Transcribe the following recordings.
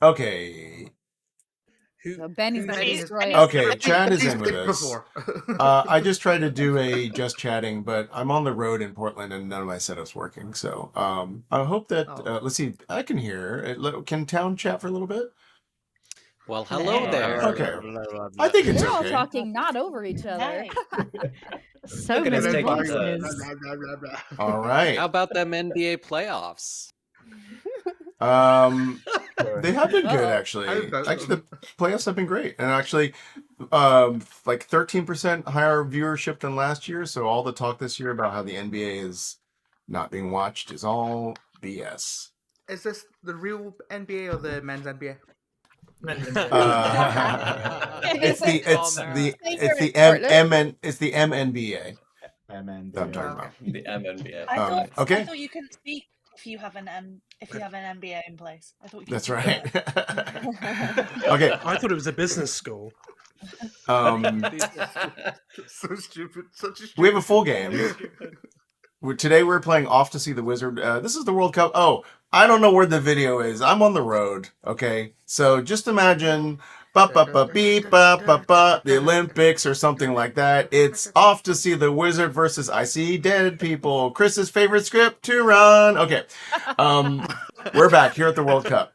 Okay. So Benny's gonna Benny's- destroy us. Okay, Chad is He's in with picked us. before. I just tried to do a just chatting, but I'm on the road in Portland and none of my setup's working. So I hope that let's see, I can hear. Can town chat for a little bit? Well, hello there. Okay. I think it's You're all okay. talking not over each other. So And many then voices. All right. How about them NBA playoffs? They have been good actually. Actually, the playoffs have been great, and actually, like 13% higher viewership than last year. So all the talk this year about how the NBA is not being watched is all BS. Is this the real NBA or the men's NBA? It's the MNBA. MNBA. That I'm talking about. The MNBA. I okay. thought you couldn't speak if you have an MBA in place. I thought you could That's do right. that. Okay. I thought it was a business school. So stupid. Such a stupid. We have a full game. Today we're playing Off to See the Wizard. This is the World Cup. Oh, I don't know where the video is. I'm on the road. Okay, so just imagine the Olympics or something like that. It's Off to See the Wizard versus I See Dead People. Chris's favorite script to run. Okay, we're back here at the World Cup.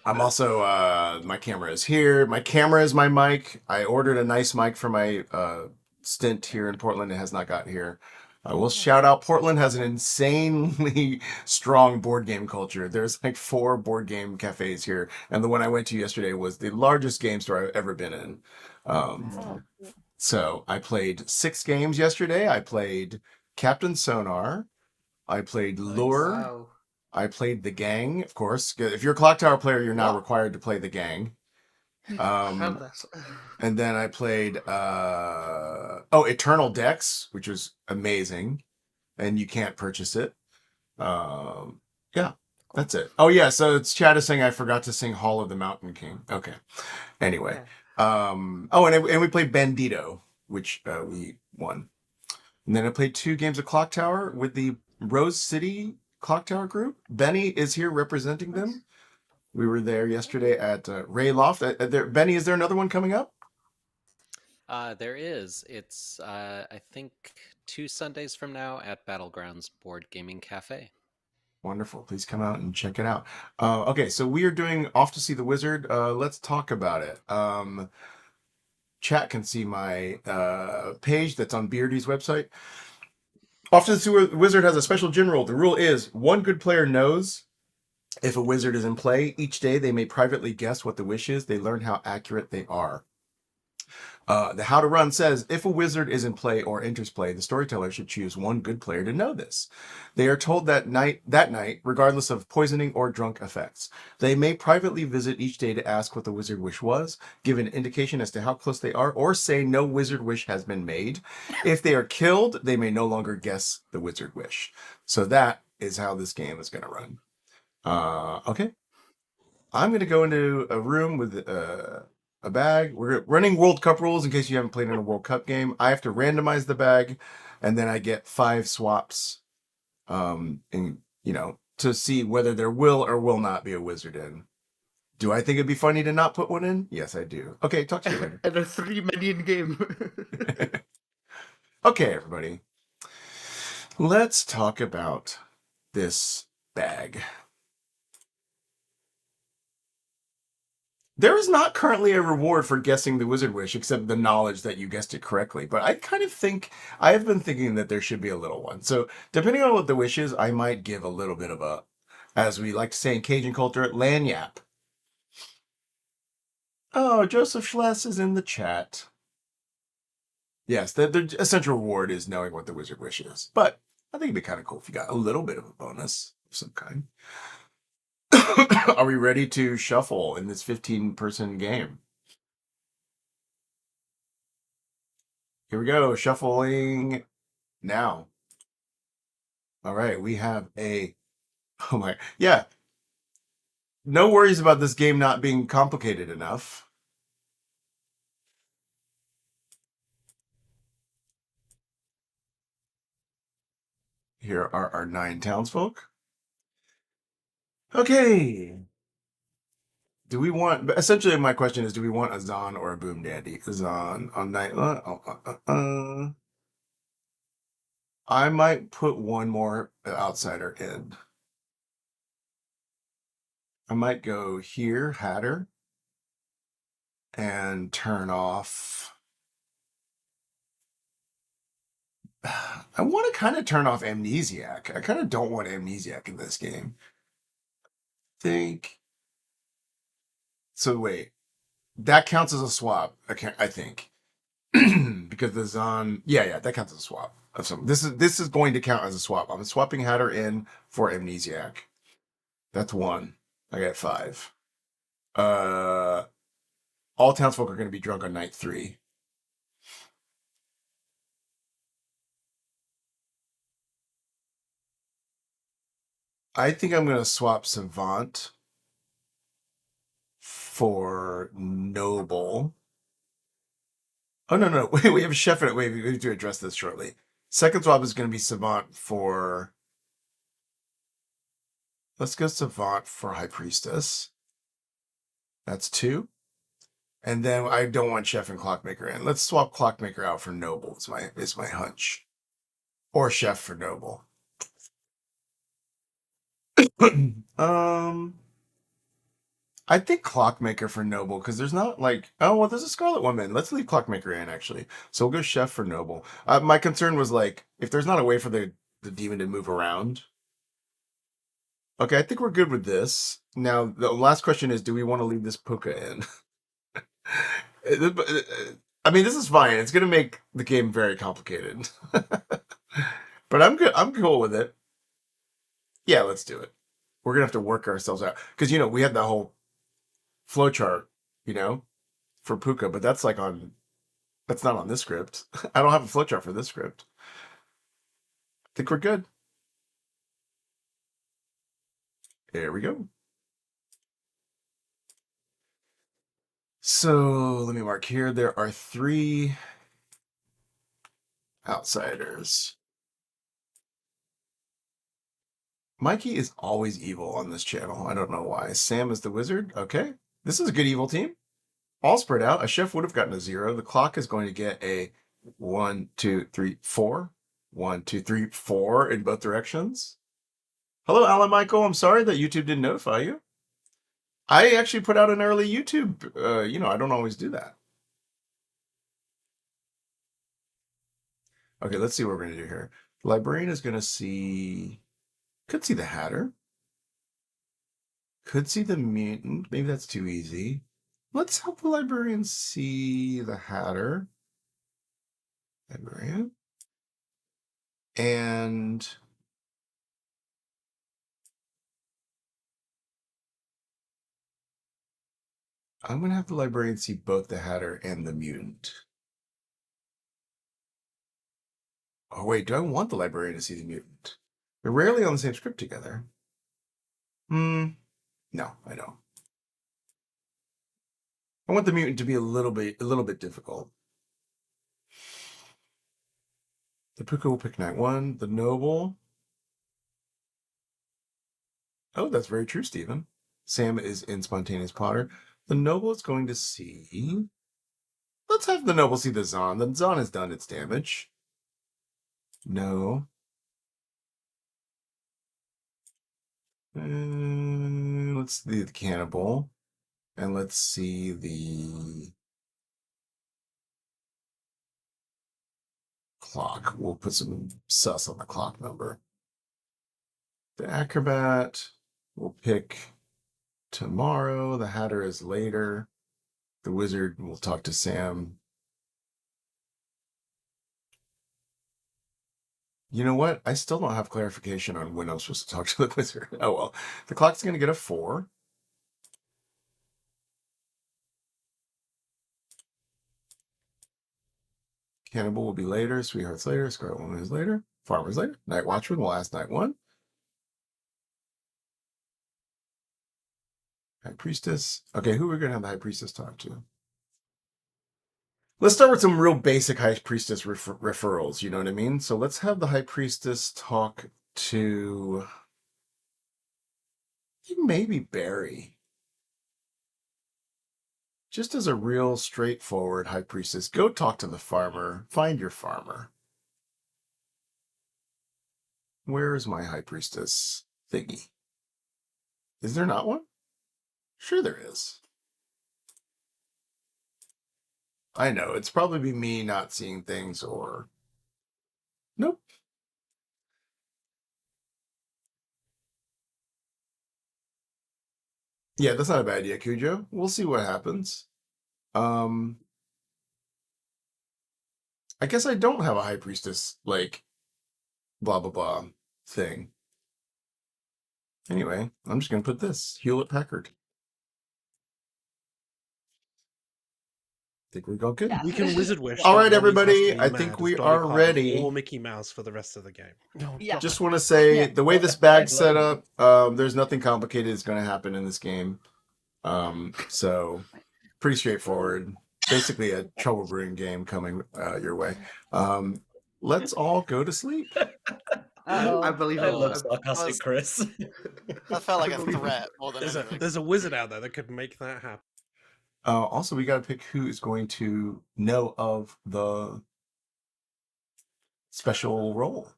I'm also my camera is here. My camera is my mic. I ordered a nice mic for my stint here in Portland. It has not got here. I will shout out Portland has an insanely strong board game culture. There's like 4 board game cafes here, and the one I went to yesterday was the largest game store I've ever been in. So I played 6 games yesterday. I played Captain Sonar. I played Lure. Wow. I played The Gang, of course. If you're a Clock Tower player, you're not required to play The Gang. And then I played Eternal Decks, which was amazing, and you can't purchase it. Yeah, that's it. Oh yeah, so it's Chad is saying I forgot to sing Hall of the Mountain King. Okay. Anyway, and we played Bandito, which we won. And then I played 2 games of Clock Tower with the Rose City Clock Tower group. Benny is here representing them. We were there yesterday at Ray Loft. Benny, is there another one coming up? There is. It's, I think, 2 Sundays from now at Battlegrounds Board Gaming Cafe. Wonderful. Please come out and check it out. Okay, so we are doing Off to See the Wizard. Let's talk about it. Chat can see my page that's on Beardy's website. Off to See the Wizard has a special gin rule. The rule is 1 good player knows if a wizard is in play. Each day they may privately guess what the wish is. They learn how accurate they are. The How to Run says, if a wizard is in play or enters play, the storyteller should choose 1 good player to know this. They are told that night, regardless of poisoning or drunk effects. They may privately visit each day to ask what the wizard wish was, give an indication as to how close they are, or say no wizard wish has been made. If they are killed, they may no longer guess the wizard wish. So that is how this game is going to run. Okay. I'm going to go into a room with a bag. We're running World Cup rules in case you haven't played in a World Cup game. I have to randomize the bag, and then I get 5 swaps, to see whether there will or will not be a wizard in. Do I think it'd be funny to not put one in? Yes, I do. Okay, talk to you later. And a 3 million game. Okay, everybody. Let's talk about this bag. There is not currently a reward for guessing the wizard wish, except the knowledge that you guessed it correctly. But I kind of think, I have been thinking that there should be a little one. So depending on what the wish is, I might give a little bit of a, as we like to say in Cajun culture, lanyap. Oh, Joseph Schless is in the chat. Yes, the essential reward is knowing what the wizard wish is. But I think it'd be kind of cool if you got a little bit of a bonus of some kind. Are we ready to shuffle in this 15-person game? Here we go, shuffling now. All right, we have yeah. No worries about this game not being complicated enough. Here are our 9 townsfolk. Okay. Do we want? Essentially, my question is: do we want a Zon or a Boom Dandy? Zon on night. I might put one more outsider in. I might go here, Hatter, and turn off. I want to kind of turn off Amnesiac. I kind of don't want Amnesiac in this game. So wait, that counts as a swap. I think because the Zon. Yeah, that counts as a swap. This is going to count as a swap. I'm swapping Hatter in for Amnesiac. That's 1. I got 5. All townsfolk are going to be drunk on night 3. I think I'm going to swap Savant for Noble. Oh, no. Wait, we have a chef in it. Wait, we need to address this shortly. Second swap is going to be Savant for... Let's go Savant for High Priestess. That's 2. And then I don't want Chef and Clockmaker in. Let's swap Clockmaker out for Noble is my hunch. Or Chef for Noble. I think Clockmaker for Noble, because there's not like... Oh, well, there's a Scarlet Woman. Let's leave Clockmaker in, actually. So we'll go Chef for Noble. My concern was, like, if there's not a way for the demon to move around... Okay, I think we're good with this. Now, the last question is, do we want to leave this Puka in? I mean, this is fine. It's going to make the game very complicated. But I'm good. I'm cool with it. Yeah, let's do it. We're going to have to work ourselves out. Because, we had that whole flowchart, for Puka, but that's not on this script. I don't have a flowchart for this script. I think we're good. There we go. So let me mark here. There are 3 outsiders. Mikey is always evil on this channel. I don't know why. Sam is the wizard. Okay. This is a good evil team. All spread out. A chef would have gotten a 0. The clock is going to get a 1, 2, 3, 4. 1, 2, 3, 4 in both directions. Hello, Alan Michael. I'm sorry that YouTube didn't notify you. I actually put out an early YouTube. I don't always do that. Okay, let's see what we're going to do here. The librarian is going to see... Could see the Hatter. Could see the mutant. Maybe that's too easy. Let's help the librarian see the Hatter. Librarian. And... I'm going to have the librarian see both the Hatter and the mutant. Oh, wait, do I want the librarian to see the mutant? They're rarely on the same script together. No, I don't. I want the mutant to be a little bit difficult. The Puka will pick night 1. The noble. Oh, that's very true, Stephen. Sam is in Spontaneous Potter. The noble is going to see... Let's have the noble see the Zon. The Zon has done its damage. No. Let's see the cannibal. And let's see the clock. We'll put some sus on the clock number. The acrobat will pick tomorrow. The Hatter is later. The wizard will talk to Sam. You know what? I still don't have clarification on when I'm supposed to talk to the wizard. Oh, well. The clock's going to get a 4. Cannibal will be later. Sweetheart's later. Scarlet Woman is later. Farmer's later. Night Watchman will ask night 1. High Priestess. Okay, who are we going to have the High Priestess talk to? Let's start with some real basic High Priestess referrals, you know what I mean? So let's have the High Priestess talk to maybe Barry. just as a real straightforward high priestess, go talk to the farmer. Find your farmer. Where is my high priestess thingy? Is there not one? Sure there is. I know, it's probably me not seeing things or... Nope. Yeah, that's not a bad idea, Cujo. We'll see what happens. I guess I don't have a high priestess, like, blah, blah, blah thing. Anyway, I'm just going to put this. Hewlett-Packard. Think we're going good? Yeah. We can wizard wish. All that right, Lollies everybody, has to be I mad think as we Dolly are Parton ready. Or Mickey Mouse for the rest of the game. Yeah. Just want to say, Yeah. the way this bag's set up, there's nothing complicated that's going to happen in this game. So, pretty straightforward. Basically a trouble brewing game coming your way. Let's all go to sleep. Uh-oh. I believe I it. love sarcastic Chris. That felt like a threat more than anything. There's a wizard out there that could make that happen. Also, we got to pick who is going to know of the special role.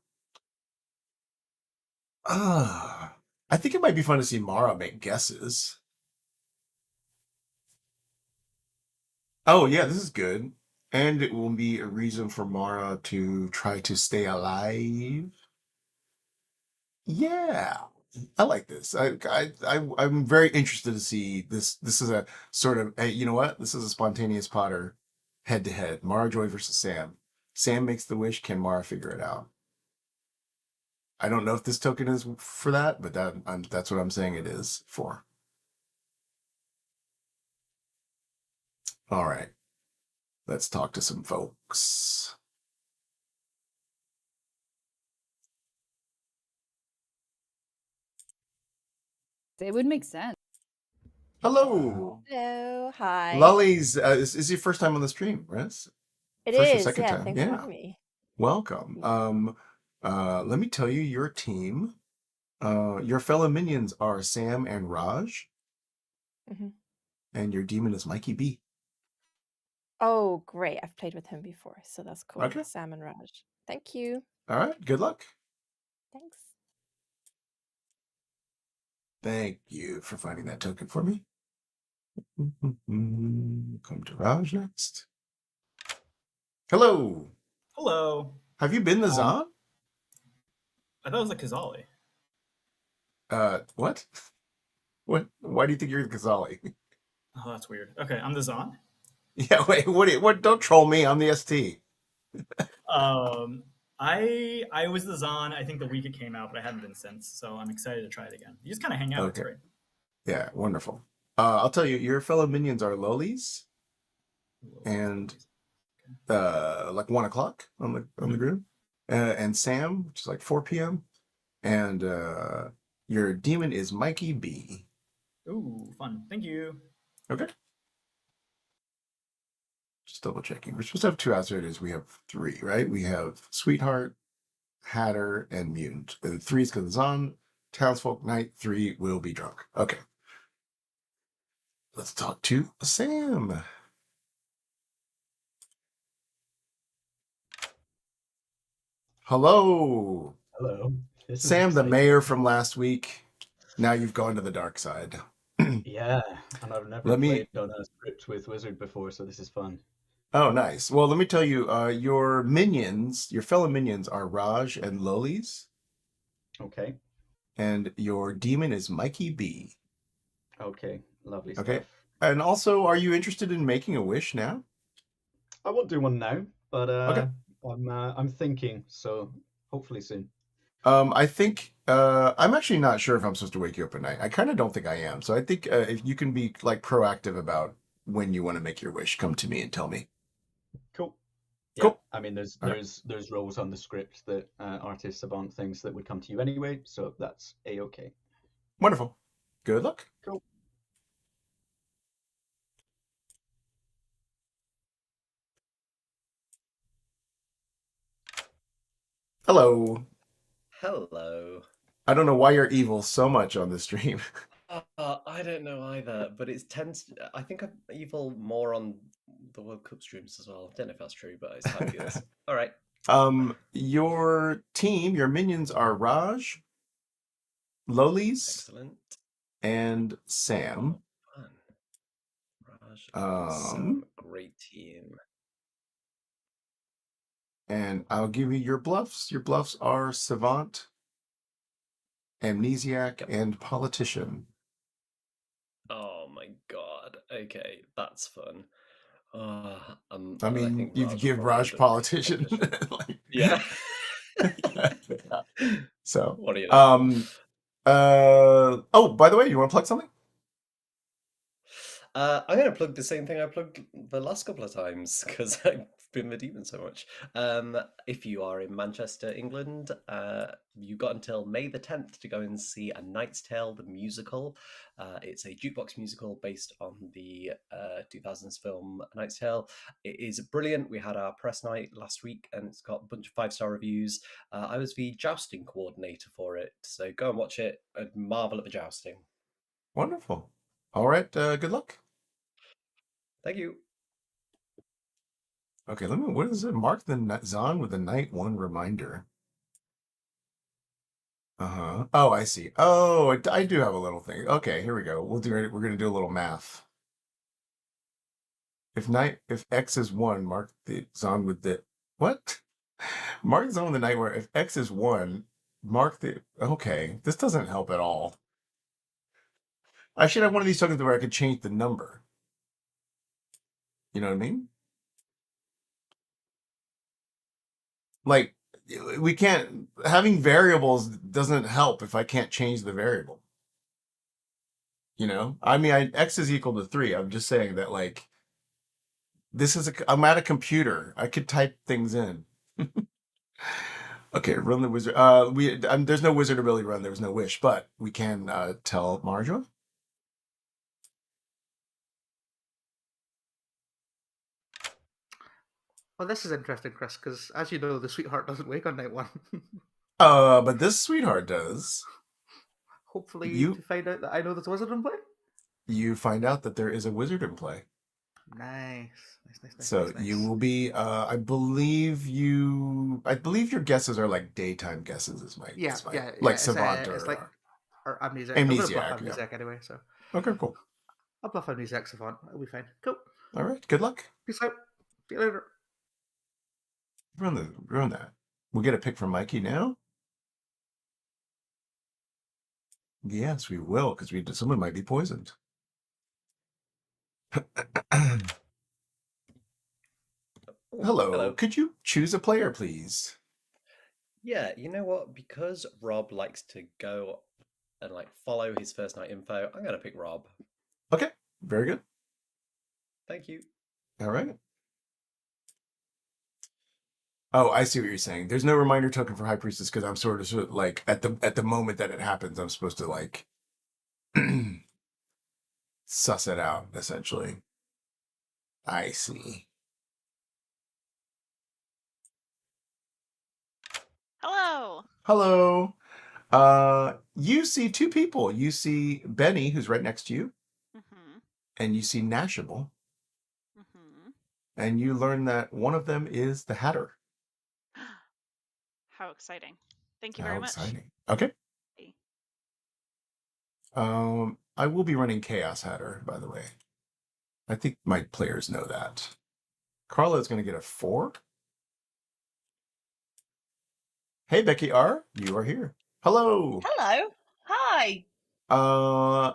I think it might be fun to see Mara make guesses. Oh, yeah, this is good. And it will be a reason for Mara to try to stay alive. Yeah, I like this. I'm very interested to see this. This is a sort of, hey, you know what? This is a spontaneous Potter head-to-head. Mara Joy versus Sam. Sam makes the wish. Can Mara figure it out? I don't know if this token is for that, but that's what I'm saying it is for. All right. Let's talk to some folks. It would make sense. Hello. Hello, hi. Lollies, is your first time on the stream, Riz? It first or is, second yeah. time, Thanks yeah. for having me. Welcome. Let me tell you your team. Your fellow minions are Sam and Raj. Mhm. And your demon is Mikey B. Oh, great. I've played with him before, so that's cool. Okay. Sam and Raj. Thank you. All right, good luck. Thanks. Thank you for finding that token for me. Come to Raj next. Hello. Hello. Have you been the Zon? I thought it was a Kazali. What? What? Why do you think you're the Kazali? Oh, that's weird. Okay, I'm the Zon. Yeah, wait, what? Don't troll me. I'm the ST. I was the Zon, I think the week it came out, but I haven't been since, so I'm excited to try it again. You just kind of hang out. It's great. Yeah, wonderful. I'll tell you, your fellow minions are Lollies, and like 1 o'clock on the group, and Sam, which is like 4 p.m., and your demon is Mikey B. Ooh, fun. Thank you. Okay. Just double checking. We're supposed to have 2 outsiders. We have 3, right? We have Sweetheart, Hatter, and Mutant. And 3 is because it's on. Townsfolk Night 3 will be drunk. Okay. Let's talk to Sam. Hello. Hello. Sam, the mayor from last week. Now you've gone to the dark side. Yeah, and I've never played on a script with Wizard before, so this is fun. Oh, nice. Well, let me tell you, your minions, your fellow minions are Raj and Lollies. Okay. And your demon is Mikey B. Okay, lovely Okay. stuff. And also, are you interested in making a wish now? I won't do one now, but Okay. I'm thinking, so hopefully soon. I think I'm actually not sure if I'm supposed to wake you up at night. I kind of don't think I am. So I think if you can be like proactive about when you want to make your wish, come to me and tell me. Cool. Yeah, Cool. I mean, there's All right. there's roles on the script that artist Savant things that would come to you anyway, so that's a-okay. Wonderful. Good luck. Cool. Hello. Hello. I don't know why you're evil so much on this stream. I don't know either, but it tends. I think I'm evil more on the World Cup streams as well. I don't know if that's true, but it's how it feels. All right. Your team, your minions are Raj, Lollies, Excellent. and Sam. Fun. Raj and Sam, great team. And I'll give you your bluffs. Your bluffs are Savant, Amnesiac, and Politician. Oh my god. Okay, that's fun. I mean, think you Raj will give probably Raj end up Politician. Like, yeah. So, what do you know? Oh, by the way, you want to plug something? I'm going to plug the same thing I plugged the last couple of times because I've been redeeming so much. If you are in Manchester, England, you got until May the 10th to go and see A Knight's Tale, the musical. It's a jukebox musical based on the 2000s film A Knight's Tale. It is brilliant. We had our press night last week and it's got a bunch of 5-star reviews. I was the jousting coordinator for it, so go and watch it and marvel at the jousting. Wonderful. All right, good luck. Thank you. Okay, what is it? Mark the Zon with a night 1 reminder. Oh, I see. Oh, I do have a little thing. Okay, here we go. We're going to do a little math. If X is 1, mark the Zon with the what? Mark the Zon with the night where if X is 1, mark the okay. This doesn't help at all. I should have one of these tokens where I could change the number. You know what I mean? Like, we can't, having variables doesn't help if I can't change the variable. You know? I mean, X is equal to 3. I'm just saying that, like, I'm at a computer. I could type things in. Okay, run the wizard. There's no wizard ability run. There was no wish, but we can tell Marjorie. Well, this is interesting, Chris, because as you know, the sweetheart doesn't wake on night 1. But this sweetheart does. Hopefully, to find out that I know there's a wizard in play. You find out that there is a wizard in play. Nice. So you will be. I believe your guesses are like daytime guesses. Is my like Savant it's like or Amnesiac. Amnesiac, Amnesiac anyway. So okay, cool. I'll bluff Amnesiac Savant. It'll be fine. Cool. All right. Good luck. Peace out. See you later. Run that. We'll get a pick from Mikey now. Yes, we will, because someone might be poisoned. Hello. Could you choose a player, please? Yeah, you know what? Because Rob likes to go and like follow his first night info, I'm gonna pick Rob. Okay, very good. Thank you. All right. Oh, I see what you're saying. There's no reminder token for High Priestess because I'm sort of like at the moment that it happens, I'm supposed to like suss it out, essentially. I see. Hello. Hello. You see 2 people. You see Benny, who's right next to you, and you see Nashable. And you learn that one of them is the Hatter. How exciting. Thank you very much. How exciting. Okay. I will be running Chaos Hatter, by the way. I think my players know that. Carla is going to get a 4. Hey, Becky R. You are here. Hello. Hello. Hi.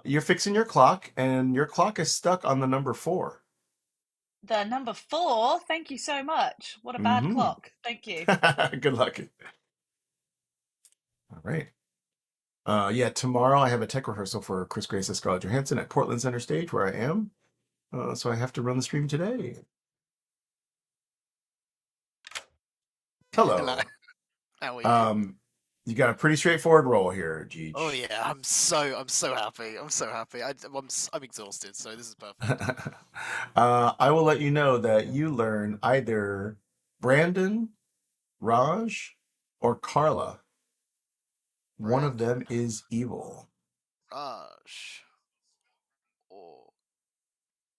You're fixing your clock, and your clock is stuck on the number 4. The number 4. Thank you so much. What a bad clock. Thank you. Good luck. All right. Yeah, tomorrow I have a tech rehearsal for Chris Grace and Scarlett Johansson at Portland Center Stage, where I am. So I have to run the stream today. Hello. Hello. How are you? You got a pretty straightforward roll here, Geech. Oh yeah, I'm so happy. I'm so happy. I'm exhausted, so this is perfect. I will let you know that you learn either Brandon, Raj, or Carla. One of them is evil. Raj.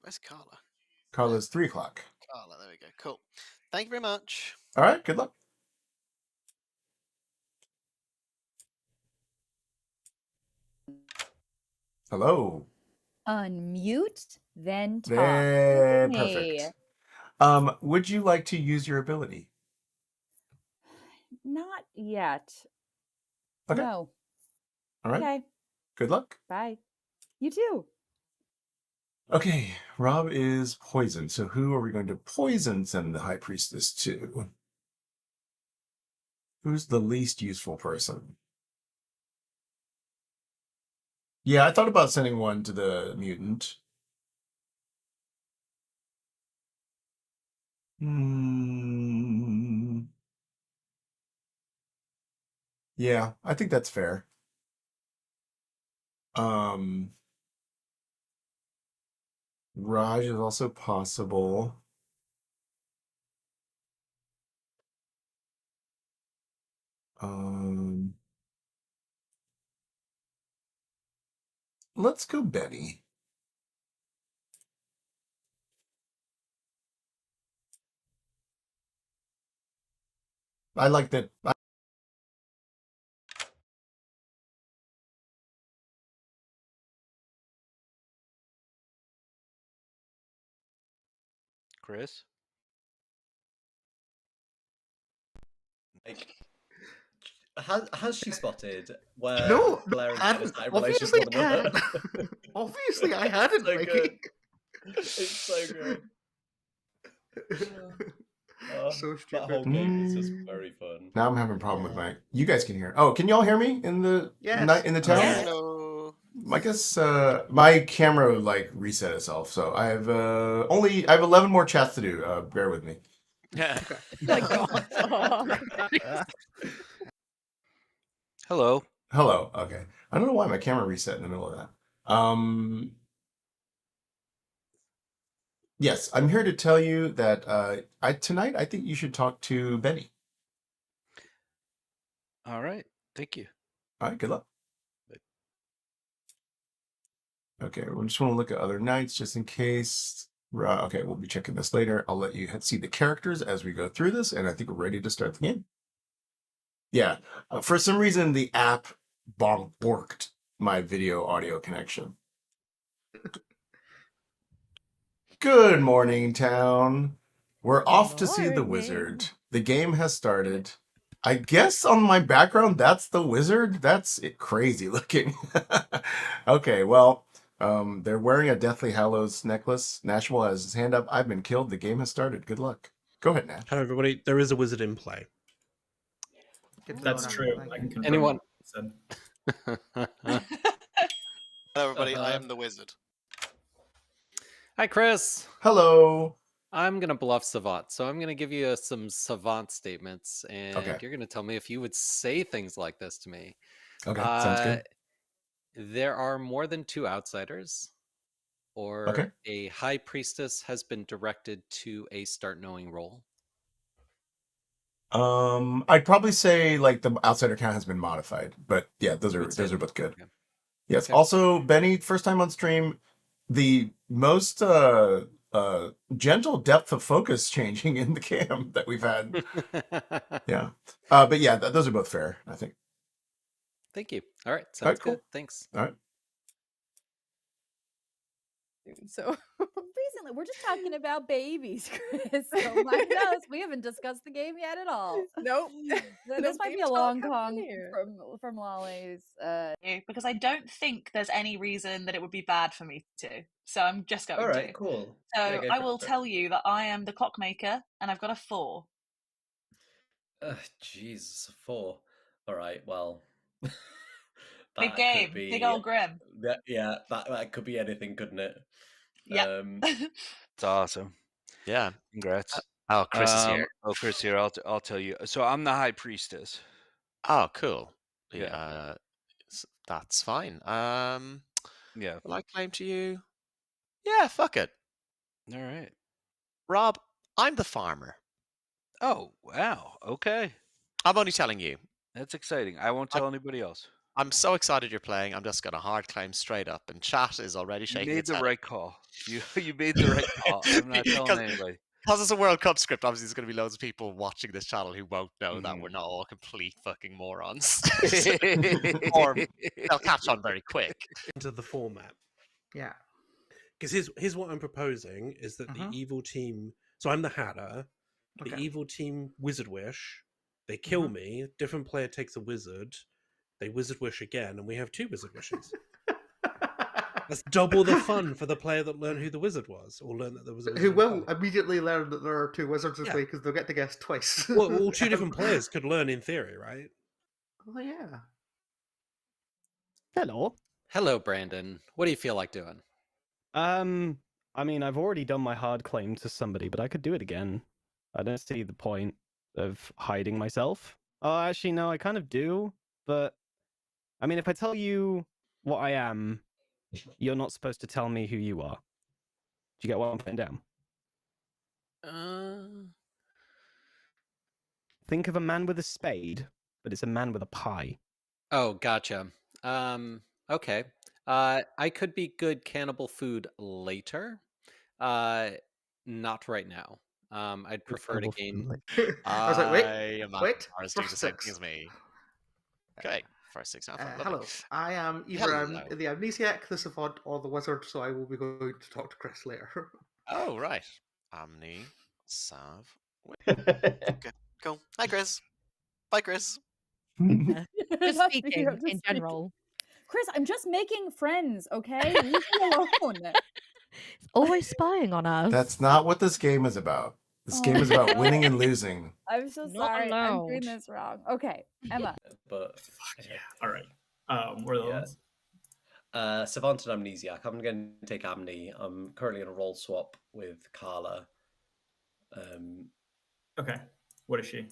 Where's Carla? Carla's 3 o'clock. Carla, there we go. Cool. Thank you very much. All right, good luck. Hello. Unmute, then talk. Then Hey. perfect. Would you like to use your ability? Not yet. Okay. No. All right. Okay. Good luck. Bye. You too. Okay, Rob is poisoned. So who are we going to poison send the High Priestess to? Who's the least useful person? Yeah, I thought about sending one to the mutant. Yeah, I think that's fair. Raj is also possible. Let's go Benny. I like that. Chris? Like, has she spotted where No, Blair and I Dennis hadn't. are in relation to Obviously, one I another? hadn't. Obviously, I hadn't. So Mikey. good. It's so good. So that whole stupid. game is just very fun. Now I'm having a problem with my. You guys can hear. Oh, can y'all hear me in the Yes. in the town? Yes. Hello. I guess my camera like reset itself, so I have I have 11 more chats to do. Bear with me. My God. Hello. Hello. Okay. I don't know why my camera reset in the middle of that. Yes, I'm here to tell you that tonight I think you should talk to Benny. All right. Thank you. All right. Good luck. Okay. We just want to look at other nights just in case. Okay, we'll be checking this later. I'll let you see the characters as we go through this, and I think we're ready to start the game. Yeah. For some reason, the app borked my video audio connection. Good morning, town. We're off to see the wizard. The game has started. I guess on my background, that's the wizard. That's crazy looking. Okay, well, they're wearing a Deathly Hallows necklace. Nashable has his hand up. I've been killed. The game has started. Good luck. Go ahead, Nash. Hello, everybody. There is a wizard in play. That's true. I can confirm Anyone? what you said. Hello, everybody. I am the wizard. Hi, Chris. Hello. I'm going to bluff Savant. So I'm going to give you some Savant statements, and Okay. you're going to tell me if you would say things like this to me. Okay, sounds good. There are more than 2 outsiders, or Okay. a high priestess has been directed to a start knowing role. I'd probably say like the outsider count has been modified, but yeah, those are both good. Okay. Yes. Okay. Also, Benny, first time on stream, the most gentle depth of focus changing in the cam that we've had. Yeah. But yeah, those are both fair, I think. Thank you. All right. Sounds All right, cool. good. Thanks. All right. So Recently, we're just talking about babies, Chris. So my knows we haven't discussed the game yet at all. nope. This might be a long con from Lollies. Because I don't think there's any reason that it would be bad for me to. So I'm just going All right, to. cool. So Yeah, go I for will it. tell you that I am the clockmaker and I've got a 4. Jesus, 4. All right, well. Big game, big old Grim. Yeah, that could be anything, couldn't it? Yeah. It's awesome. Yeah. Congrats. Oh, Chris is here. Oh, Chris here. I'll tell you. So I'm the high priestess. Oh, cool. Yeah. That's fine. Yeah. Will I claim to you? Yeah, fuck it. All right. Rob, I'm the farmer. Oh, wow. Okay. I'm only telling you. That's exciting. I won't tell anybody else. I'm so excited you're playing. I'm just going to hard claim straight up, and chat is already You shaking made its the head. right call. You made the right call. I'm not telling anybody. Because it's a World Cup script, obviously there's going to be loads of people watching this channel who won't know that Mhm. we're not all complete fucking morons. Or they'll catch on very quick. Into the format. Yeah. Because here's what I'm proposing is that the evil team. So I'm the Hatter. The Okay. evil team Wizard Wish. They kill me. Different player takes a wizard. They Wizard Wish again, and we have 2 Wizard Wishes. That's double the fun for the player that learned who the wizard was, or learned that there was a wizard. Who in will play. immediately learn that there are 2 wizards in Yeah. play because they'll get to guess twice. Well, all 2 different players could learn in theory, right? Oh yeah. Hello. Hello, Brandon. What do you feel like doing? I mean, I've already done my hard claim to somebody, but I could do it again. I don't see the point of hiding myself. Oh, actually, no, I kind of do. But I mean, if I tell you what I am, you're not supposed to tell me who you are. Do you get what I'm putting down? Think of a man with a spade, but it's a man with a pie. Oh, gotcha. Okay. I could be good cannibal food later. Not right now. I'd prefer to Cannibal gain. food I was like, wait, imagine wait, Mars doing the first same 6. thing as me. Okay, first 6 out. Hello, I am either the Amnesiac, the Savant, or the Wizard, so I will be going to talk to Chris later. Oh, right. Amni, Sav. Okay, cool. Hi, Chris. Bye, Chris. That's Just the- speaking just in speaking. general. Chris, I'm just making friends, okay? Leave me alone. It's always spying on us. That's not what this game is about. This game is about winning and losing. I'm so Not sorry. I'm doing allowed. this wrong. Okay, Emma. But Yeah. All right. What are those? Savant and Amnesiac. I'm going to take Amni. I'm currently in a role swap with Carla. Okay. What is she?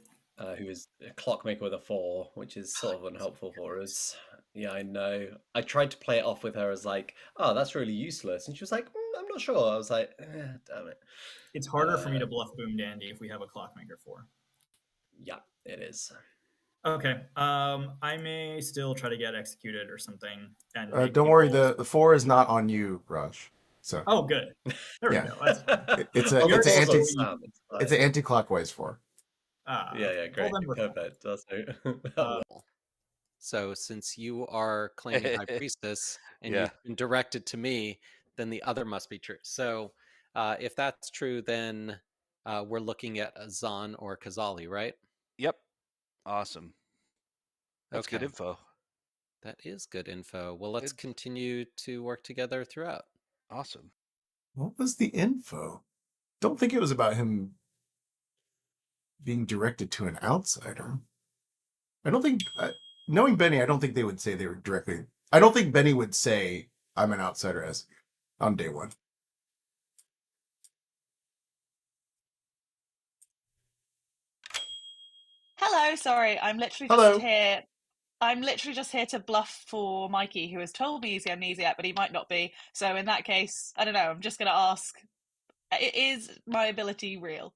Who is a clockmaker with a 4, which is sort of unhelpful for us. Yeah, I know. I tried to play it off with her as like, oh, that's really useless. And she was like, I'm not sure. I was like, damn it. It's harder for me to bluff Boom Dandy if we have a clockmaker 4. Yeah, it is. Okay. I may still try to get executed or something. And make Don't worry, people- the 4 is not on you, Raj. So Oh, good. There we yeah. go. That's... It's Oh, an yours anti. also- It's an anti-clockwise 4. Yeah, great. well, then we're Perfect. So since you are claiming High Priestess and Yeah. you've been directed to me, then the other must be true. So if that's true, then we're looking at Zahn or Kazali, right? Yep. Awesome. That's good Okay. info. That is good info. Well, let's continue to work together throughout. Awesome. What was the info? Don't think it was about him being directed to an outsider. I don't think, knowing Benny, I don't think they would say they were directly. I don't think Benny would say I'm an outsider as on day 1. Hello, sorry, I'm literally Hello. just here. I'm literally just here to bluff for Mikey, who has told me he's the Amnesiac, but he might not be. So in that case, I don't know. I'm just going to ask: is my ability real?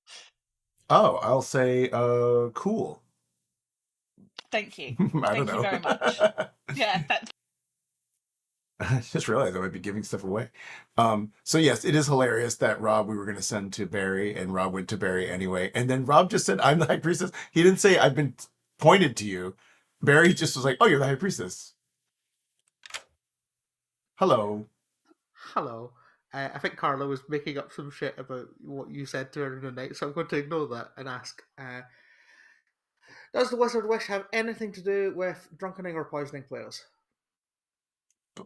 Oh, I'll say cool. Thank you. I don't Thank know. you very much. Yeah, I just realized I might be giving stuff away. So yes, it is hilarious that Rob we were going to send to Barry, and Rob went to Barry anyway. And then Rob just said, "I'm the High Priestess." He didn't say, "I've been pointed to you." Barry just was like, "Oh, you're the High Priestess." Hello. Hello. I think Carla was making up some shit about what you said to her in the night, so I'm going to ignore that and ask, does the Wizard Wish have anything to do with drunkening or poisoning players?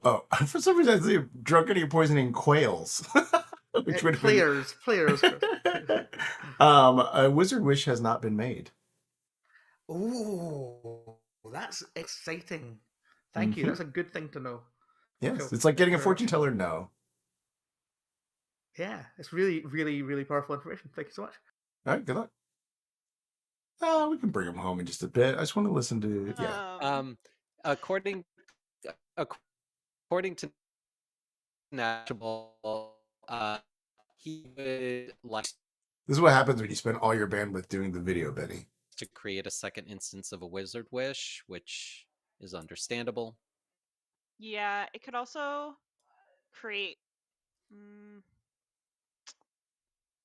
Oh, for some reason I say drunkening or poisoning quails. Which would have been... Players. A Wizard Wish has not been made. Ooh, that's exciting. Thank you. That's a good thing to know. Yes, Cool. it's like getting a Very much. fortune teller. No. Yeah, it's really, really, really powerful information. Thank you so much. All right, good luck. We can bring him home in just a bit. I just want to listen to According to Nashable, he would like This is what happens when you spend all your bandwidth doing the video, Benny. to create a second instance of a Wizard Wish, which is understandable. Yeah, it could also create.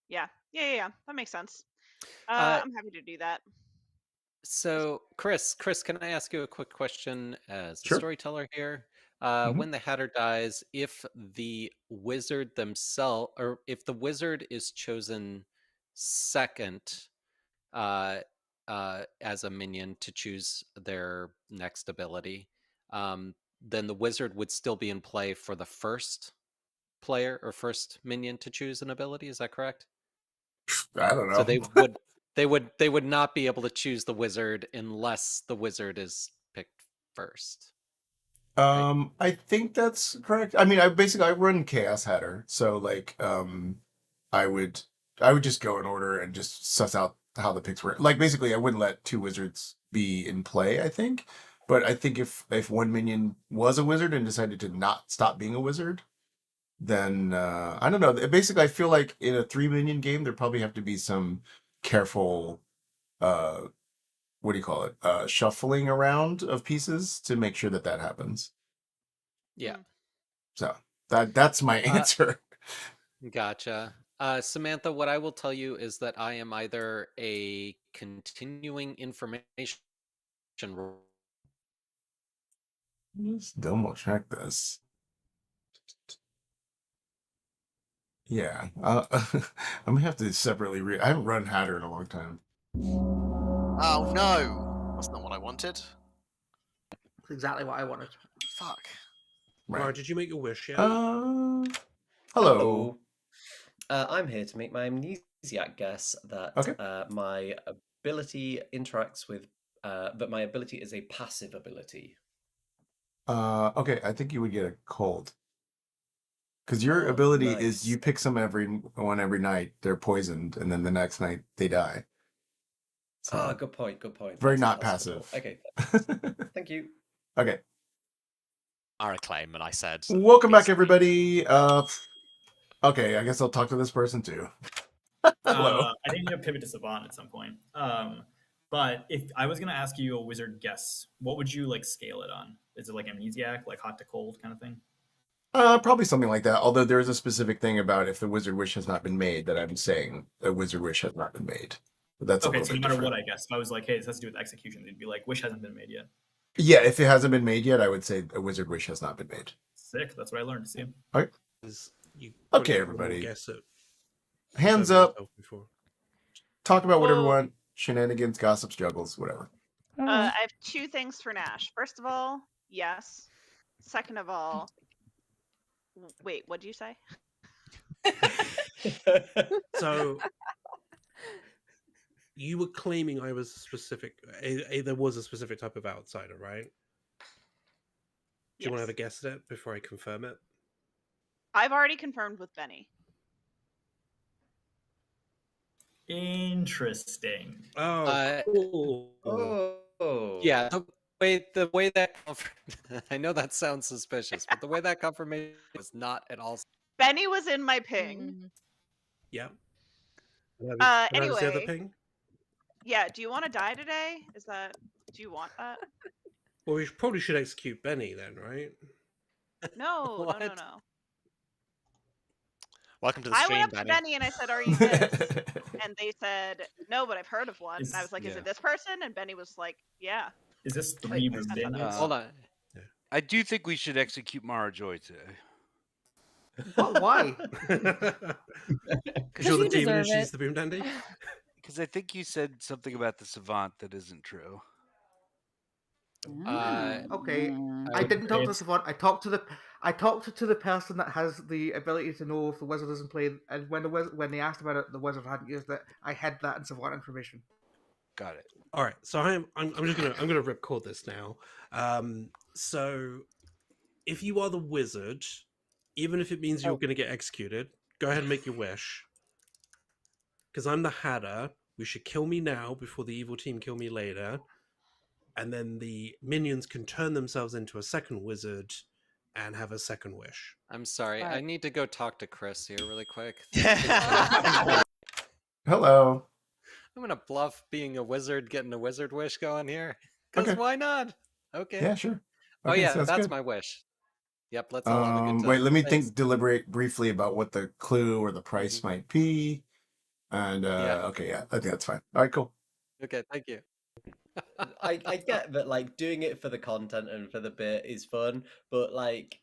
Yeah. That makes sense. I'm happy to do that. So, Chris, can I ask you a quick question as a Sure. storyteller here? Mhm. When the Hatter dies, if the wizard themselves, or if the wizard is chosen second as a minion to choose their next ability, then the wizard would still be in play for the first player or first minion to choose an ability. Is that correct? I don't know. So they would not be able to choose the wizard unless the wizard is picked first. I think that's correct. I mean, I run Chaos Hatter, so like I would just go in order and just suss out how the picks were. Like basically I wouldn't let two wizards be in play, I think. But I think if one minion was a wizard and decided to not stop being a wizard, then I don't know. Basically I feel like in a 3-minion game there probably have to be some careful what do you call it? Shuffling around of pieces to make sure that happens. Yeah. So that's my answer. Gotcha. Samantha, what I will tell you is that I am either a continuing information. Let's double check this. Yeah, I'm gonna have to separately read. I haven't run Hatter in a long time. Oh no, that's not what I wanted. That's exactly what I wanted. Fuck. Right, did you make your wish yet? Hello. I'm here to make my Amnesiac guess that my ability interacts with, but my ability is a passive ability. Okay, I think you would get a cold. Because your ability nice. is you pick some every night, they're poisoned, and then the next night they die. So, good point. very That's not possible. passive. Okay. Thank you. Okay. Our claim, and I said. Welcome back, everybody. Okay, I guess I'll talk to this person too. Hello. I think you need to pivot to Savant at some point. But if I was going to ask you a wizard guess, what would you like scale it on? Is it like Amnesiac, like hot to cold kind of thing? Probably something like that. Although there is a specific thing about if the wizard wish has not been made that I'm saying a wizard wish has not been made. But that's okay. A So little no bit matter different. what, I guess if I was like, hey, this has to do with execution, it'd be like wish hasn't been made yet. Yeah, if it hasn't been made yet, I would say a wizard wish has not been made. Sick. That's what I learned. See. All right. Okay, everybody. Guess it. Hands up. Talk about whatever you Whoa. want. Shenanigans, gossips, juggles, whatever. I have two things for Nash. First of all, yes. Second of all, wait, what'd you say? So you were claiming I was specific. There was a specific type of outsider, right? Do you want to have a guess at it before I confirm it? I've already confirmed with Benny. Interesting. Oh, cool. Yeah, the way that I know that sounds suspicious, but the way that confirmation was not at all. Benny was in my ping. Yeah. That is the other Anyway. ping? Yeah, do you want to die today? Do you want that? Well, we probably should execute Benny then, right? No. Welcome to the I stream, went up to Benny. Benny and I said, "Are you this?" And they said, "No, but I've heard of one." And I was like, "Is Yeah. it this person?" And Benny was like, "Yeah." Is this three Bennies? Hold on. I do think we should execute Mara Joy today. Why? Because you're the demon and she's the boom dandy? Because I think you said something about the Savant that isn't true. Okay, I didn't talk to the Savant. I talked to the person that has the ability to know if the wizard isn't playing. And when they asked about it, the wizard hadn't used it. I had that in Savant information. Got it. All right, so I'm gonna record this now. So if you are the wizard, even if it means you're gonna get executed, go ahead and make your wish. Because I'm the Hatter, we should kill me now before the evil team kill me later, and then the minions can turn themselves into a second wizard and have a second wish. I'm sorry, I need to go talk to Chris here really quick. Hello. I'm gonna bluff being a wizard, getting a wizard wish going here. Because why not? Okay. Yeah, sure. Oh Okay, yeah, sounds that's good. my wish. Yep, let's all have a good time. Wait, let me Thanks. deliberate briefly about what the clue or the price might be. And Yeah. okay, yeah, I think that's fine. All right, cool. Okay, thank you. I get that like doing it for the content and for the bit is fun, but like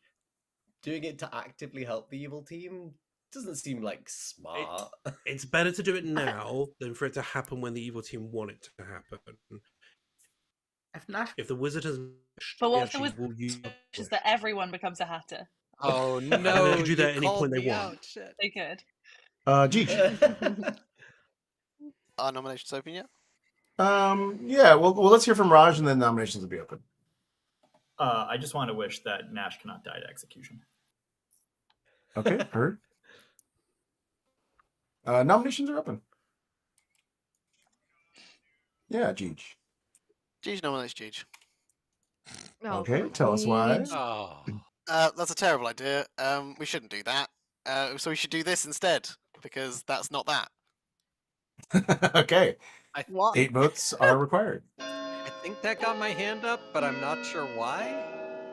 doing it to actively help the evil team doesn't seem like smart. It's better to do it now than for it to happen when the evil team want it to happen. If the wizard has wished, But we what if the actually wizard will use wishes that everyone becomes a hatter? Oh They no, can do you that at any called point they me want. out. Shit. They could. Jeej. Are nominations open yet? Yeah, well, let's hear from Raj, and then nominations will be open. I just want to wish that Nash cannot die to execution. Okay, heard. Nominations are open. Yeah, Jeej. Jeej nominates Jeej. Okay, tell us why. Oh. That's a terrible idea. We shouldn't do that. So we should do this instead, because that's not that. Okay. What? 8 votes are required. I think that got my hand up, but I'm not sure why.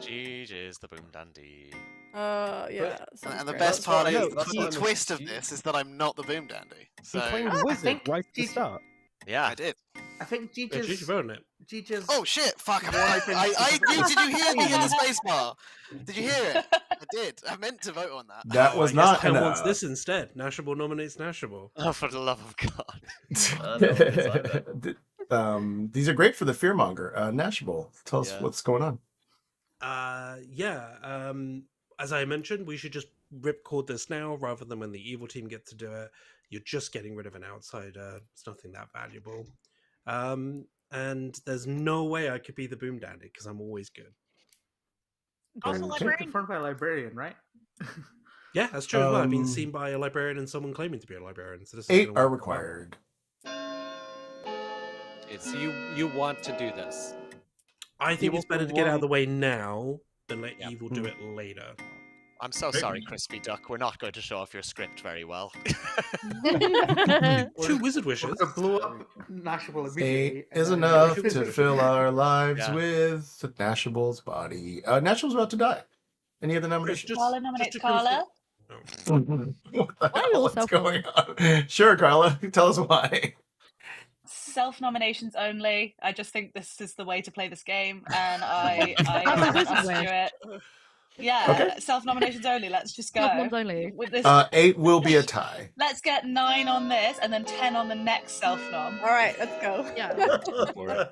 Jeej is the boom dandy. Yeah. And the great. best part is, that's the what I'm twist of assuming. this is that I'm not the boom dandy. So He claimed I wizard think right at the Jeej- start. Yeah, I did. I think Jeej Jeej's. voted it. Jeej's. Oh shit! Fuck! I did. Did you hear me in the space bar? Did you hear it? I did. I meant to vote on that. That Oh, was I guess not Ken enough. wants this instead. Nashable nominates Nashable. Oh, for the love of God. I don't know if it's either. These are great for the fearmonger. Nashable, tell us Yeah. what's going on. As I mentioned, we should just ripcord this now rather than when the evil team gets to do it. You're just getting rid of an outsider. It's nothing that valuable. And there's no way I could be the boom dandy because I'm always good. Also, Okay. librarian. Confirmed by a librarian, right? Yeah, that's true as well. I've been Um, seen by a librarian and someone claiming to be a librarian. So this is 8 gonna are work well. required. It's you want to do this. I think Evil it's better for to get out of the one. way now than let Yeah. evil do it later. I'm so sorry, Crispy Duck. We're not going to show off your script very well. 2 wizard wishes. To blow up Nashable 8 immediately. is and then- enough to fill our lives Yeah. with Nashable's body. Nashable's about to die. Any other nominations? Carla nominates to Carla. What the Why are you hell? all What's self- going on? Sure, Carla. Tell us why. Self-nominations only. I just think this is the way to play this game, and I That's want a us to wizard do it. Yeah, Okay. self-nominations only. Let's just go. Self-noms only. With this, 8 will be a tie. let's get 9 on this, and then 10 on the next self-nom. All right, let's go. Yeah.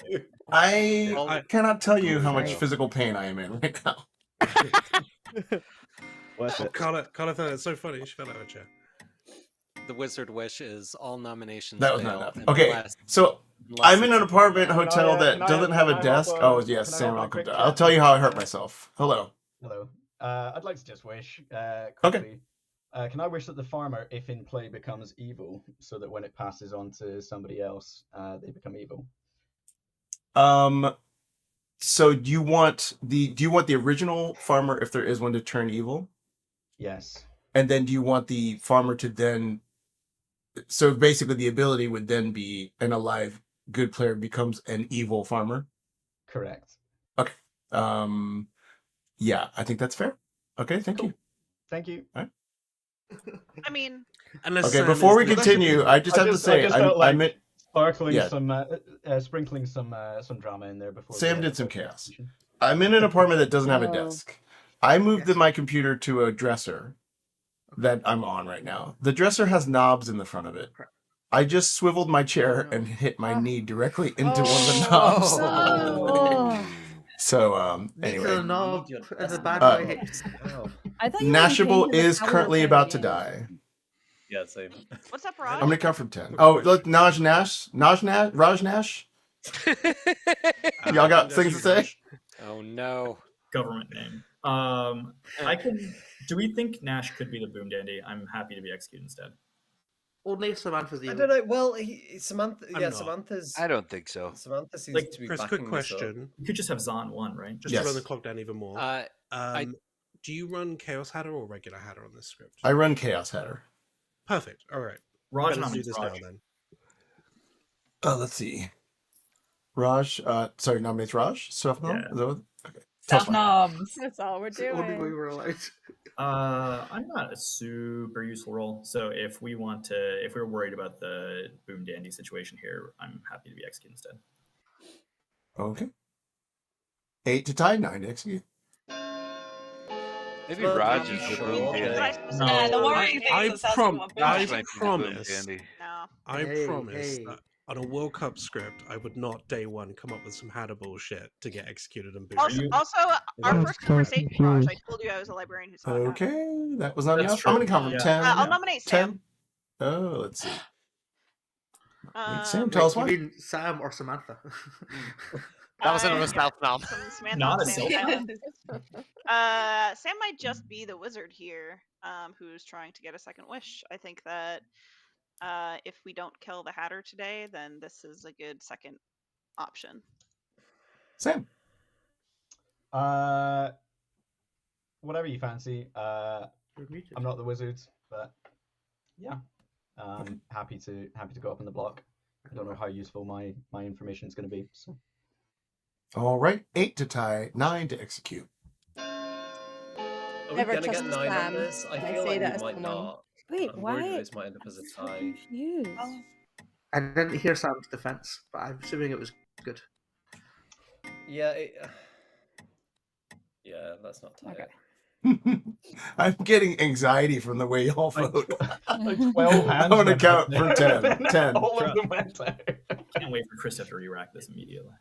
I cannot tell you how much Right. physical pain I am in right now. Worth it. Carla found it so funny. She fell out of her chair. The wizard wish is all nominations That was fail not enough. Okay, unless- so unless I'm in it's an apartment Can I, hotel that can I- doesn't have can a I desk. hop, Oh, yes, can I Sam. hop on a I'll quick I'll chat? tell you how I hurt myself. Hello. Hello. I'd like to just wish quickly. Can I wish that the farmer, if in play, becomes evil, so that when it passes on to somebody else, they become evil? So do you want the original farmer, if there is one, to turn evil? Yes. And then do you want the farmer to then, so basically the ability would then be an alive good player becomes an evil farmer? Correct. Okay. Yeah, I think that's fair. Okay, thank you. Thank you. All right. I mean, Unless Okay, Sam before we is the- continue, I just have to say, I meant sparkling yeah. sprinkling some drama in there before. Sam the- did some chaos. I'm in an apartment that doesn't have a desk. I moved my computer to a dresser that I'm on right now. The dresser has knobs in the front of it. I just swiveled my chair and hit my knee directly into one of the knobs. Oh. So anyway, the knob as a bad Uh, way. I thought you were gonna change Nashable the is power currently of about to the die. Yeah, same. what's up, I'm Raj? gonna count from 10. Oh, look, Raj Nash. Y'all got things to say? Oh no. Government name. I can. Do we think Nash could be the boom dandy? I'm happy to be executed instead. Only Samantha's I evil. don't know. Well, Samantha. I'm Yeah, not. Samantha's. I don't think so. Samantha seems Like, to be Chris, backing quick this up. question. You could just have Zahn 1, right? Just to run the clock down even more. Do you run Chaos Hatter or regular Hatter on this script? I run Chaos Hatter. Perfect. All right. Raj Better do nominates this Raj. now then. Let's see. Raj, sorry, nominates Raj. Savant. Yeah. Is that what? Okay. Tell us why. Self-noms. That's all we're It's the only way doing. we're allowed. I'm not a super useful role, so if we're worried about the Boom Dandy situation here, I'm happy to be executed instead. Okay. 8 to tie, 9 to execute. Maybe Well, Raj are is you the sure boom that- dandy. Yeah, the worrying thing I is it sounds like you want Boom Raj Dandy. might be the boom promise. dandy. No. I Hey, promise hey. that on a World Cup script, I would not day one come up with some Hannibal shit to get executed and booted. Also, our I'm first so conversation, Raj, I confused. told you I was a librarian who saw it happen. Okay, that was not That's enough. I'm true. going to count from Yeah. 10. I'll nominate Sam. 10. Oh, let's see. Sam, Um, tell us You why. mean Sam or Samantha? That was another yeah, self-nom. some Samantha Not a Sam. self-nom. Sam might just be the wizard here, who's trying to get a second wish. I think that if we don't kill the Hatter today, then this is a good second option. Sam. Whatever you fancy. I'm not the wizard, but yeah, happy to go up on the block. I don't know how useful my information is going to be. So. All right, 8 to tie, 9 to execute. Are we Never gonna get trust 9 on Sam. this? I Can I feel say like that we as might someone? not. Wait, I'm worried what? this might end up as a So tie. confused. I didn't hear Sam's defense, but I'm assuming it was good. Yeah. Yeah, let's not tie it. I'm getting anxiety from the way y'all vote. Like 12 hands. I'm going to went count out from there. 10. 10. All of them went out. Can't wait for Chris to have to re-rack this immediately.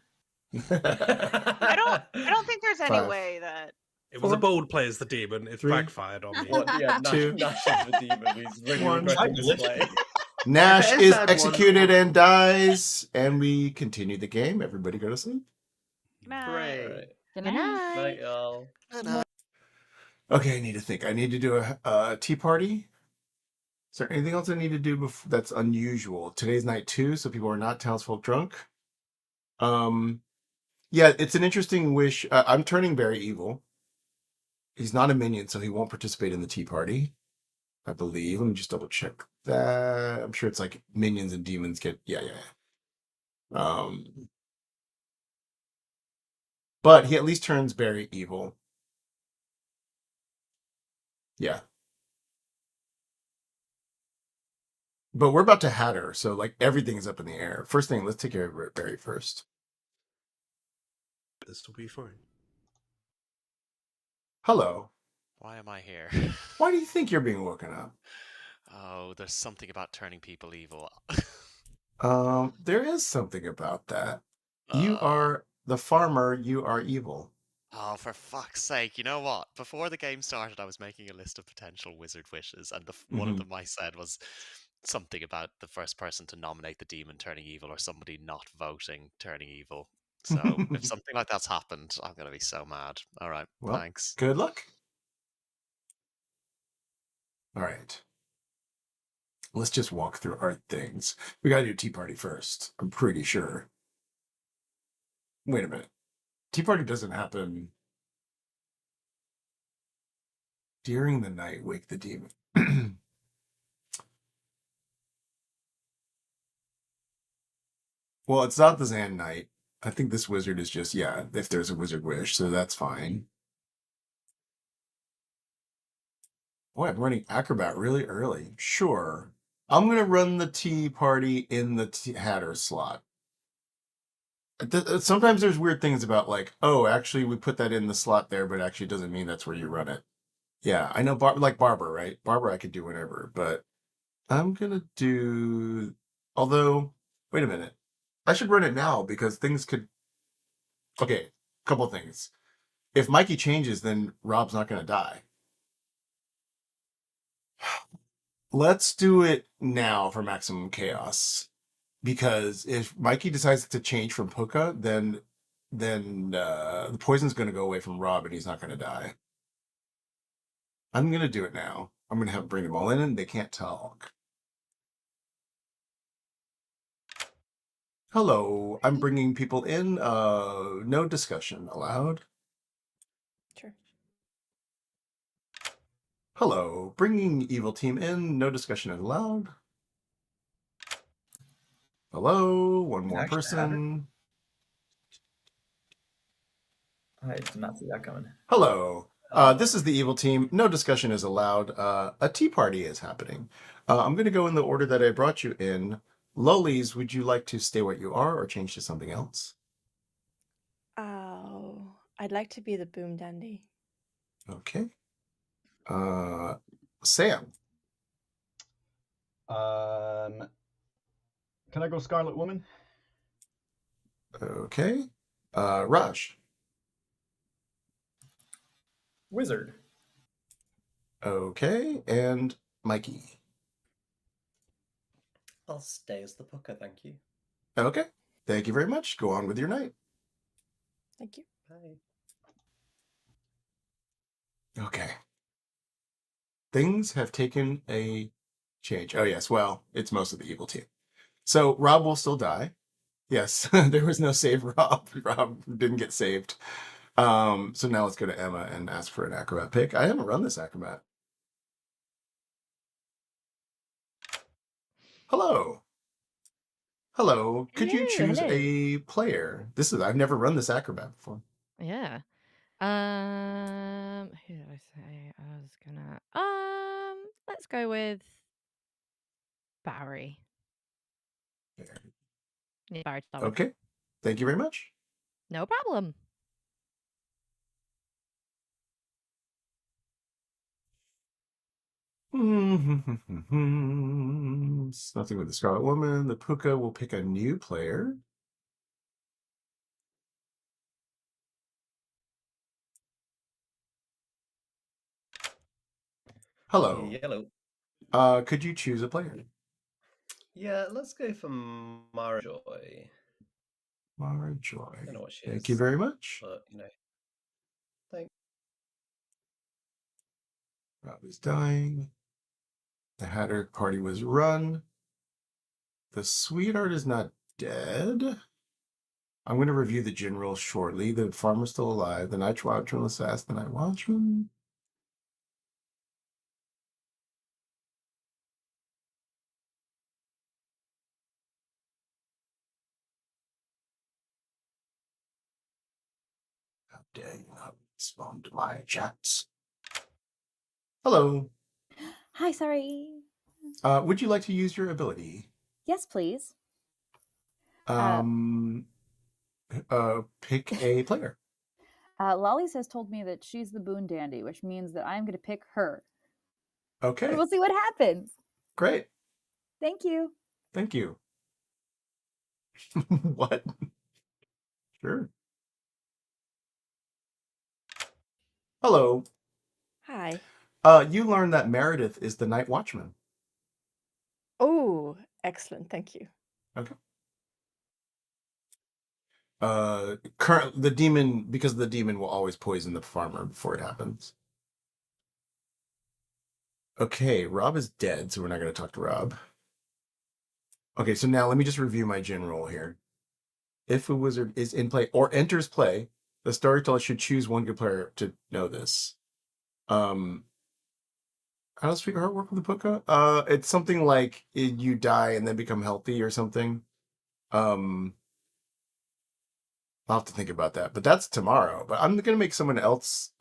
I don't think there's any 5. way that. It was a bold play as the demon. It's 3. backfired on me. What? Yeah, Two. Nash is the demon. He's really 1. regretting this play. Nash If it is is that executed one- and dies, and we continue the game. Everybody go to sleep. Hooray. Right. Good Good night. Night, y'all. Okay, I need to think. I need to do a tea party. Is there anything else I need to do that's unusual? Today's night 2, so people are not townsfolk drunk. Yeah, it's an interesting wish. I'm turning very evil. He's not a minion, so he won't participate in the tea party, I believe. Let me just double check that. I'm sure it's like minions and demons get yeah. But he at least turns very evil. Yeah. But we're about to Hatter, so like everything is up in the air. First thing, let's take care of Barry first. This will be fine. Hello. Why am I here? Why do you think you're being woken up? Oh, there's something about turning people evil. There is something about that. You are the farmer, you are evil. Oh, for fuck's sake. You know what? Before the game started, I was making a list of potential wizard wishes, and one of them I said was something about the first person to nominate the demon turning evil or somebody not voting turning evil. So if something like that's happened, I'm going to be so mad. All right, Well, thanks. good luck. All right. Let's just walk through our things. We got to do tea party first. I'm pretty sure. Wait a minute. Tea party doesn't happen during the night. Wake the demon. Well, it's not the Zan night. I think this wizard is just, yeah, if there's a wizard wish, so that's fine. Boy, I'm running Acrobat really early. Sure. I'm going to run the tea party in the Hatter slot. Sometimes there's weird things about like, oh, actually we put that in the slot there, but actually doesn't mean that's where you run it. Yeah, I know, like Barbara, right? Barbara I could do whenever, but I'm going to do... Although, wait a minute. I should run it now because things could... Okay, couple things. If Mikey changes, then Rob's not going to die. Let's do it now for maximum chaos. Because if Mikey decides to change from Puka, then the poison's going to go away from Rob and he's not going to die. I'm going to do it now. I'm going to bring them all in and they can't talk. Hello, I'm bringing people in. No discussion allowed. Sure. Hello, bringing evil team in. No discussion allowed. Hello, one more person. I did not see that coming. Hello. This is the evil team. No discussion is allowed. A tea party is happening. I'm going to go in the order that I brought you in. Lollies, would you like to stay where you are or change to something else? Oh, I'd like to be the boom dandy. Okay. Sam. Can I go Scarlet Woman? Okay. Raj. Wizard. Okay. And Mikey. I'll stay as the Pucker, thank you. Okay. Thank you very much. Go on with your night. Thank you. Bye. Okay. Things have taken a change. Oh, yes. Well, it's most of the evil team. So Rob will still die. Yes, there was no save Rob. Rob didn't get saved. So now let's go to Emma and ask for an acrobat pick. I haven't run this acrobat. Hello. Hello. Could you choose hello. a player? I've never run this acrobat before. Yeah. Who did I say? I was gonna let's go with Barry. Yeah, Barry to start with. Okay. Thank you very much. No problem. It's nothing with the Scarlet Woman. The Puka will pick a new player. Hello. Hello. Could you choose a player? Yeah, let's go for Mara Joy. Mara Joy. I don't know what she Thank is. you very much. But, you know. Thanks. Rob is dying. The Hatter party was run. The sweetheart is not dead. I'm going to review the general shortly. The farmer's still alive. The night watchman was asked the night watchman. How dare you not respond to my chats? Hello. Hi, sorry. Would you like to use your ability? Yes, please. Pick a player. Lollies has told me that she's the boon dandy, which means that I'm going to pick her. Okay. And we'll see what happens. Great. Thank you. Thank you. What? Sure. Hello. Hi. You learned that Meredith is the night watchman. Oh, excellent. Thank you. Okay. The demon, because the demon will always poison the farmer before it happens. Okay, Rob is dead, so we're not going to talk to Rob. Okay, so now let me just review my general here. If a wizard is in play or enters play, the storyteller should choose one good player to know this. How does Sweetheart work with the Puka? It's something like you die and then become healthy or something. I'll have to think about that, but that's tomorrow. But I'm gonna make someone else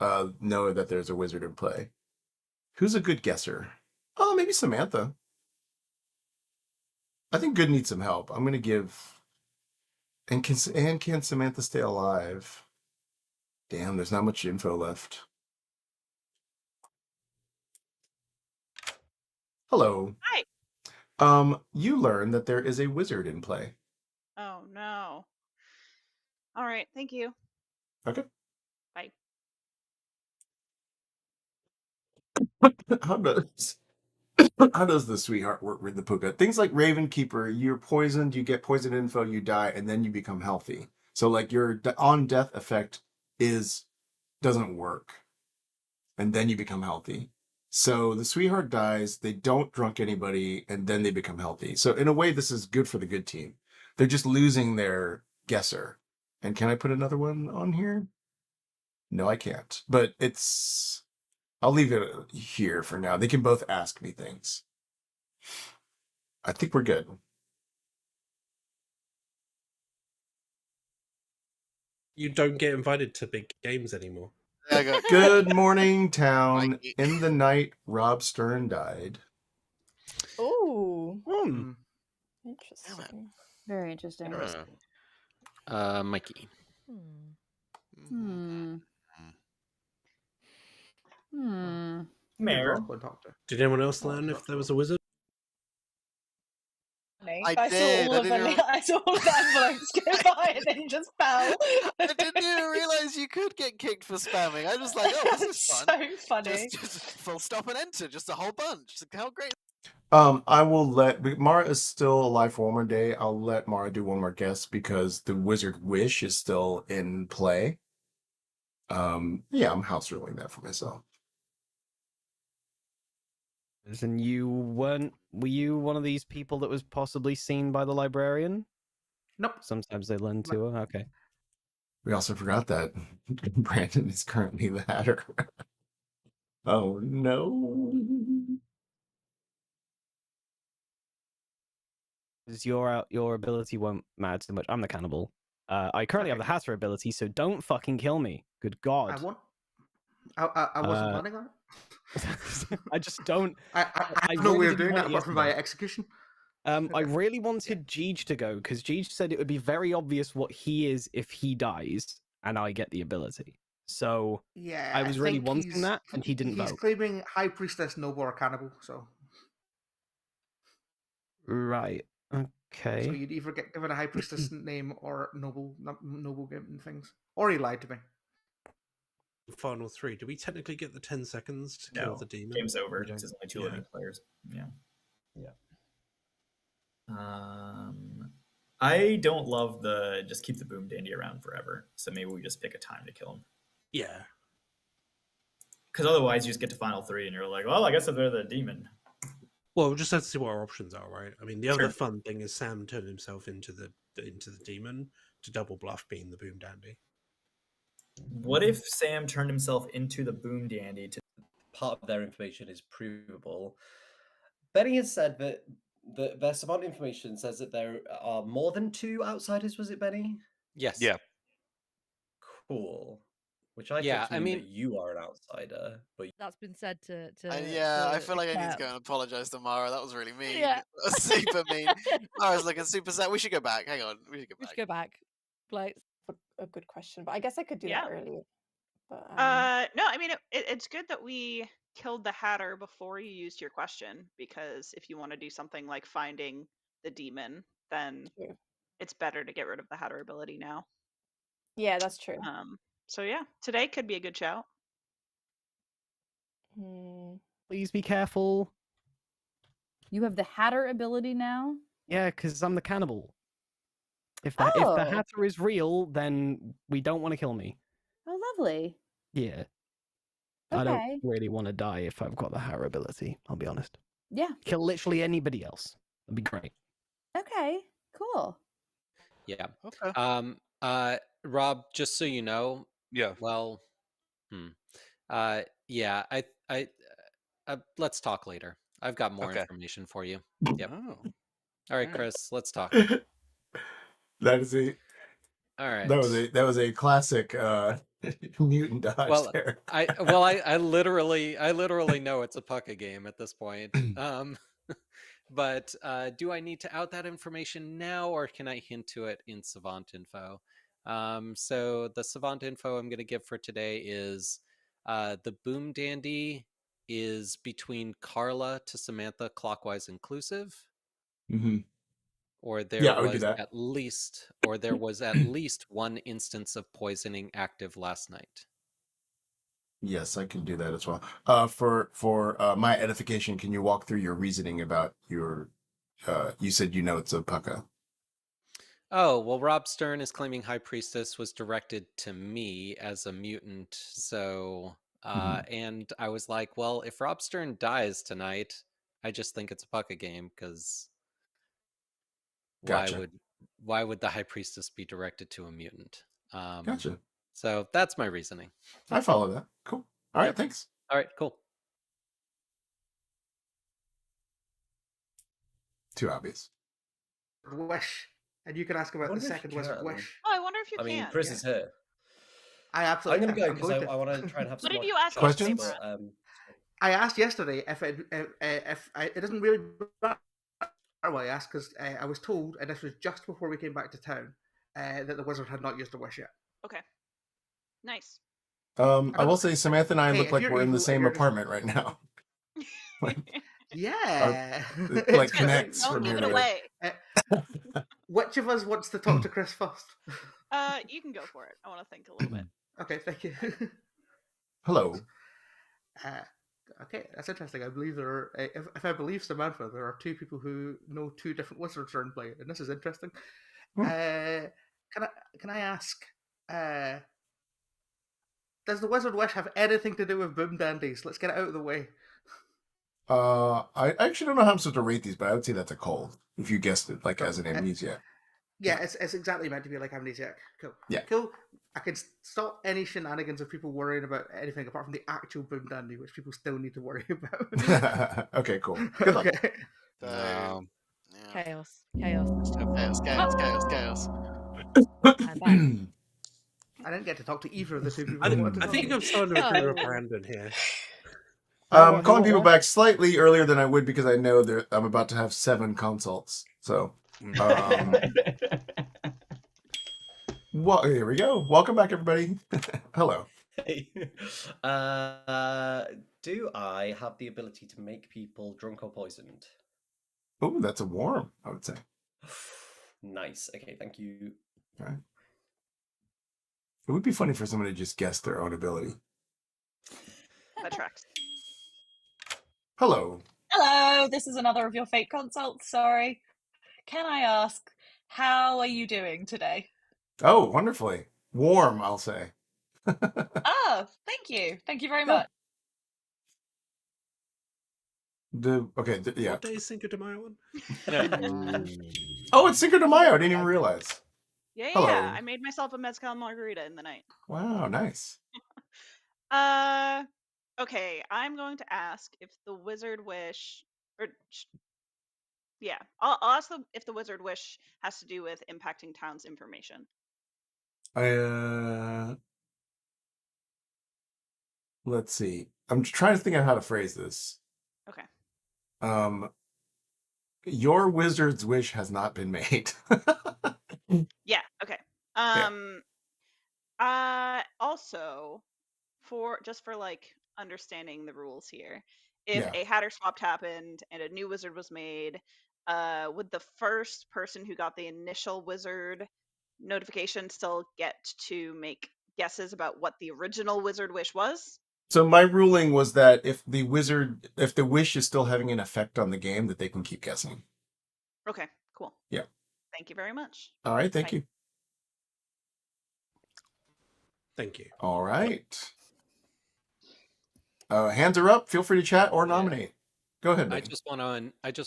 know that there's a wizard in play. Who's a good guesser? Oh, maybe Samantha. I think Good needs some help. I'm gonna give. And can Samantha stay alive? Damn, there's not much info left. Hello. Hi. You learn that there is a wizard in play. Oh no. All right. Thank you. Okay. Bye. How does the Sweetheart work with the Puka? Things like Raven Keeper, you're poisoned, you get poison info, you die, and then you become healthy. So like your on death effect doesn't work, and then you become healthy. So the Sweetheart dies, they don't drunk anybody, and then they become healthy. So in a way, this is good for the good team. They're just losing their guesser. And can I put another one on here? No, I can't. But I'll leave it here for now. They can both ask me things. I think we're good. You don't get invited to big games anymore. Good morning, town. In the night, Rob Stern died. Ooh. Hmm. Interesting. Very interesting. Mikey. Hmm. Hmm. Mayor. Did anyone else learn if there was a wizard? I saw all of I saw all of the envelopes go by and then just fell. I didn't even realize you could get kicked for spamming. I was like, oh, this is fun. So funny. Just full stop and enter, just a whole bunch. How great. I will let Mara is still alive for one more day. I'll let Mara do one more guess because the wizard wish is still in play. Yeah, I'm house ruling that for myself. And were you one of these people that was possibly seen by the librarian? Nope. Sometimes they lend to her. Okay. We also forgot that Brandon is currently the Hatter. Oh no. Your ability won't matter too much. I'm the cannibal. I currently have the Hatter ability, so don't fucking kill me. Good God. I wasn't planning on it. I just don't. I have no really way of didn't doing want that it apart from yesterday. via execution. I really wanted Jeej to go because Jeej said it would be very obvious what he is if he dies, and I get the ability. So Yeah, I was really think wanting that, and he didn't He's vote. claiming High Priestess, Noble, or Cannibal. So Right. Okay. So you'd either get given a High Priestess name or Noble given things, or he lied to me. Final 3. Do we technically get the 10 seconds to kill the demon? Game's over. We don't. There's only 2 living players. Yeah. I don't love the just keep the boom dandy around forever. So maybe we just pick a time to kill him. Yeah. Because otherwise, you just get to final 3 and you're like, well, I guess if they're the demon. Well, we'll just have to see what our options are, right? I mean, the other Sure. fun thing is Sam turned himself into the demon to double bluff being the boom dandy. What if Sam turned himself into the boom dandy to Part of their information is provable. Benny has said that their Savant information says that there are more than 2 outsiders. Was it, Benny? Yes. Yeah. Cool. Which I Yeah, took to I mean mean- that you are an outsider, but That's been said to Yeah, I feel like I need to accept. go and apologize to Mara. That was really mean. Yeah. That was super mean. Mara's looking super sad. We should go back. Hang on. We should go We back. should go back. Like A good question, but I guess I could do Yeah. that earlier. But No, I mean it's good that we killed the Hatter before you used your question, because if you want to do something like finding the demon, then True. it's better to get rid of the Hatter ability now. Yeah, that's true. So yeah, today could be a good shout. Please be careful. You have the Hatter ability now? Yeah, because I'm the cannibal. If the Oh. Hatter is real, then we don't want to kill me. Oh, lovely. Yeah. I Okay. don't really want to die if I've got the Hatter ability, I'll be honest. Yeah. Kill literally anybody else. That'd be great. Okay. Cool. Yeah. Okay. Rob, just so you know. Yeah. Well. Yeah. Let's talk later. I've got more Okay. information for you. Yep. Oh. All right, Chris. Let's talk. That is a. All right. That was a classic mutant dodge Well, there. I literally know it's a pucka game at this point. But do I need to out that information now, or can I hint to it in Savant info? So the Savant info I'm going to give for today is the Boom Dandy is between Carla to Samantha clockwise inclusive. Mm-hmm. Or there Yeah, I would do was that. at least one instance of poisoning active last night. Yes, I can do that as well. For my edification, can you walk through your reasoning about your? You said it's a pucka. Oh, well, Rob Stern is claiming High Priestess was directed to me as a mutant. So, and I was like, well, if Rob Stern dies tonight, I just think it's a pucka game because Gotcha. why would the High Priestess be directed to a mutant? Gotcha. So that's my reasoning. I follow that. Cool. All right, thanks. All right, cool. Too obvious. Wish, and you can ask about the second wizard wish. Oh, I wonder if you I mean, can. Chris is here. I I'm absolutely. going to go I'm because going I want to try and have What some did more you ask Questions? yesterday, Brad? I asked yesterday if it doesn't really matter what I asked because I was told, and this was just before we came back to town, that the wizard had not used a wish yet. Okay. Nice. I will say Samantha and I Hey, look if like you're we're in the evil and same you're just- apartment right now. Yeah. Like It's connects Don't from give here it to away. Which of us wants to talk to Chris first? You can go for it. I want to think a little bit. Okay, thank you. Hello. Okay, that's interesting. I believe there are, if I believe Samantha, there are two people who know two different wizards are in play, and this is interesting. Can I ask, does the Wizard Wish have anything to do with boom dandies? Let's get it out of the way. I actually don't know how I'm supposed to rate these, but I would say that's a cold. If you guessed it, like as an amnesia. Yeah, it's exactly meant to be like Amnesiac. Cool. Yeah. Cool. I can stop any shenanigans of people worrying about anything apart from the actual boom dandy, which people still need to worry about. Okay, cool. Good luck. Okay. So, Chaos. Chaos. chaos. I'm back. I didn't get to talk to either of the two people I, I wanted to I talk think to. I'm starting to feel a Brandon here. I'm calling people back slightly earlier than I would because I know that I'm about to have 7 consults. So, well, here we go. Welcome back, everybody. Hello. Hey. Do I have the ability to make people drunk or poisoned? Oh, that's a warm, I would say. Nice. Okay, thank you. All right. It would be funny for someone to just guess their own ability. That tracks. Hello. Hello, this is another of your fate consults. Sorry. Can I ask, how are you doing today? Oh, wonderfully. Warm, I'll say. Oh, thank you. Thank you very Yeah. much. Yeah. What day is Cinco de Mayo on? Oh, it's Cinco de Mayo. I didn't even realize. Yeah. Hello. I made myself a mezcal margarita in the night. Wow, nice. Okay. I'm going to ask if the wizard wish, I'll ask if the wizard wish has to do with impacting town's information. Let's see. I'm trying to think of how to phrase this. Okay. Your wizard's wish has not been made. Yeah. Okay. Also, for like understanding the rules here, if Yeah. a Hatter swapped happened and a new wizard was made, would the first person who got the initial wizard notification still get to make guesses about what the original wizard wish was? So my ruling was that if the wish is still having an effect on the game, that they can keep guessing. Okay. Cool. Yeah. Thank you very much. All right. Thank Bye. you. Thank you. All right. Hands are up. Feel free to chat or nominate. Go ahead, I Nick. just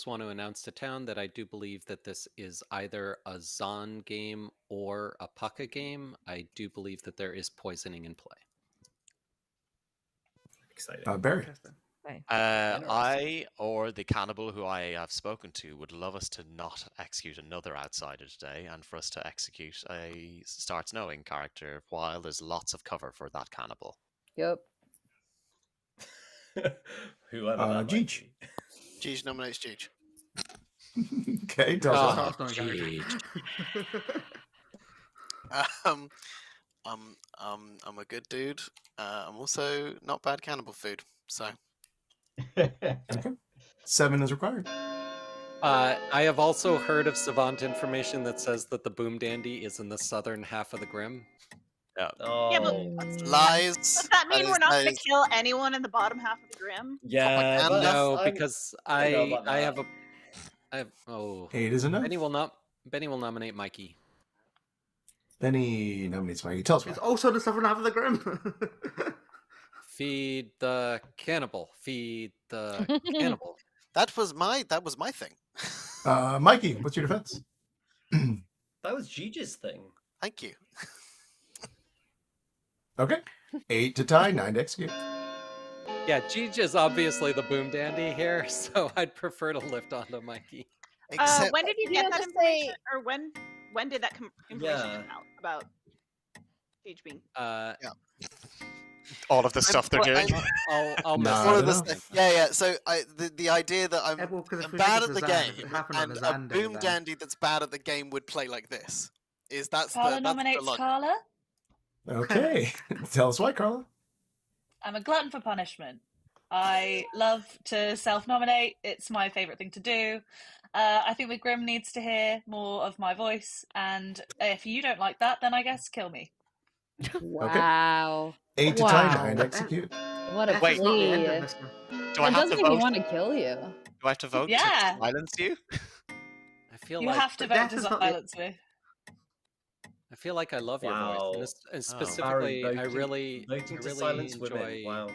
want to announce to town that I do believe that this is either a Zon game or a Pucka game. I do believe that there is poisoning in play. Exciting. Barry. I or the cannibal who I have spoken to would love us to not execute another outsider today, and for us to execute a Starts Knowing character while there's lots of cover for that cannibal. Yep. Whoever that might Jeej. be. Jeej nominates Jeej. Okay, tell us. I'm a good dude. I'm also not bad cannibal food. So. Okay. 7 is required. I have also heard of Savant information that says that the Boom Dandy is in the southern half of the Grim. Yeah. Yeah, but Lies. does that mean we're not going lies. to kill anyone in the bottom half of the Grim? Yeah, but No, I'm- because I don't know I about have that. I have 8 is enough. Benny will nominate Mikey. Benny nominates Mikey. Tell us It's why. also the southern half of the Grim. Feed the cannibal. Feed the cannibal. That was my thing. Mikey, what's your defense? That was Gigi's thing. Thank you. Okay. 8 to tie, 9 to execute. Yeah, Gigi is obviously the Boom Dandy here, so I'd prefer to lift onto Mikey. When did you get that information? Or when did that information come out about? Gage being. Yeah. All of the stuff they're doing. I'll miss Nah, All I of don't this know. stuff. Yeah. So the idea that I'm, Well, 'cause if I'm we bad make at it the for Zan, if game, it happened on and a a Zan day, boom then- dandy that's bad at the game would play like this. That's Carla the nominates logic. Carla. Okay. Tell us why, Carla. I'm a glutton for punishment. I love to self-nominate. It's my favourite thing to do. I think the Grim needs to hear more of my voice, and if you don't like that, then I guess kill me. Wow. 8 to tie, 9 execute. What a Wait. Not the end plea. of this one. Do I It have does to make me vote? want to kill you. Do I have to vote Yeah. to silence you? I feel You like have to vote to silence me. I feel like I love your voice, and, Wow. and specifically, Barry I voting- really, voting I to really silence enjoy. women. Wow.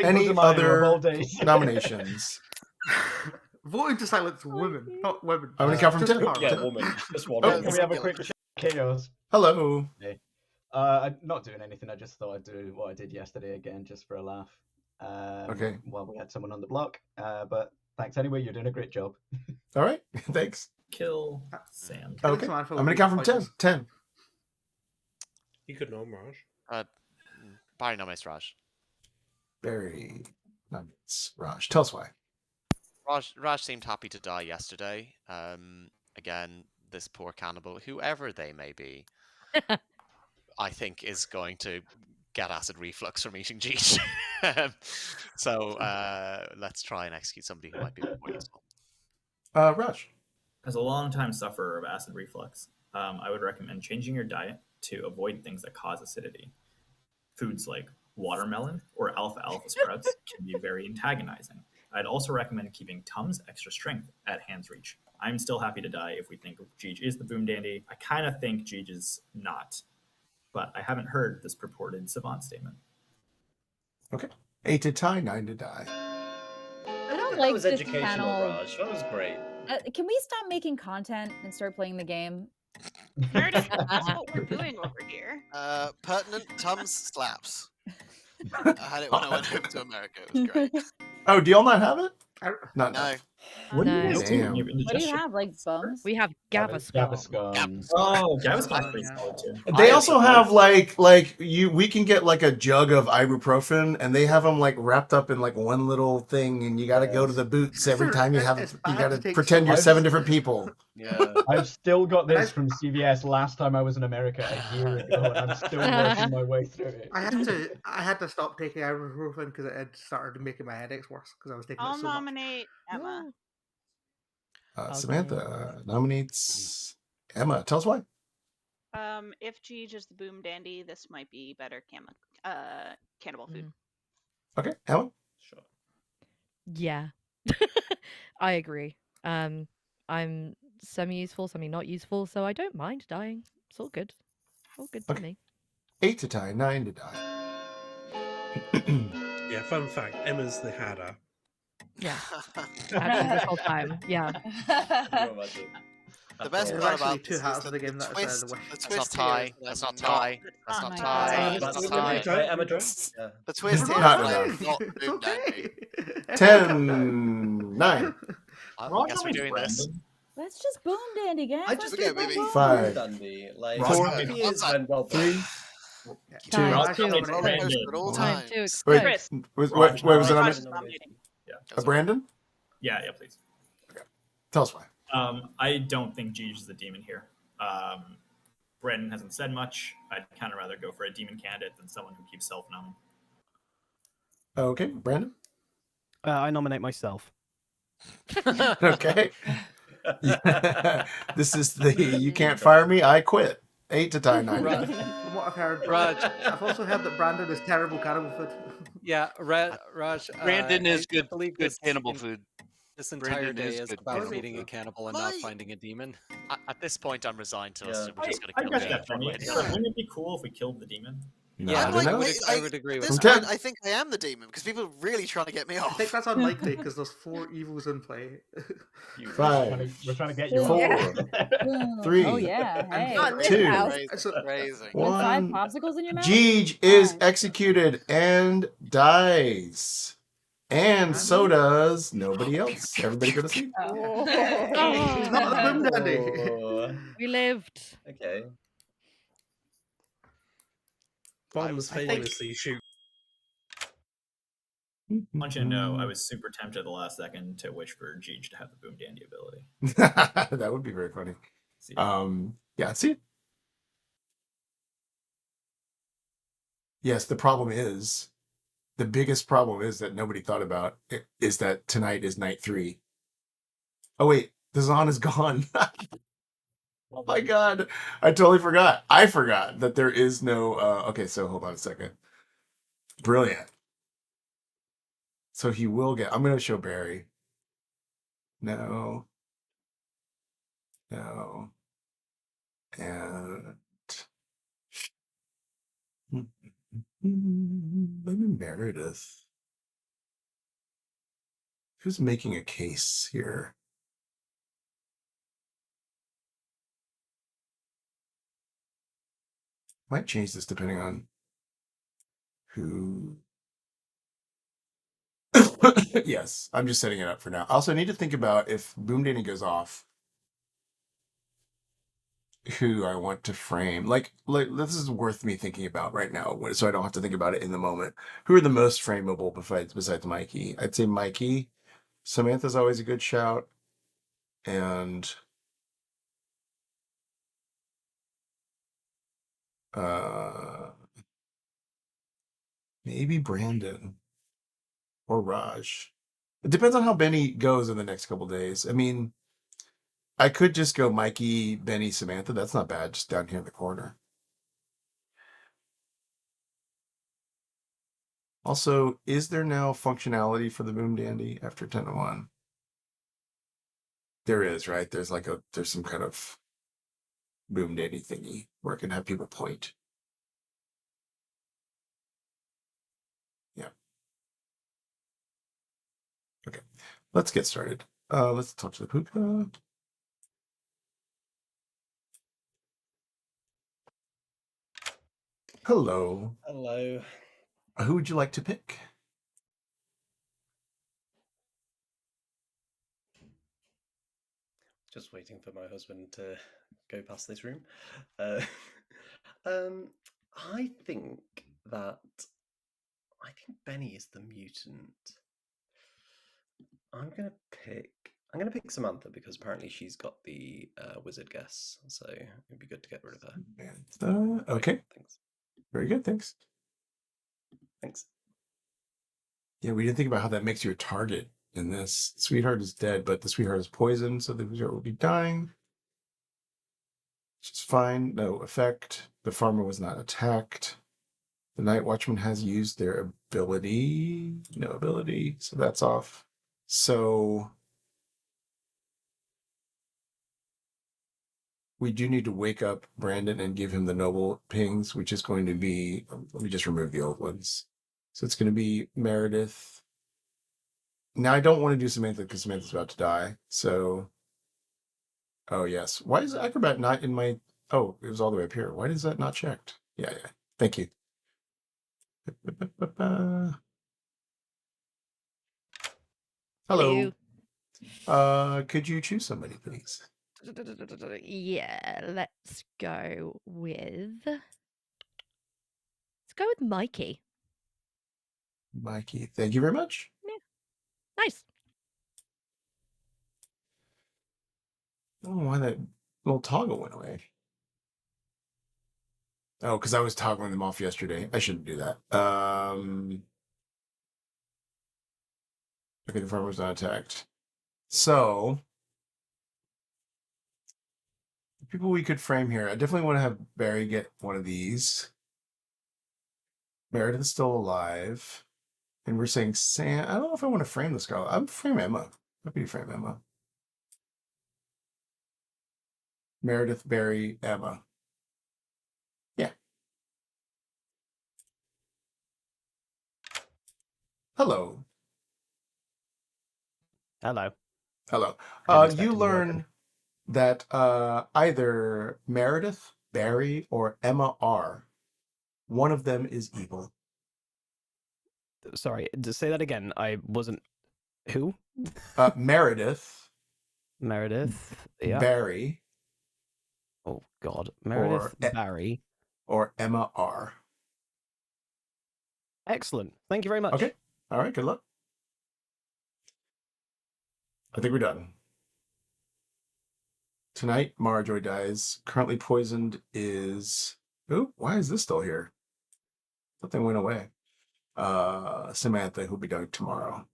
Any other nominations? Voting to silence women, not women. I'm gonna count from Just 10. Carla. Yeah, woman. Just one. Oh. Can we have a quick chaos? Hello. Hey. I'm not doing anything. I just thought I'd do what I did yesterday again, just for a laugh. Okay. While we had someone on the block. But thanks anyway. You're doing a great job. All right. Thanks. Kill Sam. Okay. I'm gonna count from 10. 10. You could know Raj. Barry nominates Raj. Barry nominates Raj. Tell us why. Raj seemed happy to die yesterday. Again, this poor cannibal, whoever they may be, I think is going to get acid reflux from eating Jeech. So let's try and execute somebody who might be more useful. Raj. As a long-time sufferer of acid reflux, I would recommend changing your diet to avoid things that cause acidity. Foods like watermelon or alfalfa sprouts can be very antagonizing. I'd also recommend keeping Tums extra strength at hand's reach. I'm still happy to die if we think Jeej is the boom dandy. I kind of think Jeej is not, but I haven't heard this purported Savant statement. Okay. 8 to tie, 9 to die. I don't That like was this educational, channel. Raj. That was great. Can we stop making content and start playing the game? Meredith, that's what we're doing over here. Pertinent Tums slaps. I had it when I went home to America. It was great. Oh, do y'all not have it? Not No. What do you No. damn. What do you have, like bums? We have Gaviscon. Oh, Gaviscon's pretty solid too. They also have like we can get like a jug of ibuprofen, and they have them like wrapped up in like one little thing, and you got to go to the boots every time you have. You got to pretend you're 7 different people. Yeah. I've still got this from CVS last time I was in America a year ago, and I'm still working my way through it. I had to stop taking ibuprofen because it had started making my headaches worse because I was taking I'll it so much. nominate Emma. Samantha nominates Emma. Tell us why. If Jeej is the boom dandy, this might be better cannibal food. Okay, Emma. Sure. Yeah. I agree. I'm semi-useful, semi-not useful, so I don't mind dying. It's all good. All good to me. 8 to tie, 9 to die. Yeah, fun fact, Emma's the Hadder. Yeah. Actually, this whole time. Yeah. The best There's part actually about two this halves is of that the game that twist, is the wish. the That's not twist tie. here is That's that not I'm tie. not- That's not my tie. God. That's not Right, tie. Emma Dress. Yeah. The twist here Not is that I'm enough. not boom dandy. 10, 9. I guess we're doing this. Let's just boom dandy, guys. I Let's just do think boom, maybe boom. 5, Dundee, like Four. he is when well 3, Two. Two. Two. Roller coaster at all Time times. to Wait, explode. was Raj, it on Raj is nominating. Brandon? Yeah, please. Tell us why. I don't think Jeej is the demon here. Brandon hasn't said much. I'd kind of rather go for a demon candidate than someone who keeps self-numbing. Okay, Brandon. I nominate myself. Okay. This is the you can't fire me, I quit. 8 to tie, 9 to die. From what I've heard, Raj. I've also heard that Brandon is terrible cannibal food. Yeah, Raj. Brandon is I good. believe Good this cannibal food. This entire Brandon day is is good about cannibal feeding a food. cannibal and not finding a demon. At this point, I'm resigned to us. Yeah. We're just going I to guess kill that for me. the Wouldn't it be cool if we killed the demon? No, Yeah, I I'm don't like, know. wait, I would agree at with this that. point, I think I am the demon because people are really trying to get me I off. think that's unlikely because there's 4 evils in play. 5, We're trying to get you 4, off. Boom. 3, Oh yeah. Hey. Not This two. house. Crazy, crazy. With 5 1. popsicles in your mouth. Jeej is Nice. executed and dies. And so does nobody else. Everybody go to sleep. He's not the boom dandy. We lived. Okay. Bombs I think- famously shoot. I want you to know, I was super tempted at the last second to wish for Jeej to have the boom dandy ability. That would be very funny. See. Yeah, see. Yes, the biggest problem is that nobody thought about is that tonight is night 3. Oh wait, the Zon is gone. Oh my god, I totally forgot. I forgot that there is no. Okay, so hold on a second. Brilliant. So he will get. I'm gonna show Barry. No. No. And maybe Meredith. Who's making a case here? Might change this depending on who. Yes, I'm just setting it up for now. Also, I need to think about if Boom Danny goes off, who I want to frame. Like this is worth me thinking about right now, so I don't have to think about it in the moment. Who are the most frameable besides Mikey? I'd say Mikey. Samantha's always a good shout, and maybe Brandon or Raj. It depends on how Benny goes in the next couple days. I mean, I could just go Mikey, Benny, Samantha. That's not bad, just down here in the corner. Also, is there now functionality for the Boom Dandy after 10-1? There is, right? There's some kind of Boom Dandy thingy where it can have people point. Yeah. Okay. Let's get started. Let's talk to the puka. Hello. Hello. Who would you like to pick? Just waiting for my husband to go past this room. I think Benny is the mutant. I'm gonna pick Samantha because apparently she's got the wizard guess, so it'd be good to get rid of her. Okay. Thanks. Very good. Thanks. Thanks. Yeah, we didn't think about how that makes you a target in this. Sweetheart is dead, but the sweetheart is poisoned, so the sweetheart will be dying. Which is fine. No effect. The farmer was not attacked. The night watchman has used their ability. No ability, so that's off. So we do need to wake up Brandon and give him the noble pings, which is going to be, let me just remove the old ones. So it's going to be Meredith. Now I don't want to do Samantha because Samantha's about to die. So, oh yes. Why is Acrobat not in my, oh, it was all the way up here. Why is that not checked? Yeah. Thank you. Hello. Could you choose somebody, please? Yeah, let's go with Mikey. Mikey, thank you very much. Yeah. Nice. I don't know why that little toggle went away. Oh, because I was toggling them off yesterday. I shouldn't do that. Okay, the farmer was not attacked. So, people we could frame here. I definitely want to have Barry get one of these. Meredith is still alive. And we're saying Sam. I don't know if I want to frame this girl. I'm frame Emma. Happy to frame Emma. Meredith, Barry, Emma. Yeah. Hello. Hello. Hello. Didn't expect You to be learn welcome. that either Meredith, Barry, or Emma are. One of them is evil. Sorry, say that again. I wasn't. Who? Meredith. Meredith. Yeah. Barry. Oh God, Meredith Barry. Or Emma R. Excellent. Thank you very much. Okay. All right. Good luck. I think we're done. Tonight, Marjorie dies. Currently poisoned is... Ooh, why is this still here? Something went away. Samantha, who'll be done tomorrow.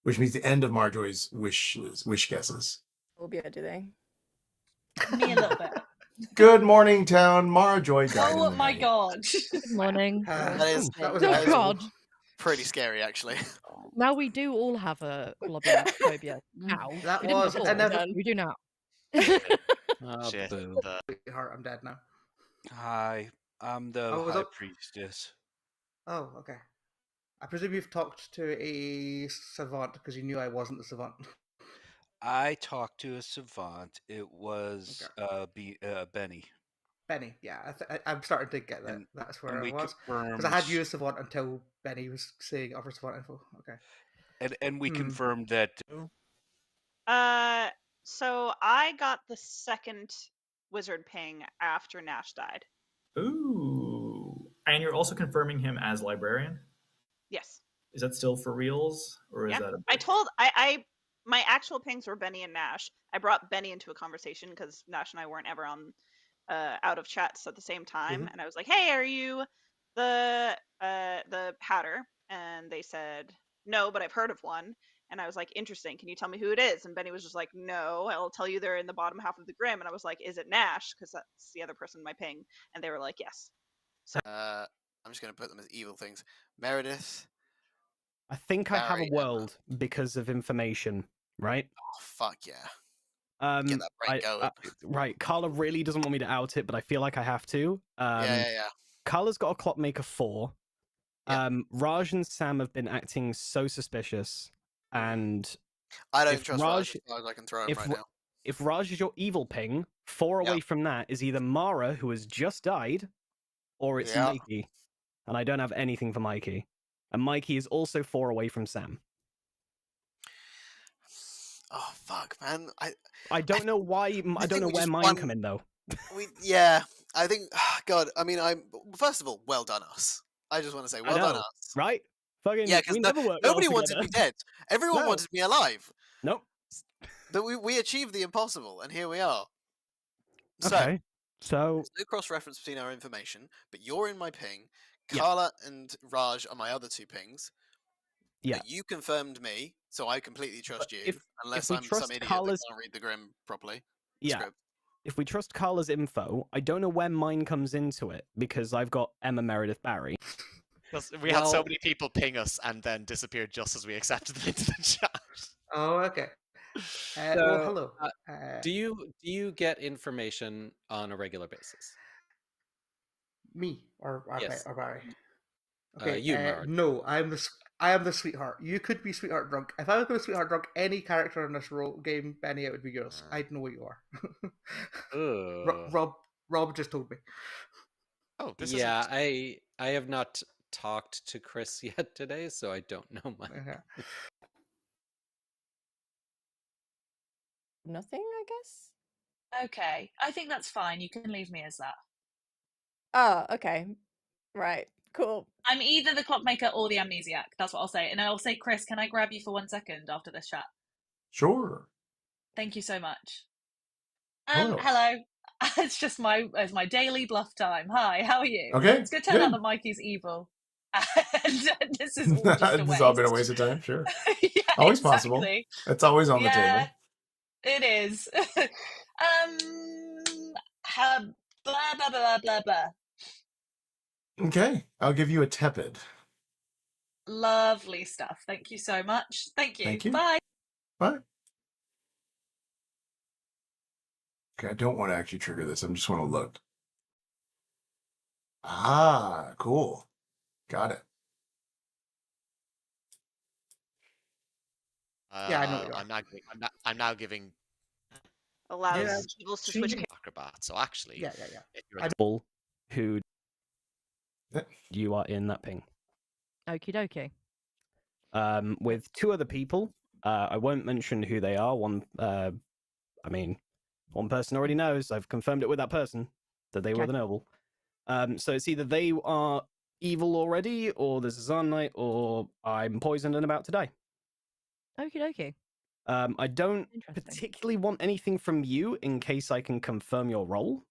Which means the end of Marjorie's wish guesses. Phobia, do they? Me a little bit. Good morning, town. Marjorie died in Oh the my night. god. Good morning. That is Oh God. pretty scary, actually. Now we do all have a phobia. Now. That We didn't was before, inevitable. we do now. Shit. Sweetheart, I'm dead now. Hi, I'm the Oh, was High it- Priestess. Oh, okay. I presume you've talked to a savant because you knew I wasn't the savant. I talked to a savant. It was Benny. Benny, yeah, I'm starting to get that. And- That's where and I we was because I had confirmed- you as savant until Benny was saying other savant info. Okay, And we Hmm. confirmed that. So I got the second wizard ping after Nash died. Ooh. And you're also confirming him as librarian? Yes. Is that still for reals? Or is Yeah. that a I told I my actual pings were Benny and Nash. I brought Benny into a conversation because Nash and I weren't ever on out of chats at the same time, Mhm. and I was like, "Hey, are you the Hatter?" And they said, "No, but I've heard of one." And I was like, "Interesting. Can you tell me who it is?" And Benny was just like, "No, I'll tell you they're in the bottom half of the Grim." And I was like, "Is it Nash?" Because that's the other person in my ping. And they were like, "Yes." So I'm just going to put them as evil things. Meredith. I think I have a Barry, world because of information, right? Oh, fuck yeah. Get that brain going. Right, Carla really doesn't want me to out it, but I feel like I have to. Yeah. Carla's got a Clockmaker 4. Raj and Sam have been acting so suspicious, and I don't if trust Raj as far as I can throw him right now. If Raj is your evil ping, 4 away from that is either Mara, who has just died, or it's Yeah. Mikey. And I don't have anything for Mikey. And Mikey is also 4 away from Sam. Oh fuck, man! I don't know why. I don't know where mine come in though. I think. God, I mean, first of all, well done us. I just want to say, well done us. Right? Fucking Yeah, because we never worked well nobody wanted me together. dead. Everyone No. wanted me alive. Nope. But we achieved the impossible, and here we are. Okay. So there's no cross-reference between our information, but you're in my ping. Yeah. Carla and Raj are my other 2 pings. Yeah. But you confirmed me, so I completely trust you. Unless we I'm some trust idiot Carla's- that can't read the Grim properly. Yeah. Script. If we trust Carla's info, I don't know where mine comes into it because I've got Emma Meredith Barry. Because we had so many people ping us and then disappeared just as we accepted them into the chat. Oh, okay. Well, So, hello. Do you get information on a regular basis? Me or Yes. Barry? Okay. You, Mara. No, I am the sweetheart. You could be sweetheart drunk. If I was going to sweetheart drunk any character in this game, Benny, it would be yours. I'd know what you are. Rob just told me. Oh, this yeah, I have not talked to Chris yet today, so I don't know much. Nothing, I guess. Okay, I think that's fine. You can leave me as that. Oh, okay. Right. Cool. I'm either the clockmaker or the amnesiac. That's what I'll say. And I'll say, Chris, can I grab you for 1 second after this chat? Sure. Thank you so much. Oh. Hello. It's just my daily bluff time. Hi, how are you? Okay, It's going to turn out good. that Mikey's evil. And this is all just a This waste. has all been a waste of time, sure. Yeah, Always possible. exactly. It's always on the Yeah, table. it is. Blah, blah, blah, blah, blah. Okay, I'll give you a tepid. Lovely stuff. Thank you so much. Thank you. Thank you. Bye. Bye. Okay, I don't want to actually trigger this. I just want to look. Ah, cool. Got it. Yeah, I know what you are. I'm now giving allows evils to switch. acrobat. So actually, Yeah. if you're People who you are in that ping. Okie dokie. With 2 other people. I won't mention who they are. One person already knows. I've confirmed it with that person that they were the noble. So it's either they are evil already, or there's a Zan Knight, or I'm poisoned and about to die. Okie dokie. I don't particularly want anything from you in case I can confirm your role.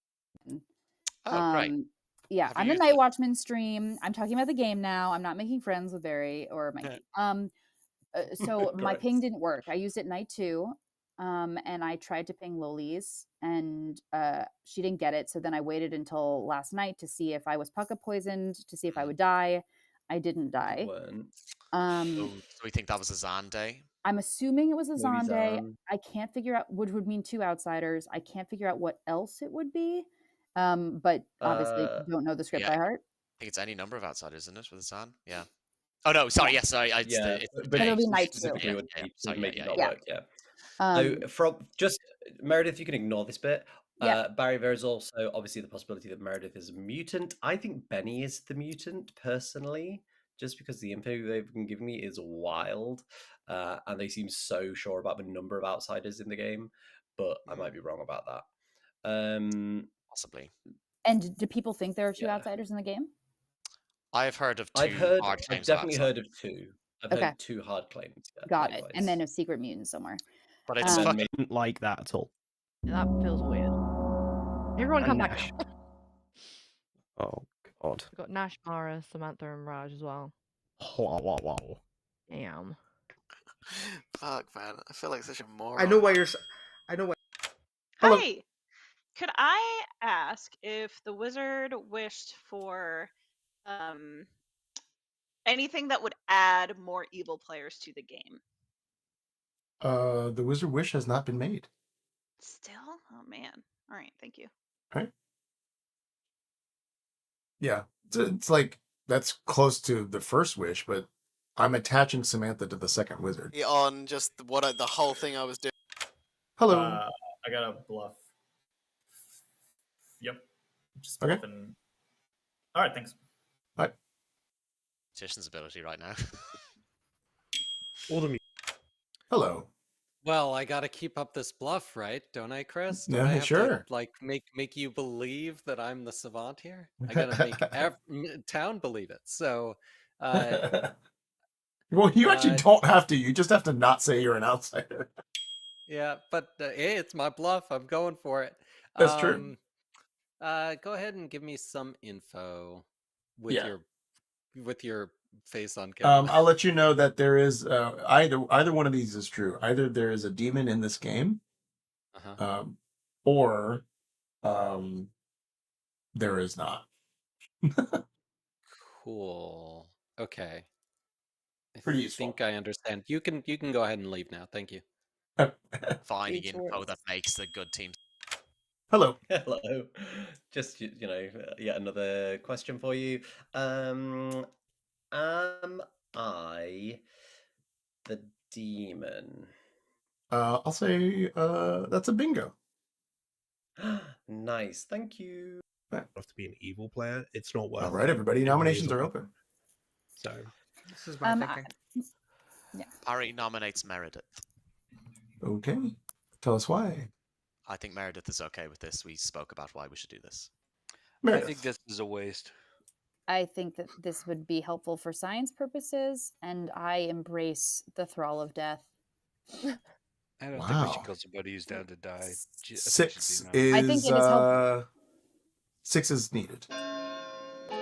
Oh, great. Yeah, Have I'm you the used Night Watchman stream. I'm talking about the game now. I'm not making friends with Barry or Mikey. So my Great. ping didn't work. I used it night 2, and I tried to ping Lollies, and she didn't get it. So then I waited until last night to see if I was pucka poisoned, to see if I would die. I didn't die. So we think that was a Zan day. I'm assuming it was a Maybe Zan day. Zan. I can't figure out, which would mean 2 outsiders. I can't figure out what else it would be. But obviously don't know the script Yeah, by heart. I think it's any number of outsiders, isn't it, with a Zan? Yeah. Oh no, sorry. Yes, sorry. It's Yeah, it's the but day. it'll be night specifically two. would Yeah, be, sorry, make it not yeah. work. Yeah. So from just Meredith, you can ignore this bit. Yeah. Barry, there is also obviously the possibility that Meredith is a mutant. I think Benny is the mutant personally, just because the info they've been giving me is wild, and they seem so sure about the number of outsiders in the game. But I might be wrong about that. Possibly. And do people think there are 2 outsiders in the game? I've heard of 2 hard I've claims. definitely heard of 2. I've Okay. heard 2 hard claims. Yeah, Got it. likewise. And then a secret mutant somewhere. But it's fucking Didn't like that at all. That feels weird. Everyone come back. Nash. Oh God. We've got Nash, Mara, Samantha, and Raj as well. Wow. Damn. Fuck, man. I feel like such a moron. I know why you're. I know why. Hi. Could I ask if the wizard wished for anything that would add more evil players to the game? The Wizard Wish has not been made. Still? Oh man. All right, thank you. Right? Yeah. It's like that's close to the first wish, but I'm attaching Samantha to the second wizard. On just the whole thing I was doing. Hello. I got a bluff. Yep. Just Okay. bluffing. All right, thanks. Hi. Magician's ability right now. All the Hello. Well, I got to keep up this bluff, right? Don't I, Chris? Don't Yeah, I have sure. to, like make you believe that I'm the savant here? I got to make town believe it. So, Well, you actually don't have to. You just have to not say you're an outsider. yeah, but hey, it's my bluff. I'm going for it. That's true. Go ahead and give me some info with your face on camera. I'll let you know that there is either one of these is true. Either there is a demon in this game, or there is not. Cool. Okay. Pretty I useful. think I understand. You can go ahead and leave now. Thank you. Finding info that makes the good team. Hello. Hello. Just yet another question for you. Am I the demon? I'll say that's a bingo. Nice, thank you. have to be an evil player. It's not worth. All right, everybody. Nominations are open. So this is my thinking. Harry nominates Meredith. Okay. Tell us why. I think Meredith is okay with this. We spoke about why we should do this. I think this is a waste. I think that this would be helpful for science purposes, and I embrace the thrall of death. I don't think we should kill somebody who's down to die. 6 I think it is helpful. 6 is needed.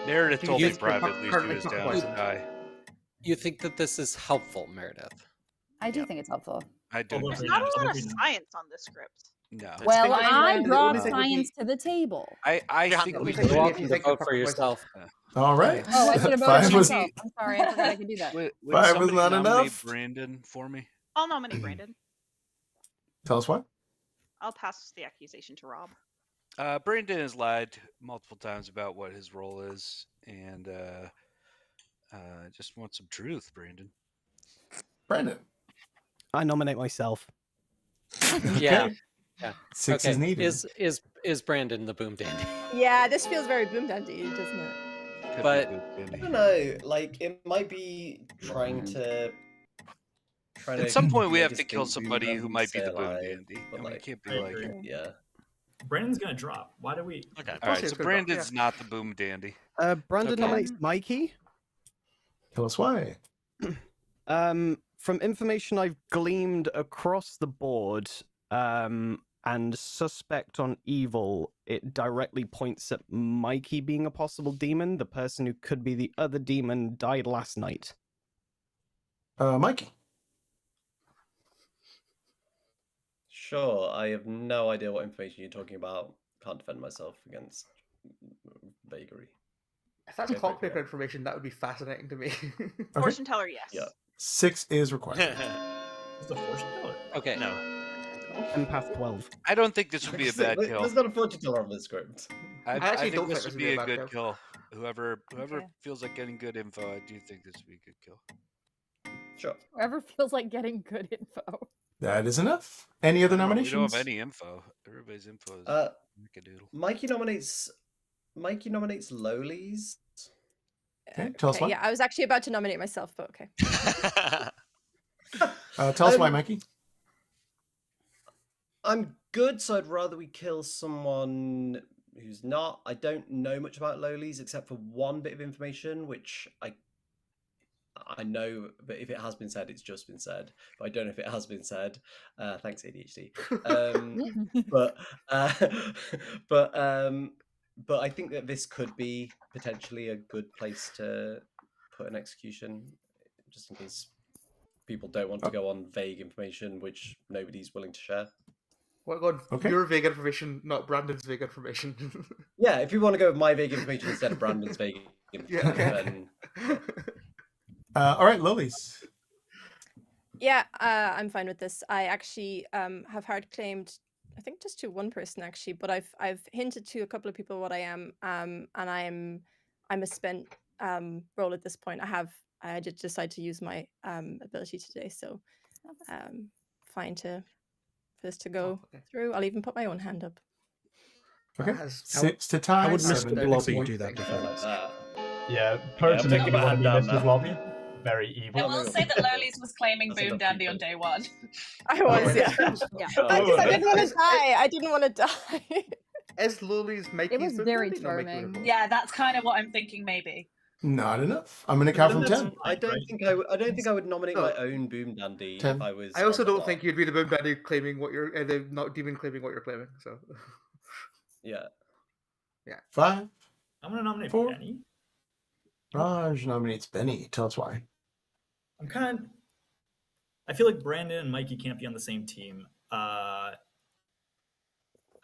Meredith told You- me privately she was down to die. You think that this is helpful, Meredith? I do think it's helpful. I do. There's not a lot of science on this script. No. Well, That's I the brought only thing would be- science to the table. I think we You're welcome to vote for yourself. All right. Oh, I should have voted 5 for was- myself. I'm sorry, I forgot I could do that. Would 5 was somebody not nominate enough. Brandon for me. I'll nominate Brandon. Tell us what? I'll pass the accusation to Rob. Brandon has lied multiple times about what his role is, and just want some truth, Brandon. Brandon. I nominate myself. Yeah. Yeah. 6 is needed. Is Brandon the boom dandy? Yeah, this feels very boom dandy, doesn't it? Could But be I don't know. Like, it might be trying to. at some point we make have us to kill think somebody Boom who Dandy might be stay the Boom alive, Dandy. but, I mean, it like, can't be I like. agree. Yeah. Brandon's gonna drop. Why do we? Okay. All right, so Brandon's not the Boom Dandy. Brandon Okay. nominates Mikey. Tell us why. From information I've gleaned across the board, and suspect on evil, it directly points at Mikey being a possible demon. The person who could be the other demon died last night. Mikey. Sure, I have no idea what information you're talking about. Can't defend myself against vagary. If that's clockmaker information, that would be fascinating to me. Fortune teller, yes. Yeah. 6 is required. It's the fortune teller. Okay. No. Empath 12. I don't think this would be a bad kill. There's not a fortune teller on the script. I actually think don't this think would be a good kill. Whoever Okay. feels like getting good info, I do think this would be a good kill. Sure. Whoever feels like getting good info. That is enough. Any other We nominations? don't have any info. Everybody's info is Mickadoodle. Mikey nominates Lollies. Okay, tell us why. Yeah, I was actually about to nominate myself, but okay. Tell us why, Mikey. I'm good, so I'd rather we kill someone who's not. I don't know much about Lollies except for one bit of information, which I know, but if it has been said, it's just been said. But I don't know if it has been said. Thanks, ADHD. But I think that this could be potentially a good place to put an execution, just in case people don't want to go on vague information, which nobody's willing to share. What God? Okay. Your vague information, not Brandon's vague information. Yeah, if you want to go with my vague information instead of Brandon's vague information, then. All right, Lollies. Yeah, I'm fine with this. I actually have hard claimed, I think just to one person actually, but I've hinted to a couple of people what I am, and I'm a spent role at this point. I did decide to use my ability today, so fine for this to go through. I'll even put my own hand up. Okay. 6 to tie. How would 7 Mr. to Blobby point. do that defense? Yeah, personally, taking you my want to hand be down Mr. now. Lobby. Very evil. I will say that Lollies was claiming That's Boom enough Dandy people. on day one. I was, yeah. Yeah. Because I didn't want to die. I didn't want to die. Is Lollies Mikey's It was Boom very Dandy? No, Mikey charming. was- Yeah, that's kind of what I'm thinking. Maybe. Not enough. I'm going to count from 10. I don't think I would nominate my own Boom Dandy 10. if I was. I also on the don't block. think you'd be the Boom Dandy claiming what you're, the not demon claiming what you're claiming. So. Yeah. 5. I'm gonna nominate 4. Benny. Raj nominates Benny. Tell us why. I feel like Brandon and Mikey can't be on the same team. I'm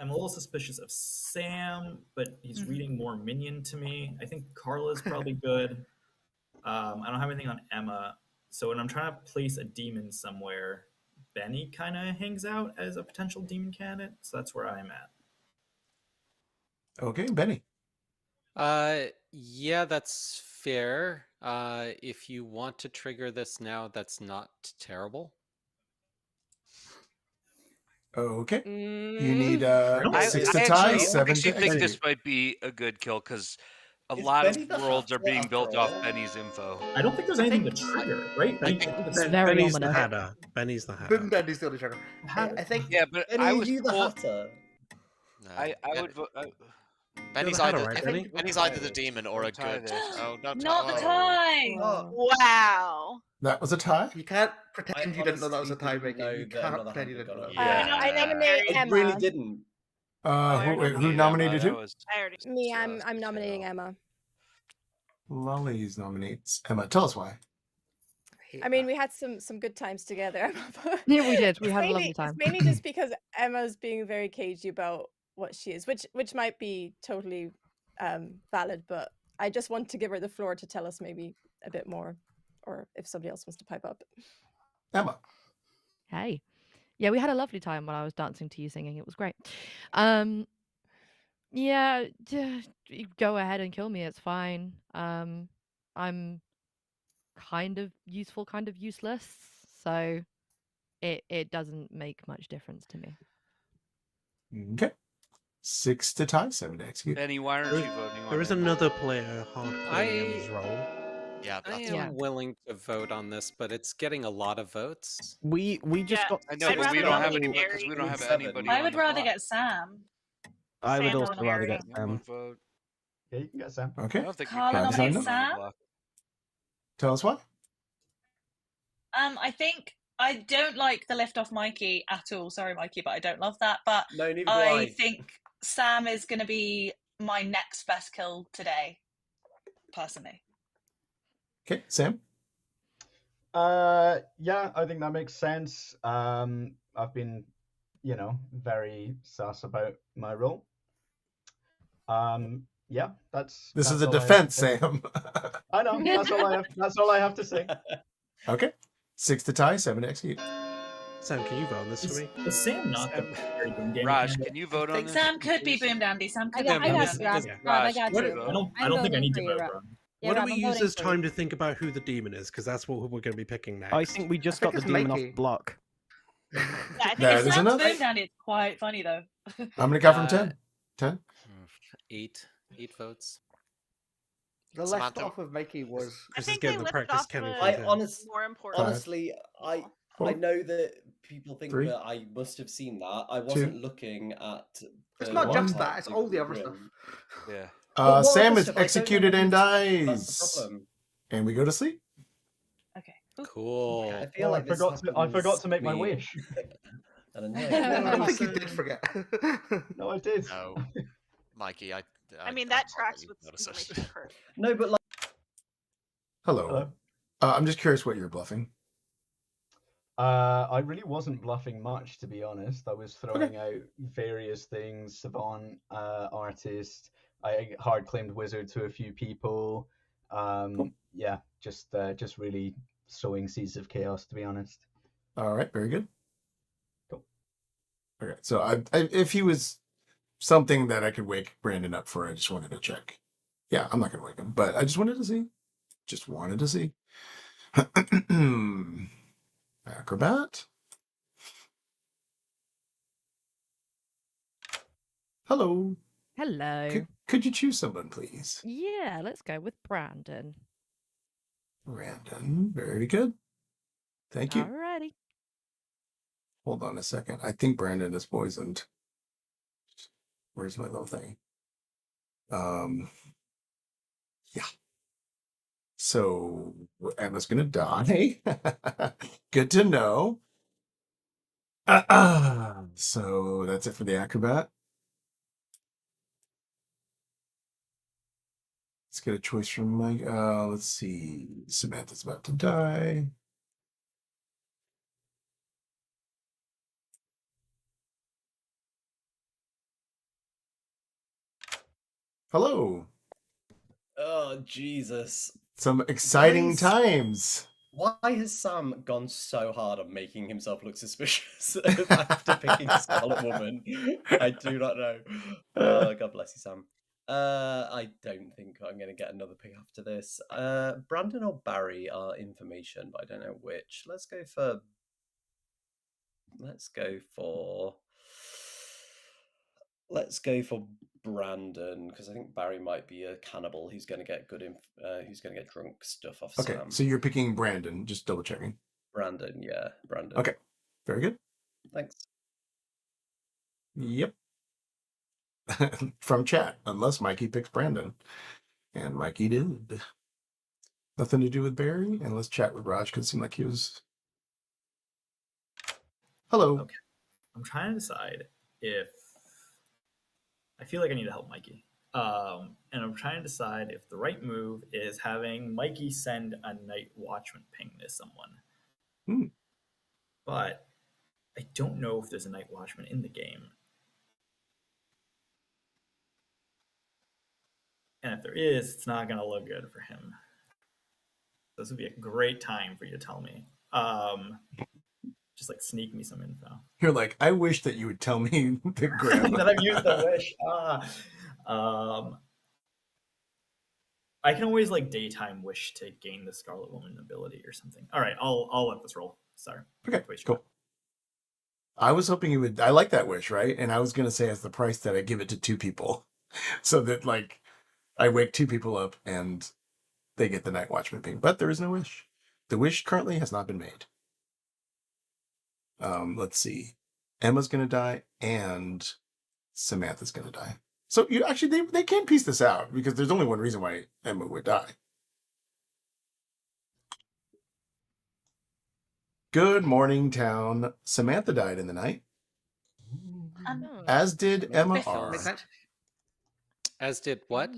a little suspicious of Sam, but he's reading more minion to me. I think Carla's probably good. I don't have anything on Emma. So when I'm trying to place a demon somewhere, Benny kind of hangs out as a potential demon candidate. So that's where I'm at. Okay, Benny. Yeah, that's fair. If you want to trigger this now, that's not terrible. Okay. Mm. You need I 6 to tie, actually 7 to think this execute. might be a good kill because a Is lot Benny of the worlds are Hatter being after built off all? Benny's info. I don't think there's anything to trigger, right? I think It's very Benny's the ominous. Hatter. Benny's the Hatter. Boom Dandy's the only trigger. I think. Yeah, but Benny, I are was you the told- Hatter? No. I would vote. Benny's You're the either, Hatter, right, Benny? Benny's either the demon or a Don't tie good. this. Oh, don't Not the tie. tie. Oh, Wow. That was a tie. You can't pretend you didn't know that was a honestly didn't tiebreaker. know You that cannot another pretend you hand didn't know had that. Yeah. I nominate I Emma. really didn't. Who nominated who? I already. Me, I'm nominating Emma. Lollies nominates Emma. Tell us why. I mean, we had some good times together. Yeah, we did. We It's had a mainly- lovely time. It's mainly just because Emma's being very cagey about what she is, which might be totally valid, but I just want to give her the floor to tell us maybe a bit more, or if somebody else wants to pipe up. Emma. Hey. Yeah, we had a lovely time while I was dancing to you singing. It was great. Yeah, you go ahead and kill me. It's fine. I'm kind of useful, kind of useless. So it doesn't make much difference to me. Okay. 6 to tie, 7 to execute. Benny, why aren't you voting on There is him? another player hard playing Em's I role. Yeah, I that's am willing to vote on this, but it's getting a lot of votes. We just Yeah, got. I know, I'd but we rather don't go have with anybody because Barry. we don't have 7. anybody I on would the rather block. get Sam. I would Sam also and rather Barry. get Yeah, one Sam. vote. Yeah, you can get Sam. I Okay. don't think Carla you can nominate have Sam? on the block. Tell us why. I think I don't like the lift off Mikey at all. Sorry, Mikey, but I don't love that. But No, neither do I I. think Sam is going to be my next best kill today, personally. Okay, Sam. Yeah, I think that makes sense. I've been, very sus about my role. Yeah, that's. This is that's a all I have defense, to say. Sam. I know. That's all I have. That's all I have to say. Okay. 6 to tie, 7 to execute. Sam, can you vote on this for me? Is Sam not the Barry Boom Dandy Raj, candidate? can you vote on this? Sam could be Boom Dandy. Sam could I be got Boom you, Dandy. Rob. Yeah. Rob, I Raj, got can you. you vote? I don't think I voting need for to you, vote, Rob. Rob. Yeah, What do Rob, we I'm use voting as for time you. to think about who the demon is? Because that's what we're going to be picking next. I think we just got the it's demon off Mikey. the block. Yeah, I think That if is Sam's enough. Boom Dandy, it's quite funny though. How many count from 10? 10? 8 votes. The left Samantha? off of Mikey was. I Chris is think they getting the lifted practice off Kenny the from I him. more important. honestly, I 4, know that people think 3, that I must have seen that. I wasn't looking at. It's the not just one. that; it's all the other grim. stuff. Yeah. But what Sam other is stuff? I don't know executed what and other stuff- That's the dies. problem. And we go to sleep. Okay. Cool. I feel Oh, like I forgot this to make my happens wish. and I I don't annoying. think you did forget. No, I did. No, Mikey, I mean, that thought tracks you'd with notice it. information you've heard. No, but like. Hello. Hello. I'm just curious what you're bluffing. I really wasn't bluffing much, to be honest. I was throwing out various things: Savant, artist. I hard claimed wizard to a few people. Yeah, just really sowing seeds of chaos, to be honest. All right, very good. Cool. Okay, so if he was something that I could wake Brandon up for, I just wanted to check. Yeah, I'm not going to wake him, but I just wanted to see. Just wanted to see. Acrobat. Hello. Hello. Could you choose someone, please? Yeah, let's go with Brandon. Brandon. Very good. Thank you. Alrighty. Hold on a second. I think Brandon is poisoned. Where's my little thing? Yeah. So Emma's gonna die. Good to know. So that's it for the acrobat. Let's get a choice from Mike. Let's see. Samantha's about to die. Hello. Oh, Jesus. Some exciting times. Why has Sam gone so hard on making himself look suspicious after picking Scarlet Woman? I do not know. God bless you, Sam. I don't think I'm going to get another pick after this. Brandon or Barry are information, but I don't know which. Let's go for Brandon, because I think Barry might be a cannibal. He's going to get he's going to get drunk stuff off Okay, Sam. so you're picking Brandon. Just double checking. Brandon, yeah, Brandon. Okay, very good. Thanks. Yep. From chat, unless Mikey picks Brandon. And Mikey did. Nothing to do with Barry, and let's chat with Raj, because it seemed like he was... Hello. Okay. I'm trying to decide if... I feel like I need to help Mikey. And I'm trying to decide if the right move is having Mikey send a night watchman ping to someone. But I don't know if there's a night watchman in the game. And if there is, it's not going to look good for him. This would be a great time for you to tell me. Just like sneak me some info. You're like, I wish that you would tell me the grandma. That I've used the wish. I can always like daytime wish to gain the Scarlet Woman ability or something. All right, I'll let this roll. Sorry. Okay, cool. I was hoping you would. I like that wish, right? And I was gonna say as the price that I give it to 2 people, so that like I wake 2 people up and they get the Night Watchman ping. But there is no wish. The wish currently has not been made. Let's see. Emma's gonna die and Samantha's gonna die. So you actually they can piece this out because there's only one reason why Emma would die. Good morning, town. Samantha died in the night, as did Emma R. As did what?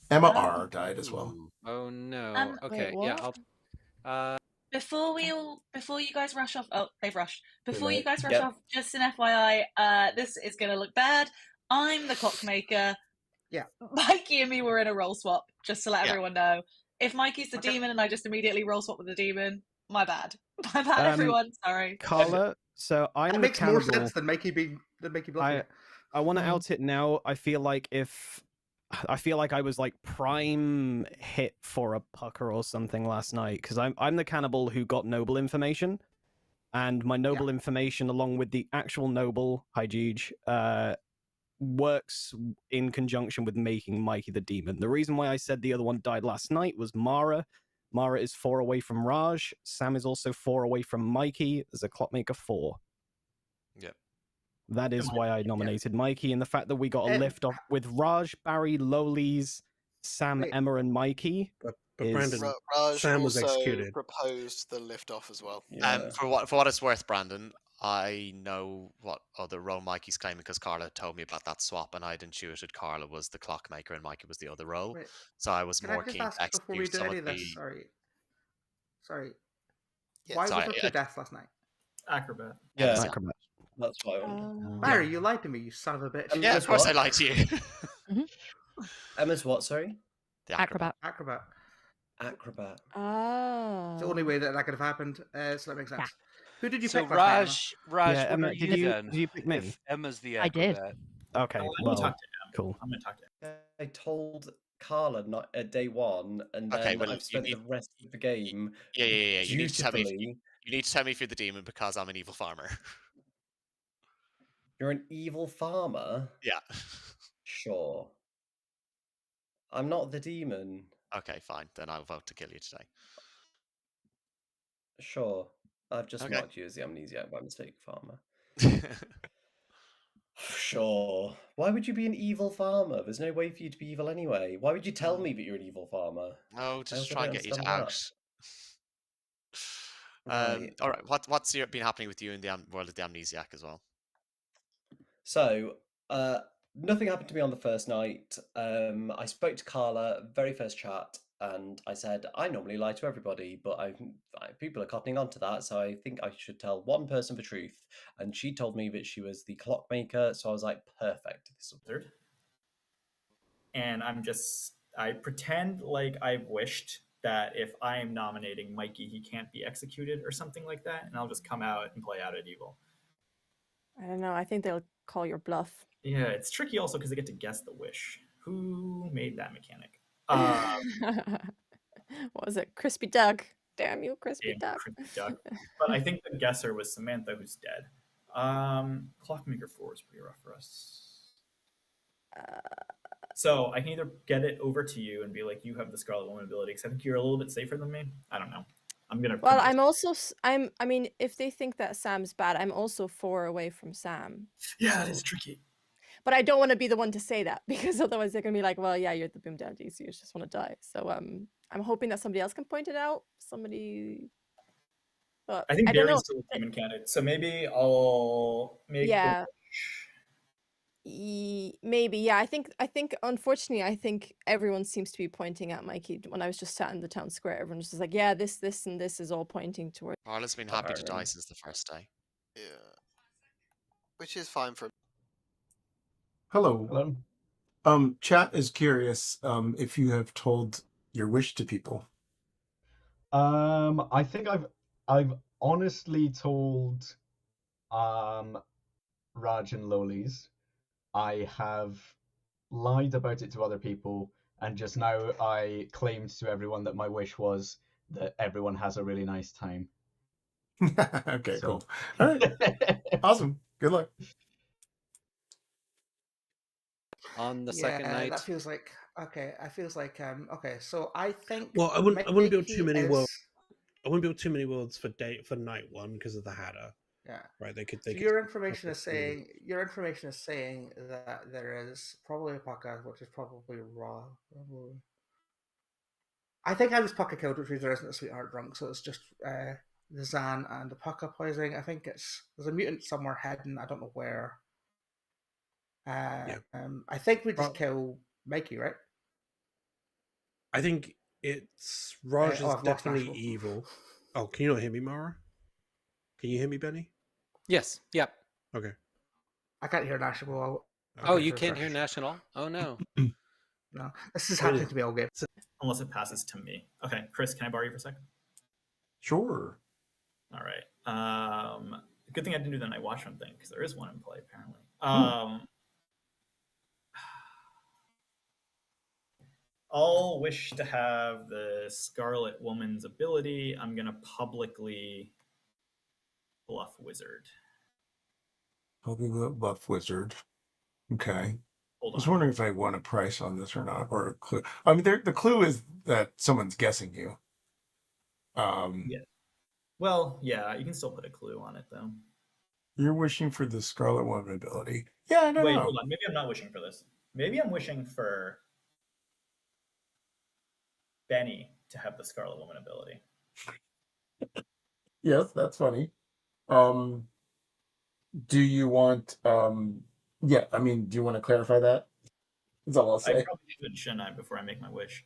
Emma R died as well. Oh no. Okay. Wait, Yeah. I'll. Before you guys rush off, oh, they've rushed. Before you Right, guys rush yep. off, just an FYI, this is gonna look bad. I'm the clockmaker. Yeah. Mikey and me were in a roll swap, just to let Yeah. everyone know. If Mikey's the demon and I just immediately roll swap with the demon, my bad. My bad, everyone. Sorry. Carla, so I'm That the makes more cannibal. sense than Mikey bluffing. I want to out it now. I feel like I was like prime hit for a pucker or something last night because I'm the cannibal who got noble information, and my noble information along with the actual noble, hi Jeej, works in conjunction with making Mikey the demon. The reason why I said the other one died last night was Mara. Mara is 4 away from Raj. Sam is also 4 away from Mikey. There's a clockmaker 4. Yep. That is why I nominated Mikey, and the fact that we got a lift off with Raj, Barry, Lollies, Sam, Emma, and Mikey. But is... Brandon, Raj Sam was also executed. proposed the lift off as well. For what it's worth, Brandon, I know what other role Mikey's claiming because Carla told me about that swap, and I'd intuited Carla was the clockmaker and Mikey was the other role. Wait, so I was Can more I just keen to ask before we execute do some any of of the. this? Sorry. Yeah. Why Sorry, was there 2 deaths last night? Acrobat. Yeah, Acrobat. That's what I wanted. Barry, you lied to me, you son of a bitch. Yeah, of course I lied to you. Emma's what, sorry? The Acrobat. Acrobat. Acrobat. Oh. It's the only way that could have happened, so that makes sense. Who did you So pick last night, Raj, Yeah, what Emma, are did you you then? did you pick me? If Emma's the I did. acrobat. Okay, Let me well, talk to Em. cool. I'm gonna talk to Em. I told Carla not at day 1, and then Okay, well, I've spent the rest of the game Yeah. You need to tell me. dutifully. You need to tell me if you're the demon because I'm an evil farmer. You're an evil farmer? Yeah. Sure. I'm not the demon. Okay, fine. Then I'll vote to kill you today. Sure. I've just Okay. marked you as the Amnesiac by mistake, farmer. Sure. Why would you be an evil farmer? There's no way for you to be evil anyway. Why would you tell me that you're an evil farmer? No, I just also try and don't get you to understand out. Right. All right. What's been happening with you in the world of the Amnesiac as well? So, nothing happened to me on the first night. I spoke to Carla, very first chat, and I said, I normally lie to everybody, but people are cottoning on to that, so I think I should tell one person the truth. And she told me that she was the clockmaker, so I was like, perfect. This will... And I pretend like I've wished that if I am nominating Mikey, he can't be executed or something like that, and I'll just come out and play out at evil. I don't know. I think they'll call your bluff. Yeah, it's tricky also because they get to guess the wish. Who made that mechanic? What was it? Crispy Doug. Damn you, Crispy Doug. But I think the guesser was Samantha, who's dead. Clockmaker 4 is pretty rough for us. So I can either get it over to you and be like, you have the Scarlet Woman ability, because I think you're a little bit safer than me. I don't know. I'm gonna. Well, I'm also. I mean, if they think that Sam's bad, I'm also 4 away from Sam. Yeah, it's tricky. But I don't want to be the one to say that because otherwise they're gonna be like, "Well, yeah, you're the Boom Daddy, so you just want to die." So I'm hoping that somebody else can point it out. Somebody. But I think I don't know. Barry's still a demon candidate, so maybe I'll make. Yeah. Maybe, yeah. I think unfortunately, I think everyone seems to be pointing at Mikey. When I was just sat in the town square, everyone was just like, yeah, this, and this is all pointing towards. Carla's been happy to die since the first day. Yeah. Which is fine for. Hello. Chat is curious if you have told your wish to people. I think I've honestly told Raj and Lollies. I have lied about it to other people, and just now I claimed to everyone that my wish was that everyone has a really nice time. Okay, So- cool. All right. Awesome. Good luck. On the Yeah, second night, that feels like okay. I feels like okay. So I think Well, I wouldn't build too Mikey many is- worlds. I wouldn't build too many worlds for night one because of the Hatter. Yeah. Right. They could. So your information is saying that there is probably a podcast which is probably raw. Probably. I think I was Pucka killed, which means there isn't a sweetheart drunk, so it's just the Zan and the Pucka poisoning. I think there's a mutant somewhere hidden. I don't know where. I think we just kill Mikey, right? I think it's Raj is I've lost definitely Nashable. evil. Oh, can you not hear me, Mara? Can you hear me, Benny? yes, yep. Okay. I can't hear Nashable. Oh, you can't hear National? Oh no. No, this is happening to me all game. Unless it passes to me. Okay, Chris, can I borrow you for a second? Sure. All right. Good thing I didn't do the Night Watchman thing because there is one in play apparently. I'll wish to have the Scarlet Woman's ability. I'm gonna publicly bluff Wizard. Probably the buff wizard. Okay. Hold I was on. wondering if I want a price on this or not, or a clue. I mean, the clue is that someone's guessing you. Yeah. Well, yeah, you can still put a clue on it though. You're wishing for the Scarlet Woman ability. Yeah, I don't Wait, know. hold on. Maybe I'm not wishing for this. Maybe I'm wishing for Benny to have the Scarlet Woman ability. Yes, that's funny. Do you want? Yeah, I mean, do you want to clarify that? That's all I'll I say. probably should, shouldn't I, before I make my wish?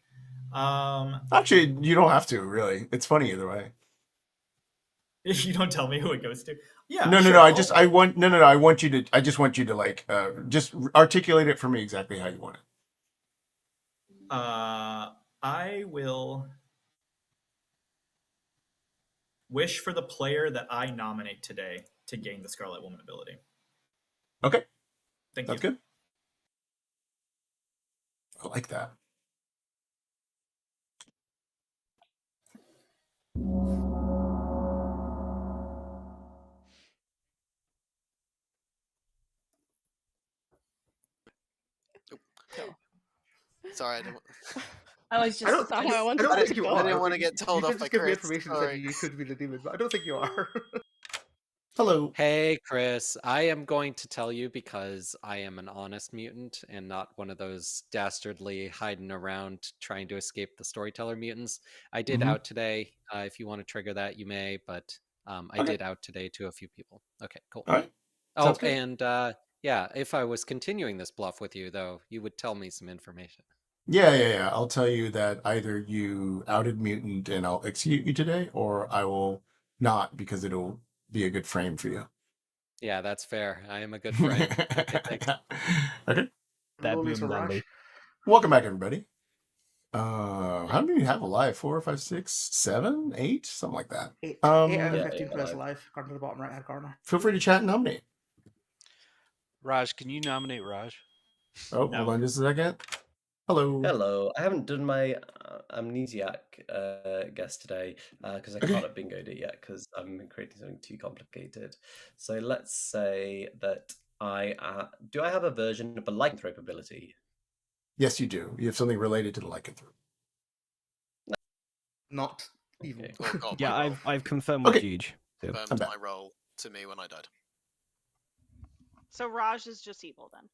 Actually, you don't have to. Really, it's funny either way. If you don't tell me who it goes to, yeah. No, sure, no. I I'll- want. No. I want you to. I just want you to like, just articulate it for me exactly how you want it. I will wish for the player that I nominate today to gain the Scarlet Woman ability. Okay. Thank That's you. good. I like that. Sorry, I didn't. I was just. I don't think you are. I didn't want to get told you off could by just give me Chris. information Sorry. saying you could be the demon, but I don't think you are. Hello. Hey, Chris. I am going to tell you because I am an honest mutant and not one of those dastardly hiding around trying to escape the storyteller mutants. I did Mhm. out today. If you want to trigger that, you may, but I did out today to a few people. Okay, cool. All right. Oh, Sounds good. and yeah, if I was continuing this bluff with you, though, you would tell me some information. Yeah. I'll tell you that either you outed mutant and I'll execute you today, or I will not because it'll be a good frame for you. Yeah, that's fair. I am a good friend. Okay, thanks. Okay. That Lollies boom or dandy. Rush? Welcome back, everybody. How many do you have alive? 4, 5, 6, 7, 8, something like that. 8 out of Yeah, 15 yeah, players alive. alive, according to the bottom right hand corner. Feel free to chat and nominate. Raj, can you nominate Raj? Oh, hold on just a second. Hello. Hello. I haven't done my Amnesiac guess today because I Okay. can't have bingoed it yet because I'm creating something too complicated. So let's say that do I have a version of a lycanthrope ability? Yes, you do. You have something related to the lycanthrope. Not evil. Oh god, Yeah, my roll. I've confirmed with Okay. Juge. too. Confirmed I'm back. my roll to me when I died. So Raj is just evil then.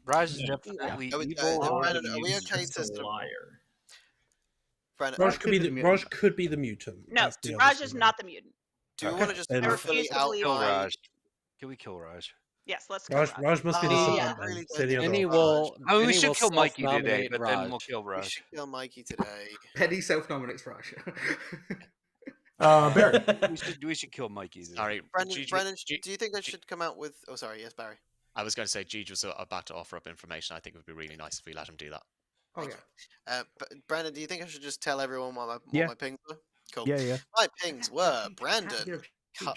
Raj is Yeah. definitely Are we- evil. uh, or Brandon, he's are we okay just to a sort of- liar. Brandon, Raj could be the mutant. No, That's the other Raj thing. is not the mutant. do you want to just Then- I fully refuse to believe Kill outline? Raj. Can we kill Raj? Yes, let's kill Raj, Raj. Raj must be the Oh, savant. really then. Say the other Penny option. will. I mean, we Penny should will kill Mikey today, self-nominate but then we'll Raj. kill We Raj. should kill Mikey today. Penny self-nominates Raj. Barry. We should kill Mikey. Today. Sorry, Brandon, Gigi- Brandon, Gi- do you think I should come out with? Oh, sorry. Yes, Barry. I was going to say, Gigi was about to offer up information. I think it would be really nice if we let him do that. Oh Thank yeah. But Brandon, do you think I should just tell everyone what Yeah. my pings were? Cool. Yeah. My pings were Can't Brandon. hear Ka-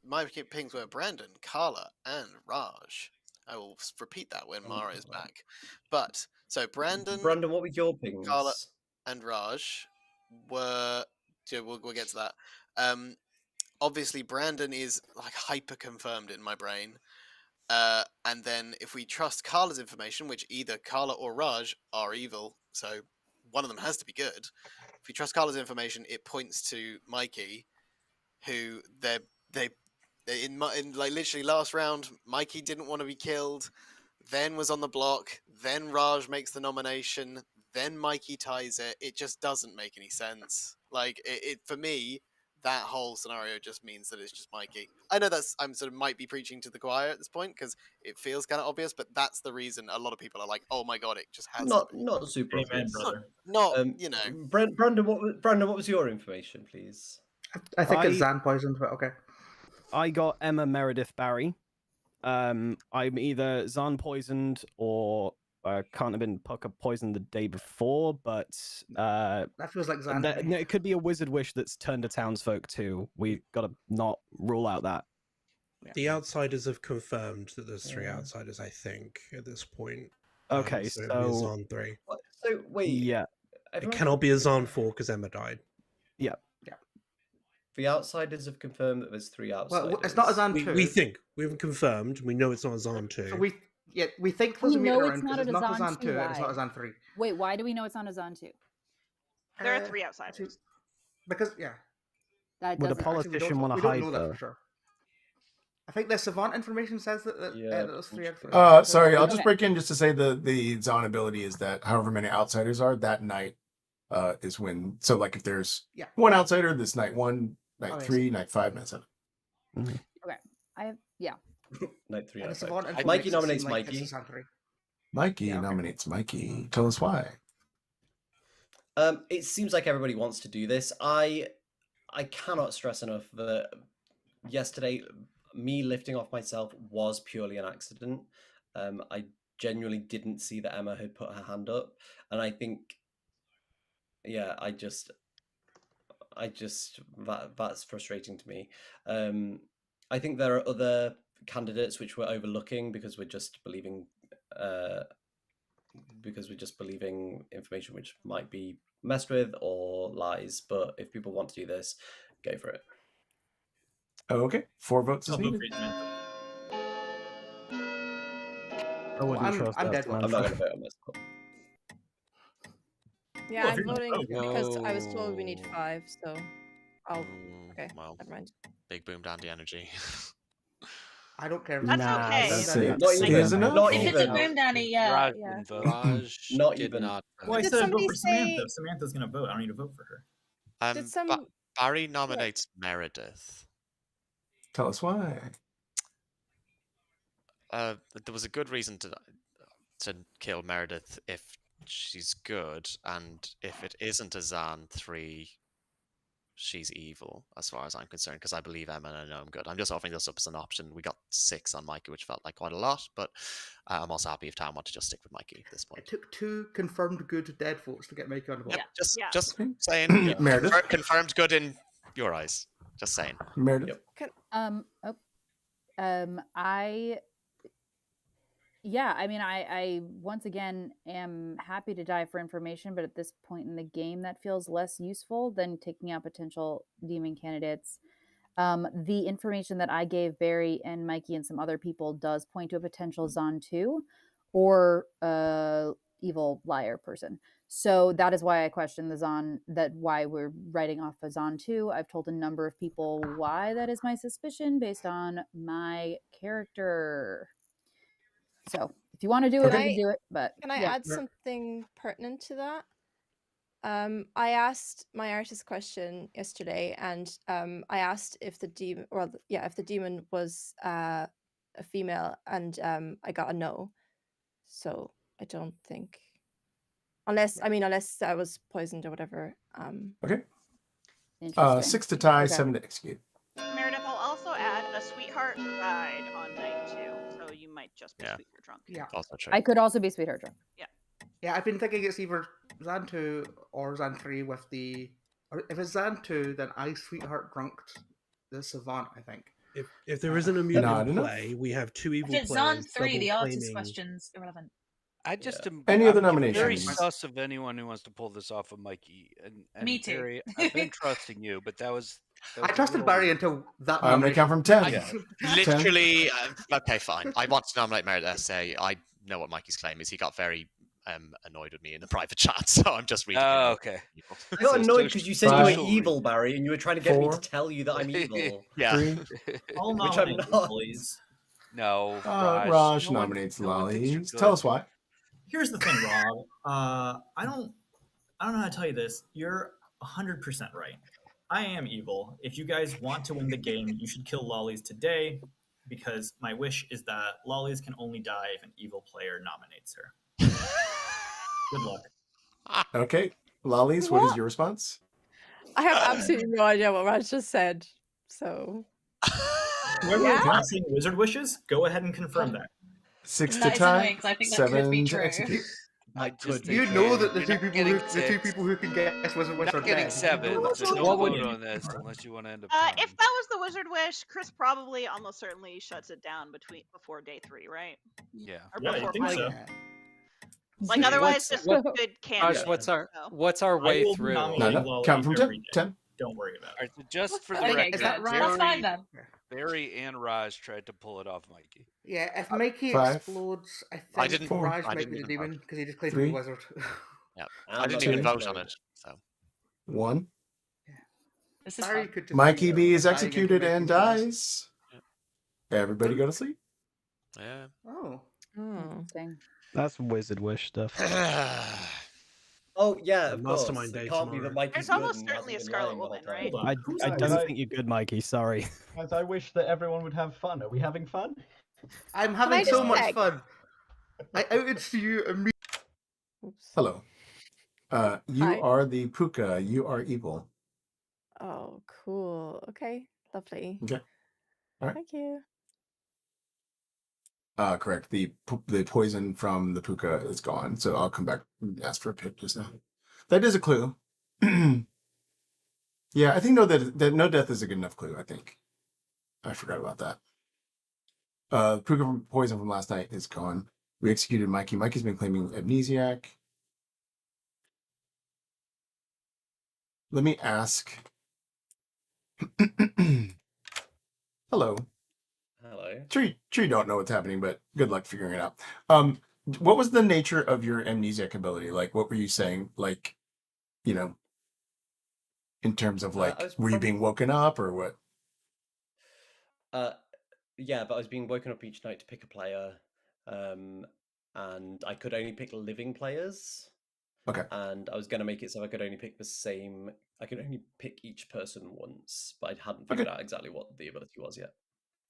my pings were Brandon, Carla, and Raj. I will repeat that when Mara is back. But so Brandon, Brandon, what were your pings? Carla, and Raj were. Yeah, we'll get to that. obviously Brandon is like hyper confirmed in my brain. And then if we trust Carla's information, which either Carla or Raj are evil, so one of them has to be good. If we trust Carla's information, it points to Mikey, who they in like literally last round, Mikey didn't want to be killed, then was on the block, then Raj makes the nomination, then Mikey ties it. It just doesn't make any sense. Like it for me, that whole scenario just means that it's just Mikey. I know I'm sort of might be preaching to the choir at this point because it feels kind of obvious, but that's the reason a lot of people are like, "Oh my god, it just has to be." Not super Amen, obvious. brother. Not you know. Brandon, what was your information, please? I think it's Zan poisoned, but okay. I got Emma Meredith Barry. I'm either Zan poisoned or can't have been Pucker poisoned the day before, but that feels like Zan. No, it could be a wizard wish that's turned to townsfolk too. We've got to not rule out that. The outsiders have confirmed that there's 3 outsiders, I think, at this point. Okay, so it'll be a so Zan 3. So wait, yeah, It cannot be a Zan 4 because Emma died. Yeah. The outsiders have confirmed that there's 3 outsiders. Well, it's not a Zan 2. We think. We haven't confirmed. We know it's not a Zan 2. So we think there's We a know meter it's around not because it's a not a Zan Zan 2 2, and it's not why? a Zan 3. Wait, why do we know it's on a Zon 2? There are 3 outsiders. Because That Would a doesn't politician want to we don't hide know that though? for sure. I think the Savant information says that those 3 outsiders. Sorry, I'll just break in just to say the Zon ability is that however many outsiders are that night is when. So like if there's one outsider, this night 1, night 3, night 5, night 7. Okay, Night 3, And night the 5. Savant information Mikey seems nominates like Mikey. it's a Zan 3. Mikey nominates Mikey. Tell us why. It seems like everybody wants to do this. I cannot stress enough that yesterday, me lifting off myself was purely an accident. I genuinely didn't see that Emma had put her hand up, and I think, that's frustrating to me. I think there are other candidates which we're overlooking because we're just believing information which might be messed with or lies. But if people want to do this, go for it. Okay, 4 votes is I'll vote needed. for you, Samantha. I wouldn't trust I'm that, dead. Samantha. I'm not going to vote on myself. Yeah, Well, if I'm you're gonna voting vote, because I was told we need 5, so I'll. Okay, Well, never mind. big boom dandy energy. I don't care. That's okay. That's Not it. even. Is enough. Not If it's a even. boom dandy, yeah. Raj Not did even. not. Well, I Did said I'd vote somebody for Samantha. say- If Samantha's gonna vote, I don't need to vote for her. Did Barry nominates Meredith. Tell us why. There was a good reason to kill Meredith if she's good, and if it isn't a Zan 3, she's evil, as far as I'm concerned, because I believe Emma and I know I'm good. I'm just offering this up as an option. We got 6 on Mikey, which felt like quite a lot, but I'm also happy if Tam want to just stick with Mikey at this point. It took 2 confirmed good dead votes to get Mikey on the board. Yep, just saying. Meredith? Confirmed good in your eyes. Just saying. Meredith. I once again am happy to die for information, but at this point in the game, that feels less useful than taking out potential demon candidates. The information that I gave Barry and Mikey and some other people does point to a potential Zon 2 or evil liar person. So that is why I question the Zon, why we're writing off a Zon 2. I've told a number of people why that is my suspicion based on my character. So if you want to do it, you can do it. But Can I add something pertinent to that? I asked my artist question yesterday, and I asked if the demon, if the demon was a female, and I got a no. So I don't think, unless I was poisoned or whatever. Okay. 6 to Okay. tie, 7 to execute. Meredith, I'll also add a sweetheart died on night 2, so you might just be sweetheart drunk. Yeah. Also true. I could also be sweetheart drunk. Yeah, I've been thinking it's either Zan 2 or Zan 3 with the... Or if it's Zan 2, then I sweetheart drunked the Savant, I think. If there isn't a mutant Not in enough. play, we have 2 evil If it's players. on 3, the double artist claiming- question's irrelevant. I just am. Any other I'm very nominations? sus of anyone who wants to pull this off of Mikey. And Me too. Barry, I've been trusting you, but that was I trusted Barry until that. I'm going to count from 10. Literally, okay, fine. I want to nominate Merit Essay. I know what Mikey's claim is. He got very annoyed with me in the private chat, so I'm just reading. Oh, okay. I got annoyed because you said you were evil, Barry, and you were trying to get me to 4, tell you that I'm evil. Yeah. 3. I'll Which I'm nominate not. Lollies. No, Raj no one- nominates no one thinks you're Lollies. Tell good. us why. Here's the thing, Rob. I don't know how to tell you this. You're 100% right. I am evil. If you guys want to win the game, you should kill Lollies today, because my wish is that Lollies can only die if an evil player nominates her. Good luck. Okay. Lollies, what is your response? I have absolutely no idea what Raj just said. So Whoever Yeah. is casting wizard wishes, go ahead and confirm that. 6 to That is tie, annoying, 'cause I think that could 7 be to true. execute. I just You think know that the you're two not people getting who six. can guess Wizard Wish are Not getting dead. 7, You know so that. don't vote on this unless you want to end up tying. If that was the wizard wish, Chris probably almost certainly shuts it down before day 3, right? Yeah. Or Yeah, before you think five. so. Like otherwise, this was a good candidate. What's our I way will be through? nominating No, Lollies count from 10. every day. 10. Don't worry about it. All right, so just for the Okay, record, is that right? That's fine then. Barry and Raj tried to pull it off Mikey. Yeah, if Mikey 5, explodes, I think I didn't- Raj I might didn't be the even demon vote. because he just claimed to 3, be wizard. Yeah, I'm I didn't not even gonna vote on vote. it. So 1. This is Barry fun. could just Mikey be B is dying into executed and Mikey's voice. dies. Everybody go to sleep. yeah. Oh. Interesting. That's wizard wish stuff. Oh yeah, of course. Mastermind It day can't be tomorrow. that Mikey's There's good almost and certainly a hasn't been Scarlet lying the whole Woman, time. right? I don't think you're good, Mikey. Sorry. Guys, I wish that everyone would have fun. Are we having fun? I'm I having so just much check? fun. I outed to you immediately. Hello. You Hi. are the Puka. You are evil. Oh, cool. Okay, lovely. Okay. All right. Thank you. Correct. The poison from the Puka is gone. So I'll come back and ask for a pick just now. That is a clue. Yeah, I think that no death is a good enough clue, I think. I forgot about that. Puka poison from last night is gone. We executed Mikey. Mikey's been claiming Amnesiac. Let me ask. Hello. Hello. Tree don't know what's happening, but good luck figuring it out. What was the nature of your amnesiac ability? Like, what were you saying? Like, you know, in terms of like, were you being woken up or what? Yeah, but I was being woken up each night to pick a player, and I could only pick living players. Okay. And I was going to make it so I could only pick the same. I could only pick each person once, but I hadn't figured out exactly what the ability was yet.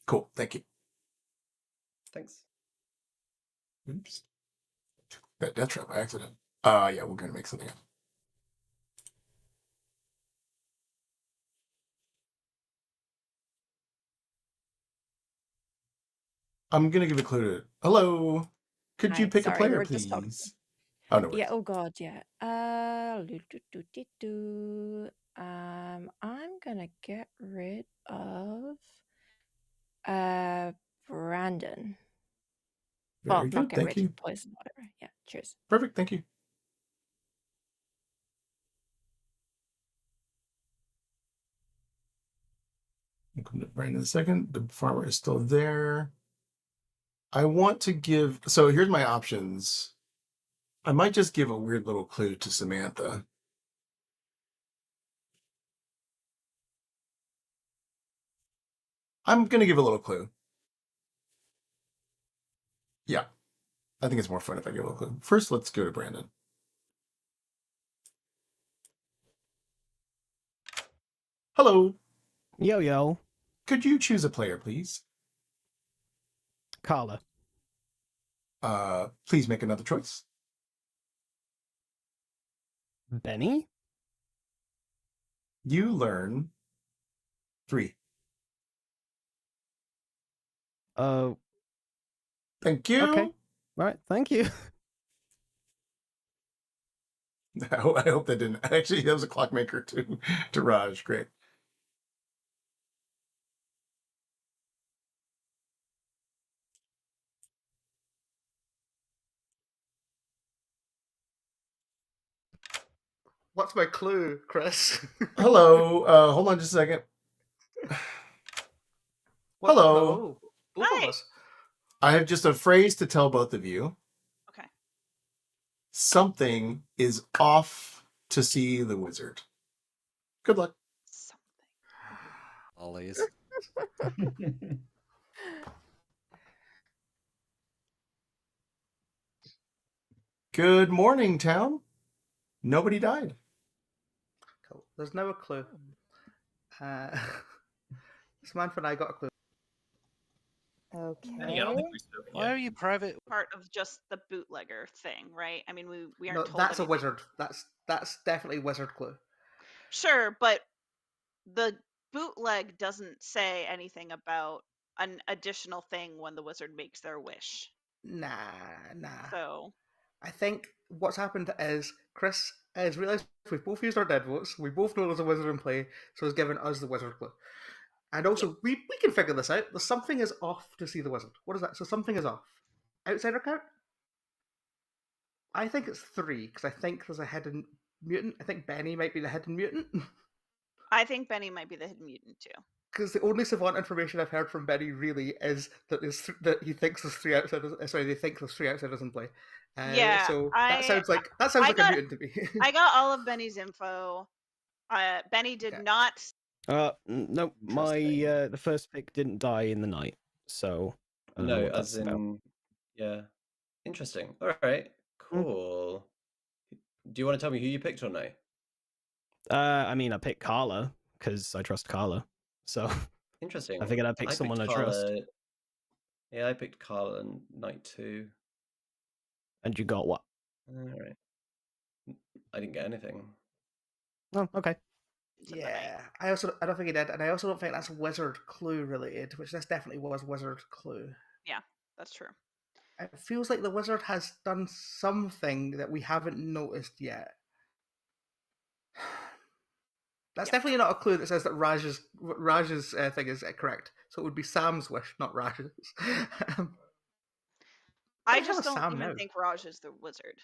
Cool. Thank you. Thanks. Oops. That death trap by accident. Yeah, we're gonna make something up. I'm gonna give a clue to. Hello. Could you Hi, pick sorry, a player, we're just talking. please? Oh no. Yeah. Oh God. Yeah. I'm gonna get rid of Brandon. Well, Very not good. get Thank rid you. of poison, whatever. Yeah. Cheers. Perfect. Thank you. I'll come to Brandon in a second. The farmer is still there. I want to give. So here's my options. I might just give a weird little clue to Samantha. I'm going to give a little clue. Yeah. I think it's more fun if I give a little clue. First, let's go to Brandon. Hello. Yo, yo. Could you choose a player, please? Carla. Please make another choice. Benny? You learn 3. Thank you. Okay. All right. Thank you. I hope that didn't. Actually, that was a clockmaker to Raj. Great. What's my clue, Chris? Hello. Hold on just a second. Hello. Both Hi. of us. I have just a phrase to tell both of you. Okay. Something is off to see the wizard. Good luck. Lollies. Good morning, town. Nobody died. Cool. There's now a clue. Samantha and I got a clue. Okay. Benny, I don't think we've spoken Why yet. are you private? Part of just the bootlegger thing, right? I mean, we aren't No, told that's a anything. wizard. That's definitely a wizard clue. Sure, but the bootleg doesn't say anything about an additional thing when the wizard makes their wish. Nah. So I think what's happened is Chris has realised we've both used our dead votes. We both know there's a wizard in play, so he's given us the wizard clue. And also, we can figure this out. There's something is off to see the wizard. What is that? So something is off. Outsider count? I think it's 3, because I think there's a hidden mutant. I think Benny might be the hidden mutant. I think Benny might be the hidden mutant too. Because the only savant information I've heard from Benny really is that that he thinks there's 3 outsiders. Sorry, they think there's 3 outsiders in play. Yeah, so that sounds like I a got- mutant to me. I got all of Benny's info. Benny did not. No, my the first pick didn't die in the night, so I don't know No, what as that's about. in, yeah, interesting. All right, cool. Do you want to tell me who you picked or no? I mean, I picked Carla because I trust Carla, so Interesting. I figured I'd pick someone I trust. Yeah, I picked Carla and Night 2. And you got what? All right. I didn't get anything. Oh, okay. Yeah, I don't think he did, and I also don't think that's wizard clue related, which this definitely was wizard clue. Yeah, that's true. It feels like the wizard has done something that we haven't noticed yet. That's definitely not a clue that says that Raj's thing is correct. So it would be Sam's wish, not Raj's. I the hell just is don't Sam even now? think Raj is the wizard.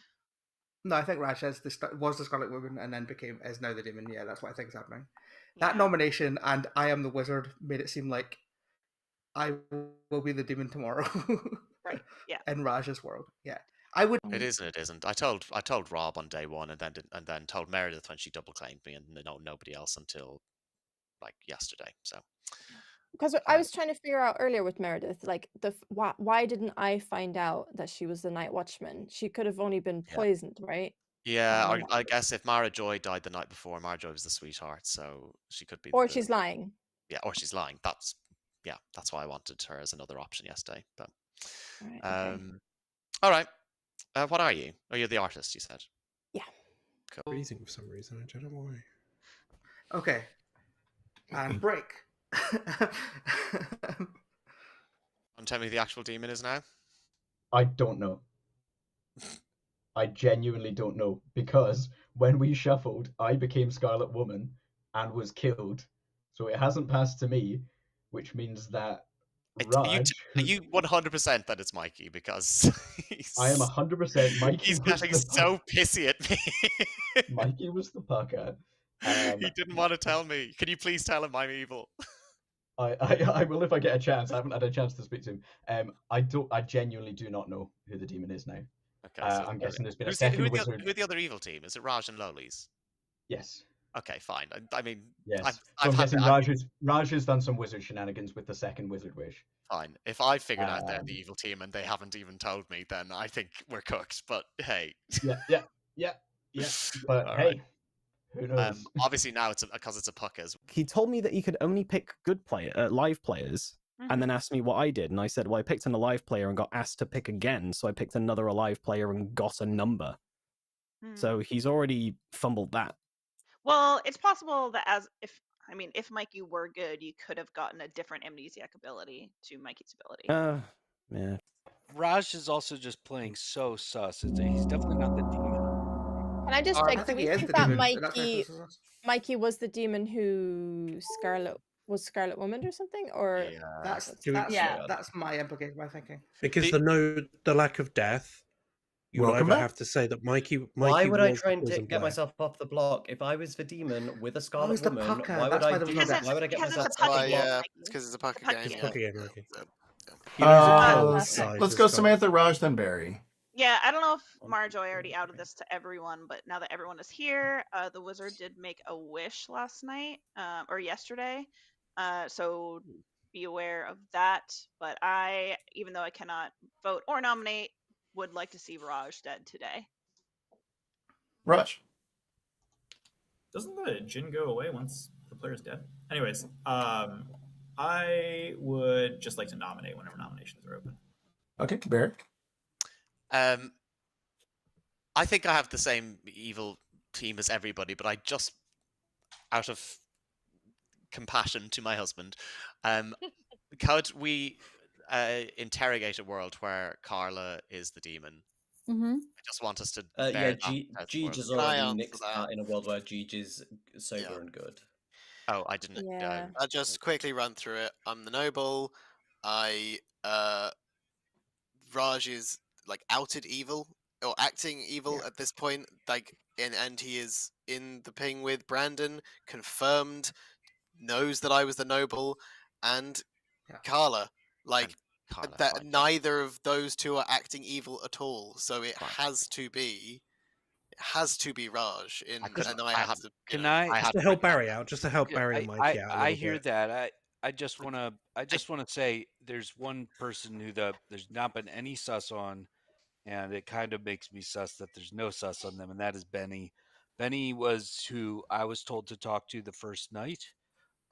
No, I think Raj was the Scarlet Woman and then is now the demon. Yeah, that's what I think is happening. That nomination and I am the wizard made it seem like I will be the demon tomorrow. Right. Yeah. In Raj's world. Yeah. I would. It is and it isn't. I told Rob on day one, and then told Meredith when she double claimed me, and nobody else until like yesterday. So Because I was trying to figure out earlier with Meredith, like why didn't I find out that she was the night watchman? She could have only been poisoned, right? yeah, I guess if Mara Joy died the night before, Mara Joy was the sweetheart, so she could be. Or she's lying. Yeah, or she's lying. That's why I wanted her as another option yesterday. But all right. What are you? Oh, you're the artist, you said. Yeah. Cool. Freezing for some reason. I don't know why. Okay. And break. And tell me who the actual demon is now. I don't know. I genuinely don't know, because when we shuffled, I became Scarlet Woman and was killed. So it hasn't passed to me, which means that Raj... Are you 100% that it's Mikey? Because I am 100% Mikey. He's getting so pissy at me. Mikey was the pucker. He didn't want to tell me. Can you please tell him I'm evil? I will if I get a chance. I haven't had a chance to speak to him. I genuinely do not know who the demon is now. Okay, so I'm guessing there's been a who second are wizard. the other evil team? Is it Raj and Lollies? Yes. Okay, fine. I mean, yes. I'm guessing Raj has done some wizard shenanigans with the second wizard wish. Fine. If I figured out they're the evil team and they haven't even told me, then I think we're cooked. But hey. Yeah. But All hey, right. who knows? Obviously now it's because it's a puckers. He told me that he could only pick live players, and then asked me what I did, and I said, well, I picked an alive player and got asked to pick again, so I picked another alive player and got a number. So he's already fumbled that. Well, it's possible that if Mikey were good, you could have gotten a different amnesiac ability to Mikey's ability. Yeah. Raj is also just playing so sus. He's definitely not the demon. Can I just I like, do think we he is think the that demon. Mikey was the demon who Scarlet Woman or something? Or that's my implication, my thinking. Because the lack of death, You would Welcome either back. have to say that Mikey Why would I was try the and poison get player. myself off the block? If I was the demon with a Scarlet it's the Woman, pucker, why would that's I why there was do no that? death. Why would I get Because it's myself a off the pucker game, block? Yeah, Mikey. it's because it's a pucker pucker game. It's game. pucker game, okay. So, You lose a tail let's side let's as go well. Samantha, Raj, then Barry. Yeah, I don't know if Marjoy already outed this to everyone, but now that everyone is here, the wizard did make a wish last night or yesterday. So be aware of that. But I, even though I cannot vote or nominate, would like to see Raj dead today. Raj. Doesn't the djinn go away once the player's dead? Anyways, I would just like to nominate whenever nominations are open. Okay, Barry. I think I have the same evil team as everybody, but I just, out of compassion to my husband, could we interrogate a world where Carla is the demon? Mm-hmm. I just want us to. Yeah, bear Jeej that has world. already answer nixed that in a world where Jeej is sober and good. Oh, I didn't. Yeah. I'll just quickly run through it. I'm the noble. Raj is like outed evil or acting evil at this point. Like, and he is in the ping with Brandon, confirmed, knows that I was the noble, and Carla. Like, Carla, that fine. neither of those two are acting evil at all. So it has to be. It has to be Raj. And I have to. Can I? Just to help Barry out, just to help Barry and Mikey out a I little hear bit. that. I just want to say there's one person who there's not been any sus on, and it kind of makes me sus that there's no sus on them, and that is Benny. Benny was who I was told to talk to the first night.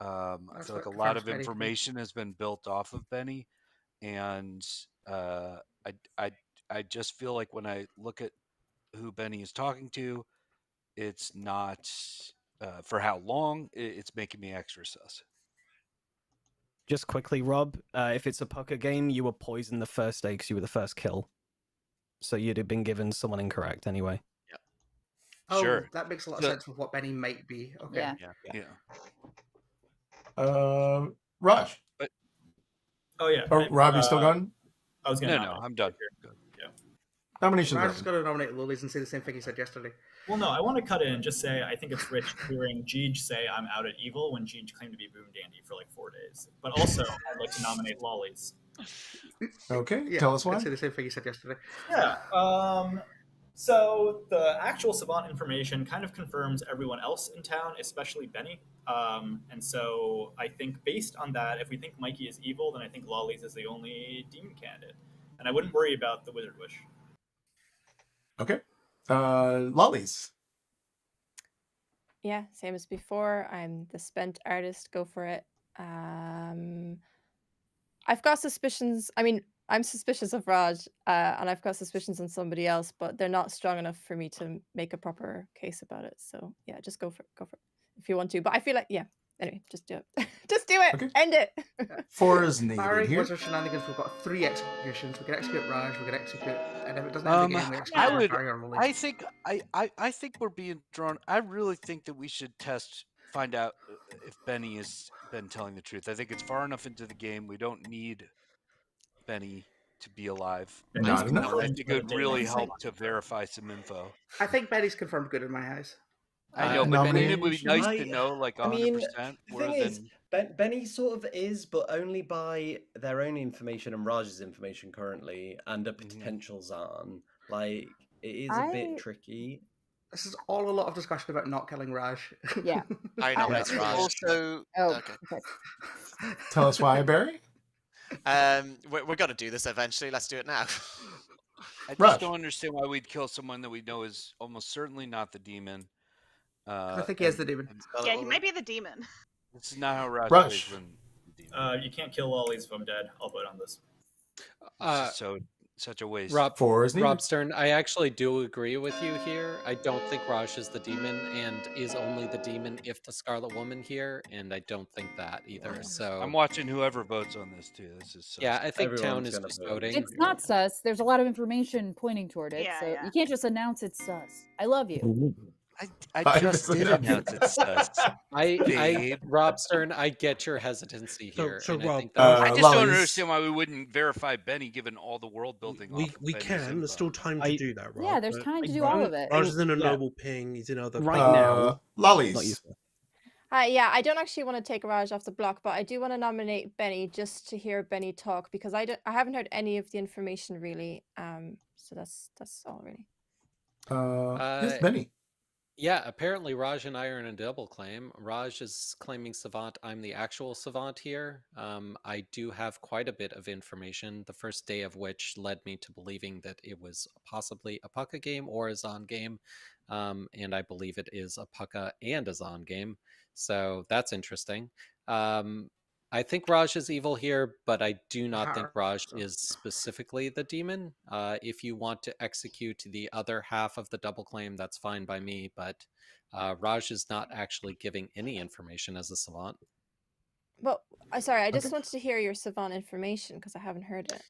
I That's feel like a what lot of confirms Benny to me. information has been built off of Benny, and I just feel like when I look at who Benny is talking to, it's not for how long. It's making me extra sus. Just quickly, Rob, if it's a poker game, you were poisoned the first day because you were the first kill. So you'd have been given someone incorrect anyway. Oh, Sure. that makes a lot of sense for what Benny might be. Okay. Yeah. Raj. Oh yeah. Oh, Rob, you still gone? I was gonna. No, I'm done. Yeah. Nominations. Raj just got to nominate Lollies and say the same thing he said yesterday. Well, no, I want to cut in and just say I think it's rich hearing Jeej say I'm out at evil when Jeej claimed to be Boom Dandy for like 4 days. But also, I'd like to nominate Lollies. Okay, tell us why. I'd say the same thing he said yesterday. Yeah. So the actual Savant information kind of confirms everyone else in town, especially Benny. And so I think based on that, if we think Mikey is evil, then I think Lollies is the only demon candidate. And I wouldn't worry about the Wizard Wish. Okay. Lollies. Yeah, same as before. I'm the spent artist. Go for it. I've got suspicions. I mean, I'm suspicious of Raj, and I've got suspicions on somebody else, but they're not strong enough for me to make a proper case about it. So yeah, just go for it. Go for it if you want to. But I feel like anyway, just do it. Just do it. Okay. End it. 4 is needed Barry, here. Wizard Shenanigans, we've got 3 executions. We can execute Raj, we can execute, and if it doesn't end the game, we execute Barry or Lollies. I think we're being drawn. I really think that we should find out if Benny has been telling the truth. I think it's far enough into the game. We don't need Benny to be alive. Not enough. I think it would really help to verify some info. I think Benny's confirmed good in my eyes. I know, but it would be nice to know, like 100%. I mean, the thing is, Benny sort of is, but only by their own information and Raj's information currently, and a potential Zan. Like, it is a bit tricky. This is all a lot of discussion about not killing Raj. Yeah. I know it's Raj. Also, okay. Tell us why, Barry. We're gonna do this eventually. Let's do it now. I just don't understand why we'd kill someone that we know is almost certainly not the demon. I think he is the demon. Yeah, he might be the demon. This is not how Raj Rush. plays when You can't kill Lollies if I'm dead. I'll vote on this. Such a waste. Rob Stern, I actually do agree with you here. I don't think Raj is the demon and is only the demon if the Scarlet Woman here, and I don't think that either. So I'm watching whoever votes on this too. This is yeah, I think town is just voting. It's not sus. There's a lot of information pointing toward it, Yeah, so yeah. you can't just announce it's sus. I love you. I just did announce it's sus. Babe. Rob Stern, I get your hesitancy here. So and I Rob, think that I just Lollies. don't understand why we wouldn't verify Benny given all the world building. we can. There's still time to do that, Rob. Yeah, there's but time to do all of it. Raj is in a noble ping. He's in other Right places. now, Lollies. not useful. Yeah, I don't actually want to take Raj off the block, but I do want to nominate Benny just to hear Benny talk because I haven't heard any of the information really. So that's all really. Yes, Benny. Yeah, apparently Raj and I are in a double claim. Raj is claiming Savant. I'm the actual Savant here. I do have quite a bit of information, the first day of which led me to believing that it was possibly a Pucka game or a Zon game. And I believe it is a Pucka and a Zon game. So that's interesting. I think Raj is evil here, but I do not think Raj is specifically the demon. If you want to execute the other half of the double claim, that's fine by me, but Raj is not actually giving any information as a Savant. Well, sorry, I just wanted to hear your Savant information because I haven't heard it.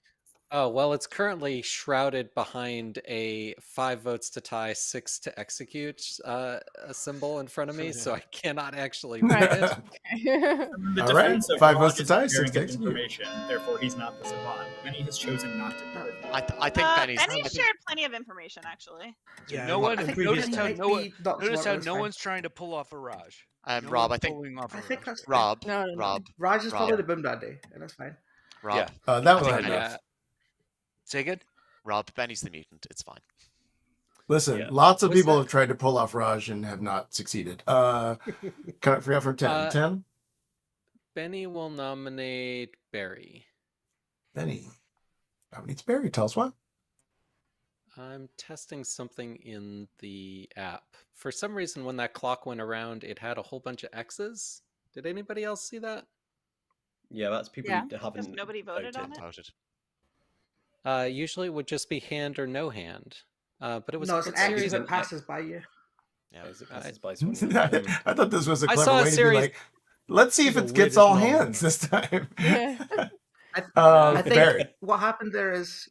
Oh, well, it's currently shrouded behind a 5 votes to tie, 6 to execute a symbol in front of me, so I cannot actually read it. The All right, defense of 5 Raj votes to is tie, sharing 6 to his execute. information, therefore he's not the savant. Benny has chosen not to do it. I think Benny's. Benny shared plenty of information, actually. Yeah, No one. I think Notice Benny how might no one. be not Notice smart, how that's no fine. one's trying to pull off a Raj. No Rob, one's I think. pulling off a I think Raj. that's Rob. No. Rob. Raj is probably Rob. the boom daddy, and that's fine. Rob. Yeah. That I was think hard enough. Say again? Rob, Benny's the mutant. It's fine. Listen, lots of people have tried to pull off Raj and have not succeeded. Can I forget for 10? 10? Benny will nominate Barry. Benny nominates Barry. Tell us why. I'm testing something in the app. For some reason, when that clock went around, it had a whole bunch of X's. Did anybody else see that? Yeah, that's people Yeah, who haven't because nobody voted on it. Usually it would just be hand or no hand. But it was No, it's an a X series that of passes by you. Yeah, as it passes by I thought this was a I clever saw a way to be series- like, let's see if The it gets weirdest all moment. hands this time. I think Barry. what happened there is,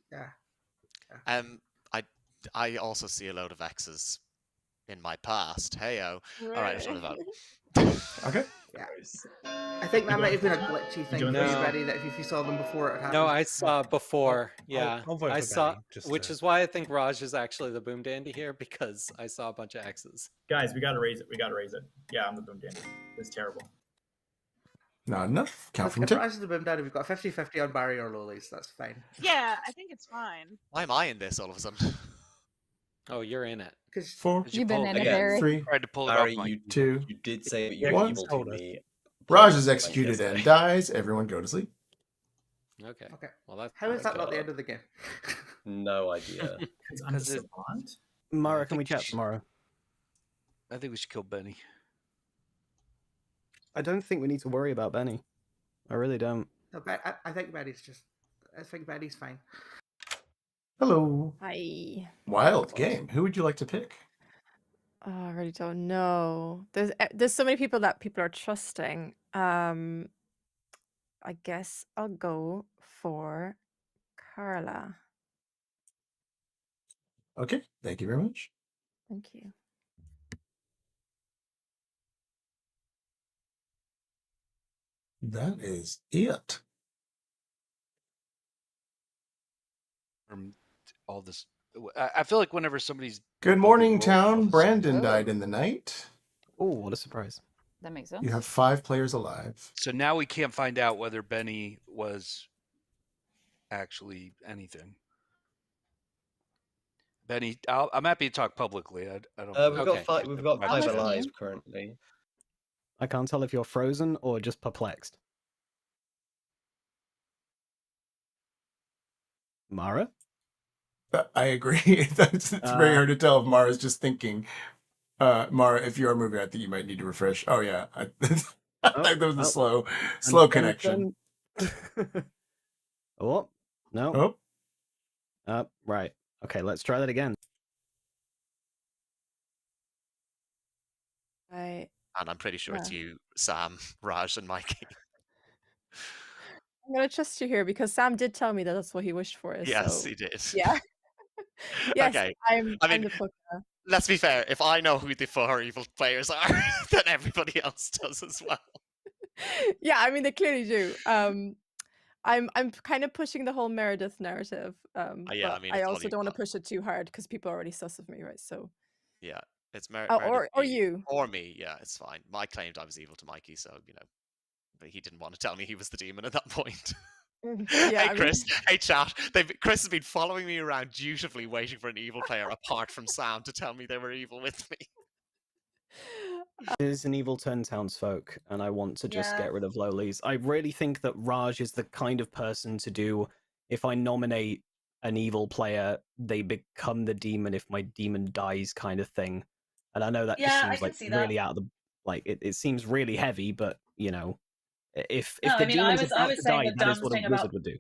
I also see a load of X's in my past. Heyo. All right, let's run about. Okay. Yeah. I think that might have been a glitchy thing for you, No. Betty, that if you saw them before it happened. No, I saw before. Yeah, I'll vote I for saw, Benny, just which to- is why I think Raj is actually the boom dandy here because I saw a bunch of X's. Guys, we gotta raise it. We gotta raise it. Yeah, I'm the boom dandy. It's terrible. Not enough. Count If from if 10. Raj is the boom daddy, we've got 50-50 on Barry or Lollies. That's fine. Yeah, I think it's fine. Why am I in this all of a sudden? Oh, you're in it. 4. You've been in it, Again, Barry. 3. Tried to pull it Barry, off, Mike. you 2. you did say that you One. were evil to me. Raj is executed and dies. Everyone go to sleep. Okay. Okay. Well, that's How is that not the end of the game? No idea. Because I'm a savant. Mara, can we chat tomorrow? I think we should kill Benny. I don't think we need to worry about Benny. I really don't. No, I think Betty's fine. Hello. Hi. Wild game. Who would you like to pick? Oh, I really don't know. There's so many people that people are trusting. I guess I'll go for Carla. Okay. Thank you very much. Thank you. That is it. All this. I feel like whenever somebody's Good morning, roll town. calls- Brandon died in the night. Oh, what a surprise. That makes sense. You have 5 players alive. So now we can't find out whether Benny was actually anything. Benny, I'm happy to talk publicly. I don't. We've got five. We've got I'm 5 listening. alive currently. I can't tell if you're frozen or just perplexed. Mara? I agree. It's very hard to tell if Mara's just thinking. Mara, if you are moving, I think you might need to refresh. Oh, yeah. I think there was a slow connection. Oh, no. Oh. Right. Okay, let's try that again. I And I'm pretty sure it's you, Sam, Raj, and Mikey. I'm gonna trust you here because Sam did tell me that that's what he wished for. Yes, so, he did. Yeah. Yes, Okay. I'm I mean, the Puka. let's be fair. If I know who the 4 evil players are, then everybody else does as well. Yeah, I mean they clearly do. I'm kind of pushing the whole Meredith narrative, Yeah, but I mean, I it's all also you don't want to got. push it too hard because people are already sus of me, right? So, Yeah, it's or me, you. or me. Yeah, it's fine. I claimed I was evil to Mikey, so but he didn't want to tell me he was the demon at that point. Yeah, Hey I mean, Chris, hey chat. Chris has been following me around, dutifully waiting for an evil player apart from Sam to tell me they were evil with me. Is an evil turn townsfolk, and I want to just Yeah. get rid of Lollies. I really think that Raj is the kind of person to do. If I nominate an evil player, they become the demon if my demon dies, kind of thing. And I know that just Yeah, I seems can like see that. really out of the it seems really heavy, but if No, the I mean, I demon's was about to saying die, the that is dumb what a thing wizard about would do.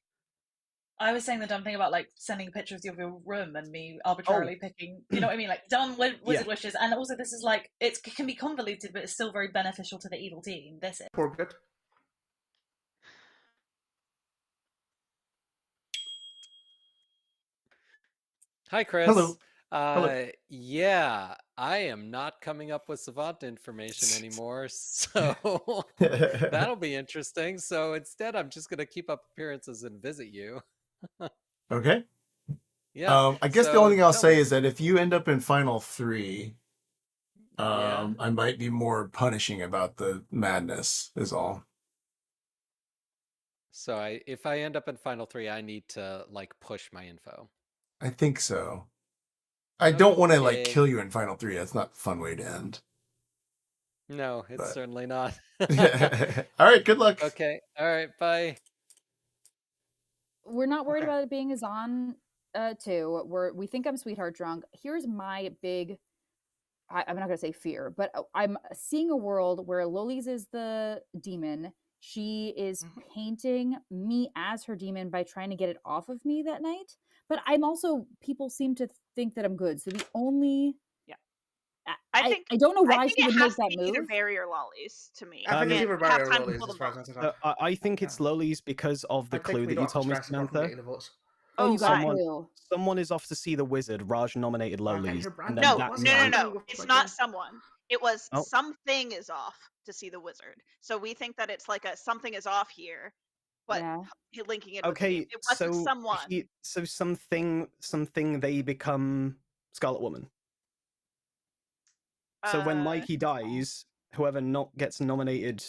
I was saying the dumb thing about like sending pictures of your room and me Oh, arbitrarily picking, you know what I mean, like dumb wizard yeah. wishes. And also, this is like it can be convoluted, but it's still very beneficial to the evil team. This is. Poor good. Hi, Chris. Hello. Hello. Yeah, I am not coming up with Savant information anymore, so that'll be interesting. So instead, I'm just going to keep up appearances and visit you. Okay. Yeah. I guess the So only thing I'll tell say me. is that if you end up in final 3, Yeah. I might be more punishing about the madness, is all. So if I end up in final 3, I need to like push my info. I think so. I don't want to like Okay. kill you in final 3. That's not a fun way to end. No, it's But certainly not. all right, good luck. Okay. All right. Bye. We're not worried about it being a Zon too. We think I'm sweetheart drunk. Here's my big I'm not gonna say fear, but I'm seeing a world where Lollies is the demon. She is painting me as her demon by trying to get it off of me that night. But I'm also people seem to think that I'm good. So the only I don't know why she would make that Either move. Barry or Lollies to me. I think it's And either we have Barry or time to Lollies pull as them far as both. that's concerned. I think it's Lollies because of the I think clue we that don't you have to told me, stress apart from Samantha. getting the votes. Oh, you got a Someone, clue. someone is off to see the wizard. Raj nominated Lollies, and then No, that no, night. no. It's not someone. It was Oh. something is off to see the wizard. So we think that it's like a something is off here, but linking it with the game. Okay, It wasn't so someone. something they become Scarlet Woman. So when Mikey dies, whoever not gets nominated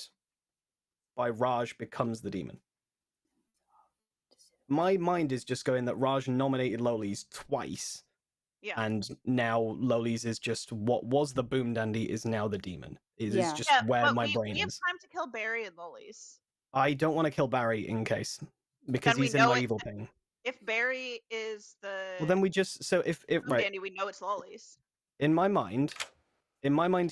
by Raj becomes the demon. My mind is just going that Raj nominated Lollies twice. Yeah. And now Lollies is just what was the Boom Dandy is now the demon. It is just where but my we brain have is. time to kill Barry and Lollies. I don't want to kill Barry in case. Because Then we he's in know my it- evil thing. If Barry is the Well then we just if right. Dandy, we know it's Lollies. In my mind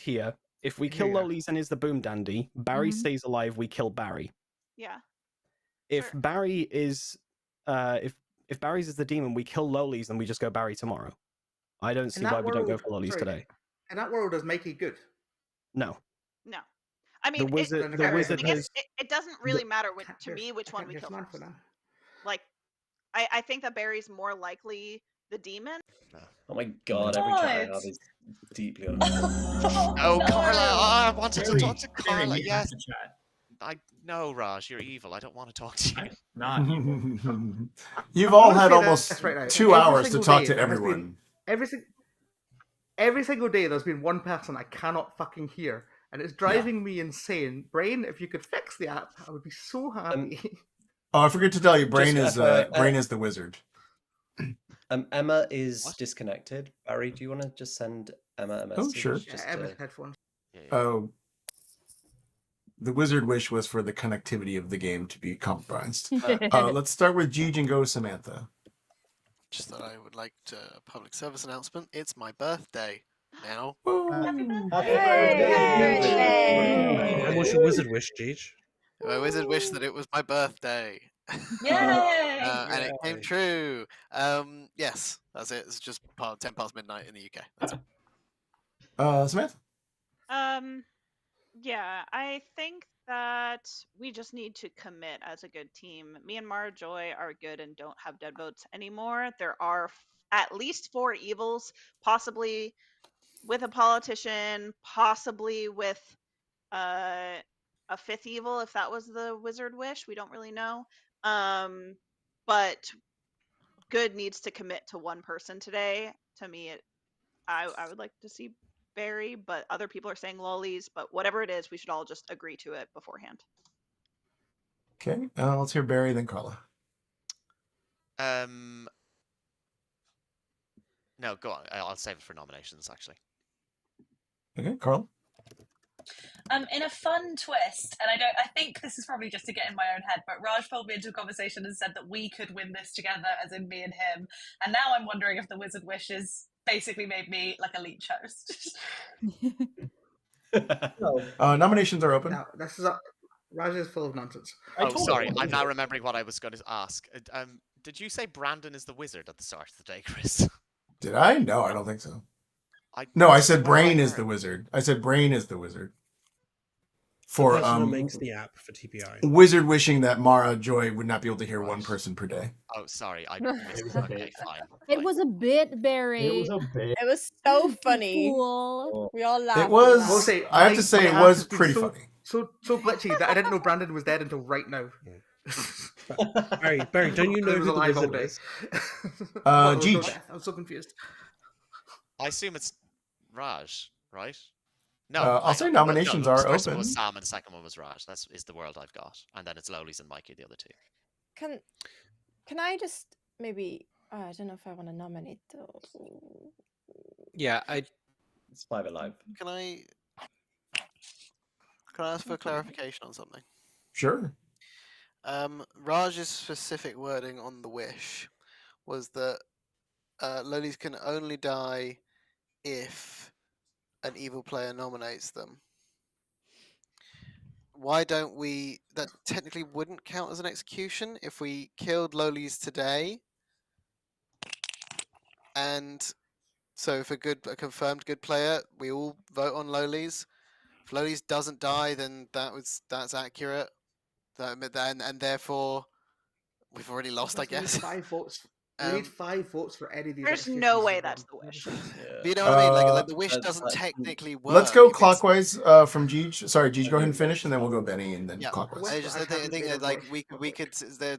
here, if we kill Lollies and is the Boom Dandy, Barry stays alive, we kill Barry. Yeah. If Barry is if Barry's is the demon, we kill Lollies and we just go Barry tomorrow. I don't see why we don't go for Lollies today. In that world, does Mikey good? No. No. I mean, wizard I guess has it doesn't really matter to me which one we kill first. Like, I think that Barry's more likely the demon. Oh my god, every chat I have is deeply Oh, Carla, I wanted to talk to Carla. Barry, you have Yes. to chat. No, Raj, you're evil. I don't want to talk to you. Not evil. You've all I'm gonna had say almost this right now. 2 hours to single talk day to there has everyone. been- every single day there's been one person I cannot fucking hear, and it's driving me insane. Brain, if you could fix the app, I would be so happy. Oh, I forgot to tell you, Brain Just is FYI, Brain is the wizard. Emma is disconnected. Barry, do you want to just send Emma a message? sure. Just Emma's headphones. Oh, the wizard wish was for the connectivity of the game to be compromised. Let's start with Jeej and go Samantha. Just that I would like to public service announcement. It's my birthday now. And what's your wizard wish, Jeej? My wizard wish that it was my birthday. Yay! And it came true. Yes, that's it. It's just 10 past midnight in the UK. That's it. Samantha? Yeah, I think that we just need to commit as a good team. Me and Mara Joy are good and don't have dead votes anymore. There are at least 4 evils, possibly with a politician, possibly with a 5th evil if that was the wizard wish. We don't really know. But good needs to commit to one person today. To me, I would like to see Barry, but other people are saying Lollies. But whatever it is, we should all just agree to it beforehand. Okay, let's hear Barry, then Carla. No, go on. I'll save it for nominations, actually. Okay, Carla. In a fun twist, and I think this is probably just to get in my own head, but Raj pulled me into a conversation and said that we could win this together, as in me and him. And now I'm wondering if the wizard wishes basically made me like a leech host. Nominations are open. No, this is Raj is full of nonsense. Oh, sorry. I'm now remembering what I was going to ask. Did you say Brandon is the wizard at the start of the day, Chris? Did I? No, I don't think so. I said Brain is the wizard. I said Brain is the wizard. For the person who makes the app for TPI. Wizard wishing that Mara Joy would not be able to hear one person per day. Oh, sorry. I missed it. Okay, fine. It was a bit, Barry. It was a bit. It was so funny. Cool. We all laughed. It was. We'll say, I have to say, it was pretty funny. So glitchy that I didn't know Brandon was dead until right now. Barry, don't you know who the wizard is? Jeej. I'm so confused. I assume it's Raj, right? No, I'll say nominations are the first open. one was Sam and the second one was Raj. That is the world I've got. And then it's Lollies and Mikey, the other two. Can I just maybe... I don't know if I want to nominate though. Yeah, It's 5 alive. Can I ask for clarification on something? Sure. Raj's specific wording on the wish was that Lollies can only die if an evil player nominates them. Why don't we... That technically wouldn't count as an execution if we killed Lollies today. And so if a confirmed good player, we all vote on Lollies. If Lollies doesn't die, then that's accurate. And therefore, we've already lost, I guess. We need 5 votes. We need 5 votes for any of these. There's no way that's the wish. But you know what I mean? Like the wish doesn't technically work. Let's go clockwise from Jeej. Sorry, Jeej, go ahead and finish, and then we'll go Benny, and then clockwise. I think that, like we could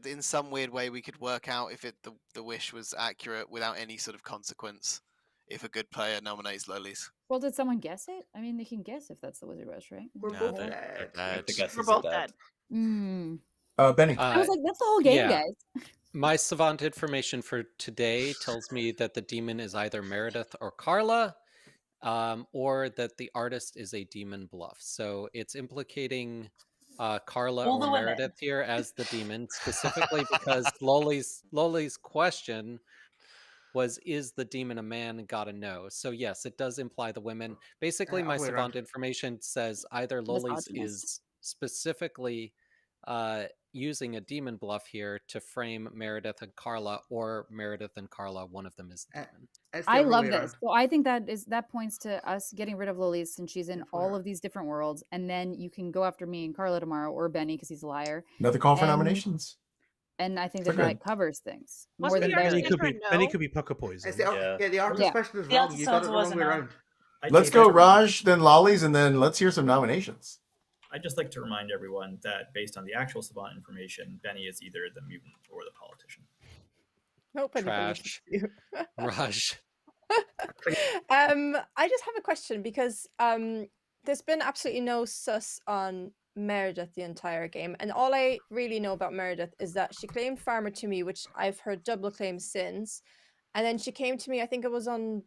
in some weird way we could work out if the wish was accurate without any sort of consequence if a good player nominates Lollies. Well, did someone guess it? I mean, they can guess if that's the wizard wish, right? We're both dead. We're both dead. Benny. I was like, that's the whole game, guys. My Savant information for today tells me that the demon is either Meredith or Carla, or that the artist is a demon bluff. So it's implicating Carla or Meredith here as the demon, specifically because Lollies' question was, is the demon a man? Gotta know. So yes, it does imply the women. Basically, my Savant information says either Lollies is specifically using a demon bluff here to frame Meredith and Carla, or Meredith and Carla, one of them is the demon. I love this. So I think that points to us getting rid of Lollies since she's in all of these different worlds, and then you can go after me and Carla tomorrow, or Benny because he's a liar. Another call for nominations. And I think that covers things more than Benny could be pucker poison. The artist question is wrong. You got it the wrong way around. Let's go Raj, then Lollies, and then let's hear some nominations. I'd just like to remind everyone that based on the actual Savant information, Benny is either the mutant or the politician. Nobody Trash. Raj. I just have a question because there's been absolutely no sus on Meredith the entire game, and all I really know about Meredith is that she claimed farmer to me, which I've heard double claims since, and then she came to me, I think it was on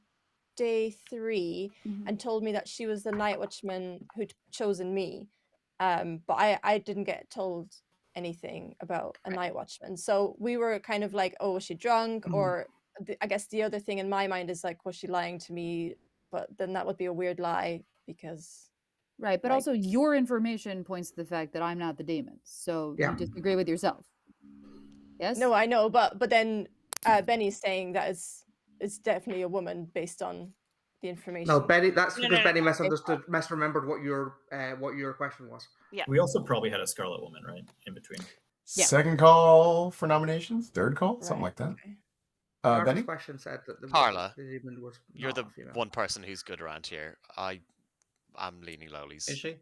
day 3, and told me that she was the night watchman who'd chosen me, but I didn't get told anything about a night watchman, so we were kind of like, oh, was she drunk? Or I guess the other thing in my mind is like, was she lying to me? But then that would be a weird lie because right, but also your information points to the fact that I'm not the demon, so you disagree with yourself. Yes. No, I know, but then Benny's saying that it's definitely a woman based on the information. No, Benny. That's because Benny misremembered what your question was. Yeah. We also probably had a Scarlet Woman, right, in between. Second call for nominations. Third call, something like that. Carter's Benny? question said that the Carla, demon was you're not the a female. one person who's good around here. I'm leaning Lollies. Is she?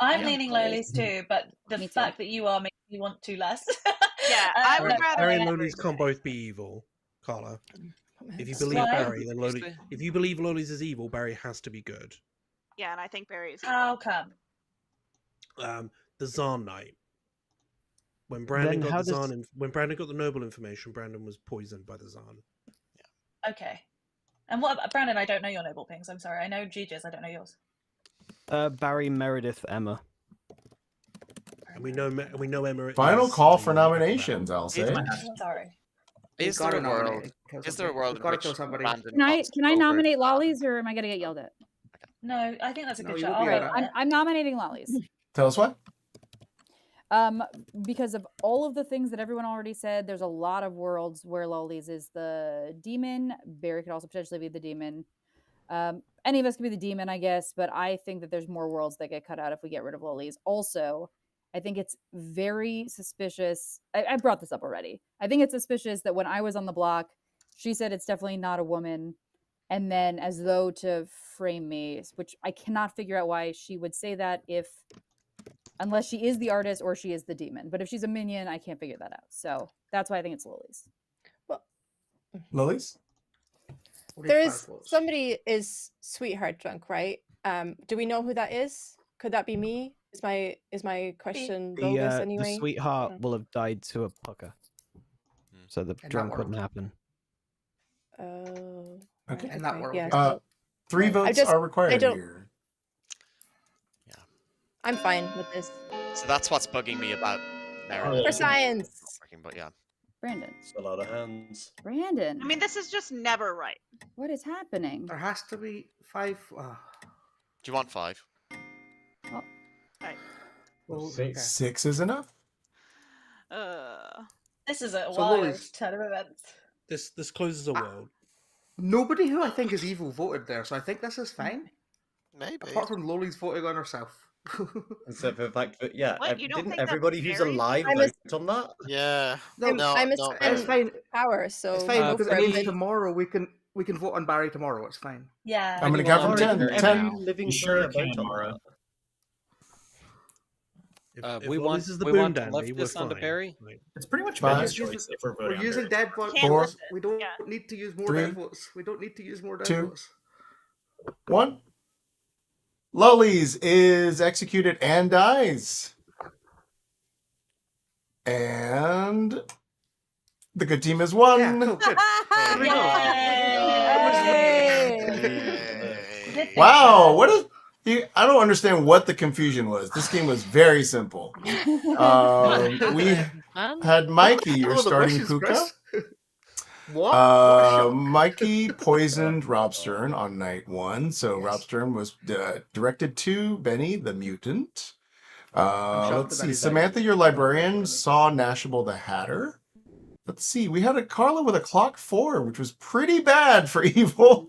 I'm Yeah. leaning Lollies too, but the Me too. fact that you are makes me want to less. Yeah, I would no, rather Barry and Barry Lollies can't say. both be evil, Carla. If you believe Why? Barry, then Is Lollies. there- If you believe Lollies is evil, Barry has to be good. Yeah, and I think Barry's. How come? The Zarn night. When Brandon Then got how the does- Zarn, when Brandon got the noble information, Brandon was poisoned by the Zarn. Okay. And what about Brandon? I don't know your noble pings. I'm sorry. I know Gigi's. I don't know yours. Barry, Meredith, Emma. And we know Emma. Final is call for the- nominations, I'll Here's say. my hash. Sorry. Is gotta there a world? nominate, kill Is there a somebody. world We've in gotta which kill somebody. Brandon Can I got can I over nominate Zarn? Lollies, or am I gonna get yelled at? No, I think that's a No, good you shot. will I'll be vote alright. on it. I'm nominating Lollies. Tell us what? Because of all of the things that everyone already said, there's a lot of worlds where Lollies is the demon. Barry could also potentially be the demon. Any of us could be the demon, I guess, but I think that there's more worlds that get cut out if we get rid of Lollies. Also, I think it's very suspicious. I brought this up already. I think it's suspicious that when I was on the block, she said it's definitely not a woman. And then, as though to frame me, which I cannot figure out why she would say that unless she is the artist or she is the demon. But if she's a minion, I can't figure that out. So that's why I think it's Lollies. Lollies? There is somebody is sweetheart drunk, right? Do we know who that is? Could that be me? Is my question bogus anyway? The sweetheart will have died to a pucker, so the that drunk world. wouldn't happen. Oh. Okay. In that world. Yeah. 3 votes are required here. I'm fine with this. So that's what's bugging me about narrative. For science. But yeah. Brandon. It's a lot of hands. Brandon. I mean, this is just never right. What is happening? There has to be 5. Do you want 5? Well, 6 is enough? This is a So wild Lollies- turn of events. This closes a world. Nobody who I think is evil voted there, so I think this is fine. Maybe. Apart from Lollies voting on herself. Except for the fact that, yeah, What, you don't didn't think that's everybody who's very alive I'm a- vote on that? Yeah. I'm a not It's fine. power, so It's fine go because for it it. means But tomorrow we can vote on Barry tomorrow. It's fine. Yeah. I'm going to count from 10. Every 10. living You sure player can, vote on Mara. that. If we Lollies want is the we boon want to dandy, lift we're this onto fine. Barry. It's pretty much 5. Benny's choice if we're We're voting on using Barry. dead votes. Four. We don't Yeah. need to use more 3. dead votes. We don't need to use more dead 2. votes. 1. Lollies is executed and dies. And the good team has won. Yeah, cool, good. There we go. Wow, what is I don't understand what the confusion was. This game was very simple. We had Mikey, your Oh, the starting wishes, Puka. Chris. What? What a shock. Mikey poisoned Rob Stern on night 1, so Rob Stern was directed to Benny the mutant. shocked Let's that see, he's Samantha, your librarian, saw Nashable the Hatter. Let's see, we had a Carla with a clock 4, which was pretty bad for evil.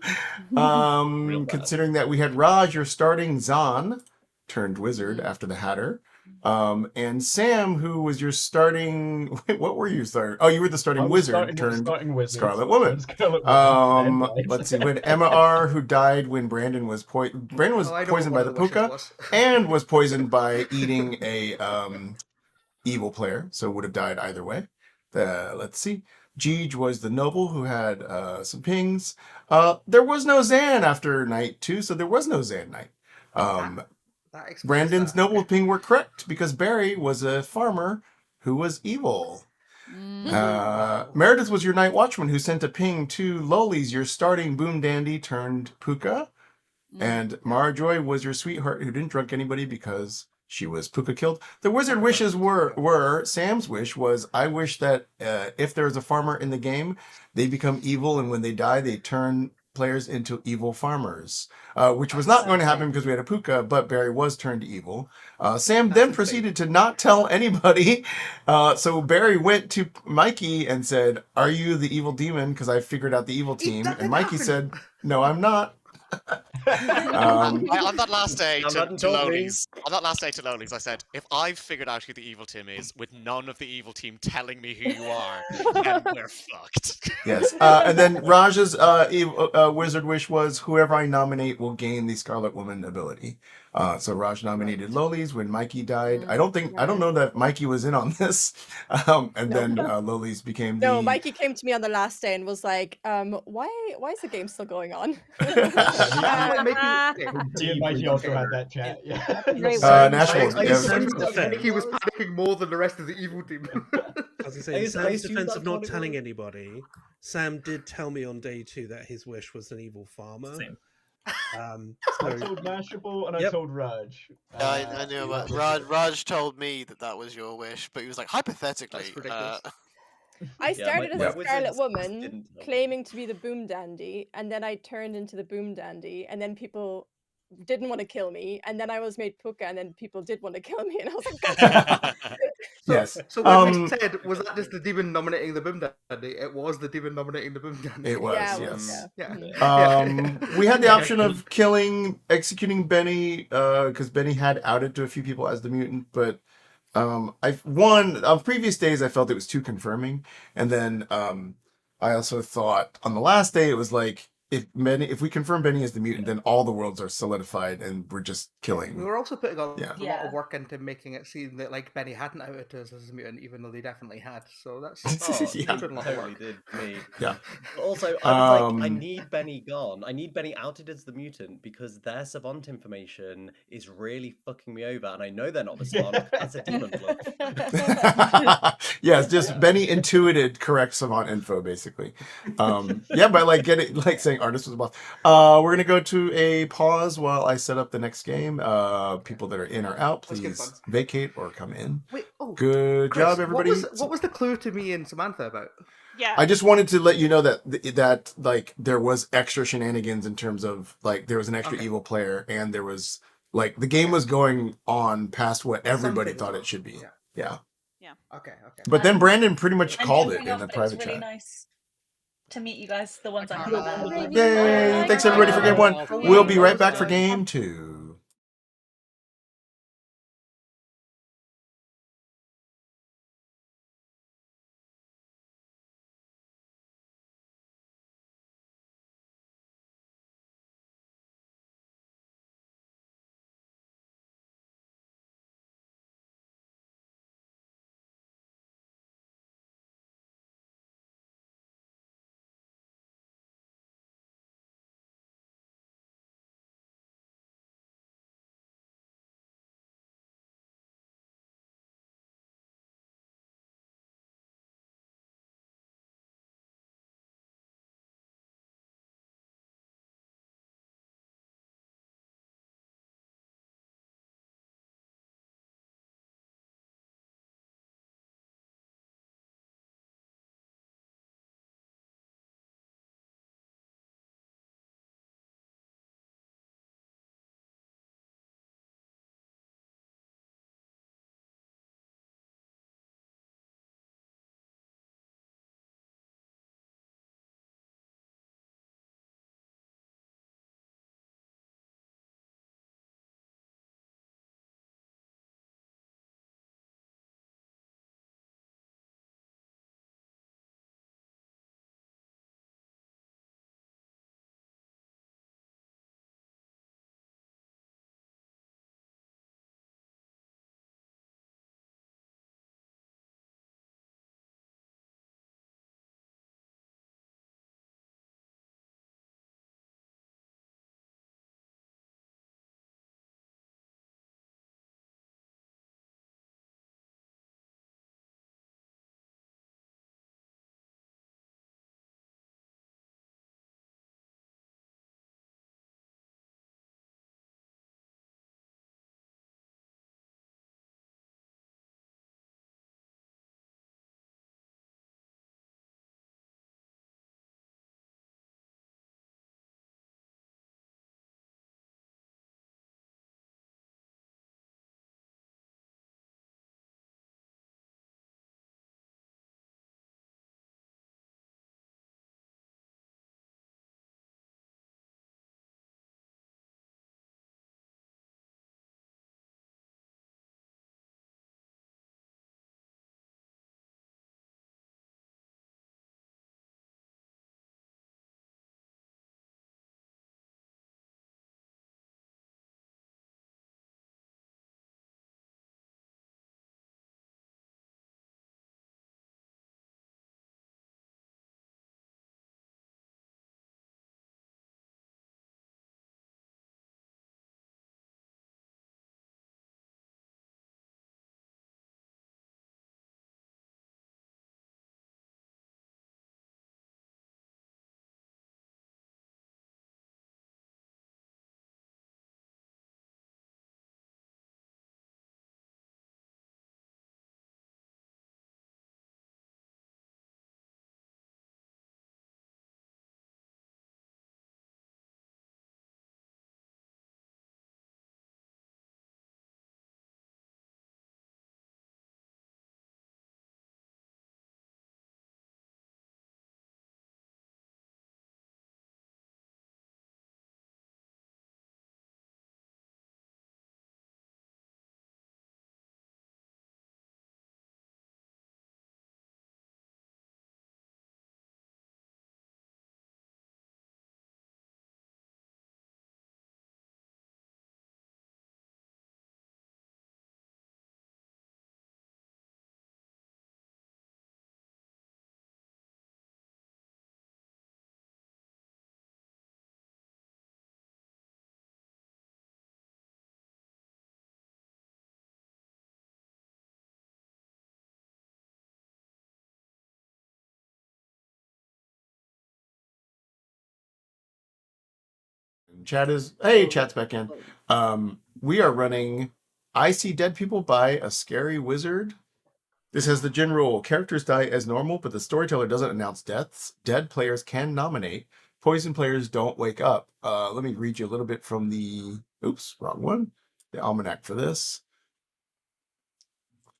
Considering that we had Raj, your starting Zahn, turned wizard after the Hatter. And Sam, who was your starting... Wait, what were you starting? Oh, you were the starting wizard turned Scarlet Woman. Let's see, we had Emma R, who died when Brandon was poisoned Oh, I know what poisoned one by of the wishes puka was. and was poisoned by eating a evil player, so would have died either way. Let's see. Jeej was the noble who had some pings. There was no Zan after night 2, so there was no Zan night. That explains Brandon's that. noble ping were correct because Barry was a farmer who was evil. Meredith was your night watchman who sent a ping to Lollies, your starting boom dandy turned puka. And Marjoy was your sweetheart who didn't drunk anybody because she was puka killed. The wizard wishes were Sam's wish was, I wish that if there's a farmer in the game, they become evil, and when they die, they turn players into evil farmers, which was not going to happen because we had a puka, but Barry was turned evil. Sam then proceeded to not tell anybody. So Barry went to Mikey and said, are you the evil demon? Because I figured out the evil team. And Mikey said, no, I'm not. On that last day Sam to hadn't told me. Lollies, I said, if I've figured out who the evil team is with none of the evil team telling me who you are, then we're fucked. Yes. And then Raj's wizard wish was whoever I nominate will gain the Scarlet Woman ability. So Raj nominated Lollies when Mikey died. I don't know that Mikey was in on this. And then Lollies became the No, Mikey came to me on the last day and was like, why is the game still going on? Me and Mikey also had that chat. Yeah. That's a great Nashable. He was panicking more than the rest of the evil team. I was going to say, in Sam's defense of not telling anybody, Sam did tell me on day 2 that his wish was an evil farmer. Same. I told Nashable and I told Raj. I knew about Raj told me that was your wish, but he was like, hypothetically. I started as a Scarlet wizards Woman, didn't tell me. claiming to be the Boom Dandy, and then I turned into the Boom Dandy, and then people didn't want to kill me, and then I was made Puka, and then people did want to kill me, and I was like, gotcha. Yes. So when we said, was that just the demon nominating the Boom Dandy? It was the demon nominating the Boom Dandy. It was, Yeah, it yes. Yeah. We had the option of executing Benny, because Benny had outed to a few people as the mutant, but on previous days I felt it was too confirming, and then I also thought on the last day it was like if we confirm Benny as the mutant, then all the worlds are solidified and we're just killing. We were also putting a lot of work into making it seem that like Benny hadn't outed us as a mutant, even though they definitely had. So that's totally did me. Yeah. Also, I was like, I need Benny gone. I need Benny outed as the mutant because their Savant information is really fucking me over, and I know they're not the Savant. That's a demon bluff. Yes, just Benny intuited correct Savant info, basically. By like saying artist was a bluff. We're gonna go to a pause while I set up the next game. People that are in or out, please vacate or come in. Wait, good Chris, job, everybody. What was the clue to me and Samantha about? Yeah. I just wanted to let you know that like there was extra shenanigans in terms of like there was an extra evil player and there was like the game was going on past what everybody thought it should be. Yeah. Okay. But then Brandon pretty much And called it jumping in off, the it was private really chat. nice to meet you guys, the ones I met. Yay! Thanks everybody for game 1. We'll be right back for game 2. Chat's back in. We are running I See Dead People by a Scary Wizard. This has the general characters die as normal, but the storyteller doesn't announce deaths. Dead players can nominate. Poison players don't wake up. Let me read you a little bit from the wrong one. The almanac for this.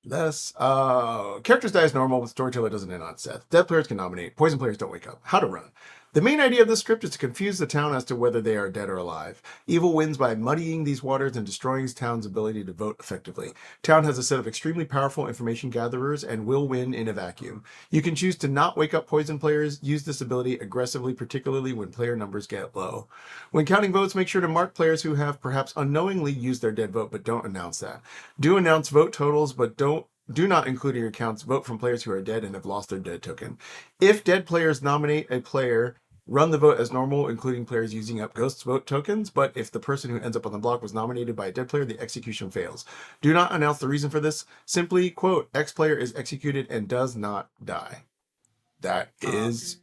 Characters die as normal, but storyteller doesn't announce death. Dead players can nominate. Poison players don't wake up. How to run. The main idea of this script is to confuse the town as to whether they are dead or alive. Evil wins by muddying these waters and destroying town's ability to vote effectively. Town has a set of extremely powerful information gatherers and will win in a vacuum. You can choose to not wake up poison players. Use this ability aggressively, particularly when player numbers get low. When counting votes, make sure to mark players who have perhaps unknowingly used their dead vote, but don't announce that. Do announce vote totals, but do not include in your counts vote from players who are dead and have lost their dead token. If dead players nominate a player, run the vote as normal, including players using up ghosts vote tokens, but if the person who ends up on the block was nominated by a dead player, the execution fails. Do not announce the reason for this. Simply, quote, X player is executed and does not die. That is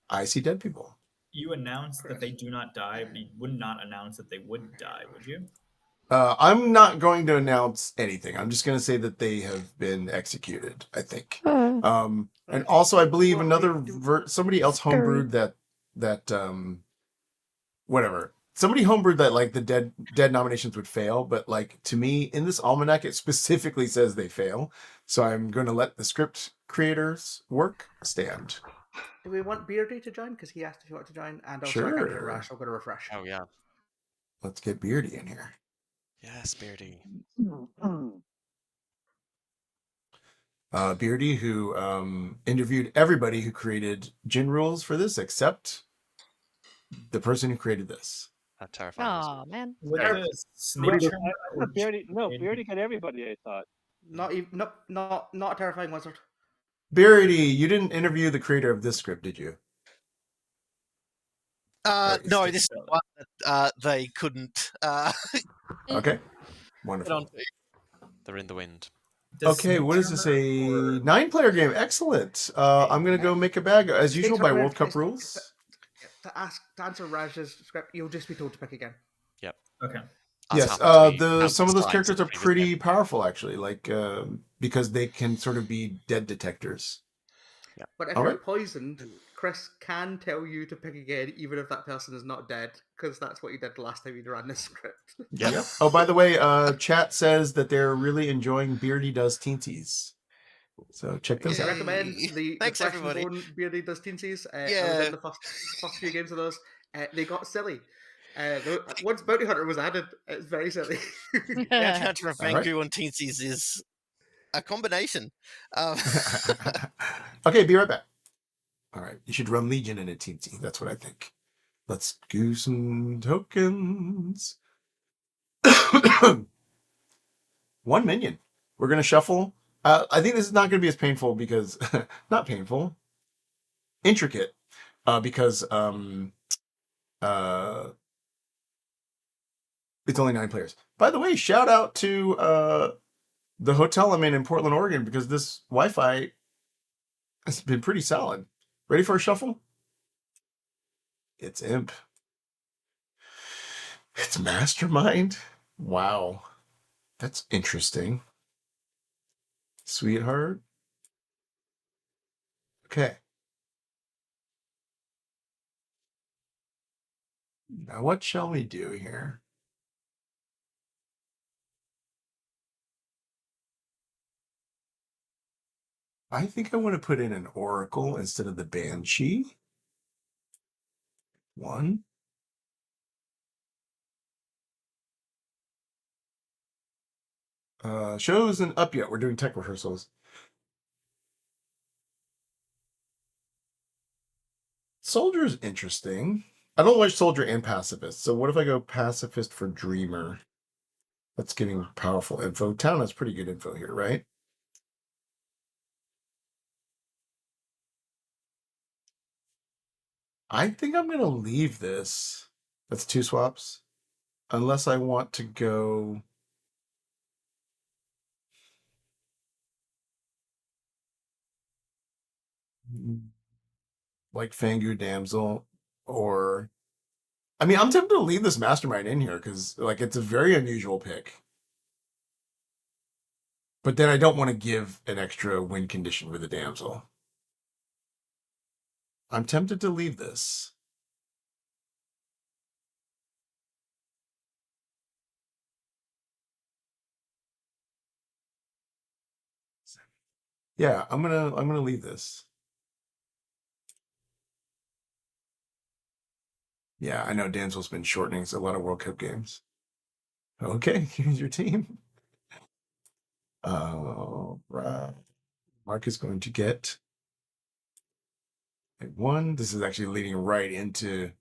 I See Dead People. You announce that they do not die, but you would not announce that they would die, would you? I'm not going to announce anything. I'm just going to say that they have been executed, I think. And also, I believe somebody else homebrewed whatever. Somebody homebrewed that like the dead nominations would fail, but like to me in this almanac it specifically says they fail. So I'm going to let the script creators work stand. Do we want Beardy to join? Because he asked if he wanted to join, and also I can't get a rash. I'm going to refresh. Oh yeah. Let's get Beardy in here. Yes, Beardy. Beardy, who interviewed everybody who created gin rules for this, except the person who created this. That terrifying. Oh man. Beardy got everybody, I thought. Not even, not a terrifying wizard. Beardy, you didn't interview the creator of this script, did you? No, this is the one that they couldn't. Okay, wonderful. They're in the wind. Okay, what is this? A 9-player game. Excellent. I'm gonna go make a bag as usual by World Cup rules. To answer Raj's script, you'll just be told to pick again. Yep. Okay. Yes, some of those characters are pretty powerful, actually. Like because they can sort of be dead detectors. Yeah. But if you're poisoned, Chris can tell you to pick again, even if that person is not dead, because that's what he did the last time he ran this script. Yep. Oh, by the way, chat says that they're really enjoying Beardy Does Teensies. So check those I out. recommend the Thanks, everybody. Beardy Does Teensies. I was Yeah. in the first few games of those. They got silly. Once Bounty Hunter was added, it's very silly. The Adventure of Vangu on Teensies is a combination. Okay, be right back. All right, you should run Legion in a Teensy. That's what I think. Let's do some tokens. 1 minion. We're going to shuffle. I think this is not going to be as painful because... not painful. Intricate. Because... it's only 9 players. By the way, shout out to the hotel I'm in Portland, Oregon, because this Wi-Fi has been pretty solid. Ready for a shuffle? It's Imp. It's Mastermind. Wow. That's interesting. Sweetheart. Okay. Now what shall we do here? I think I want to put in an Oracle instead of the Banshee. 1. Show isn't up yet. We're doing tech rehearsals. Soldier is interesting. I don't like Soldier and Pacifist. So what if I go Pacifist for Dreamer? That's giving powerful info. Town has pretty good info here, right? I think I'm going to leave this. That's 2 swaps. Unless I want to go... like Fangu Damsel or I mean, I'm tempted to leave this mastermind in here because, like, it's a very unusual pick. But then I don't want to give an extra win condition with a damsel. I'm tempted to leave this. Yeah, I'm gonna leave this. Yeah, I know Damsel's been shortening a lot of World Cup games. Okay, here's your team. Right. Mark is going to get a 1. This is actually leading right into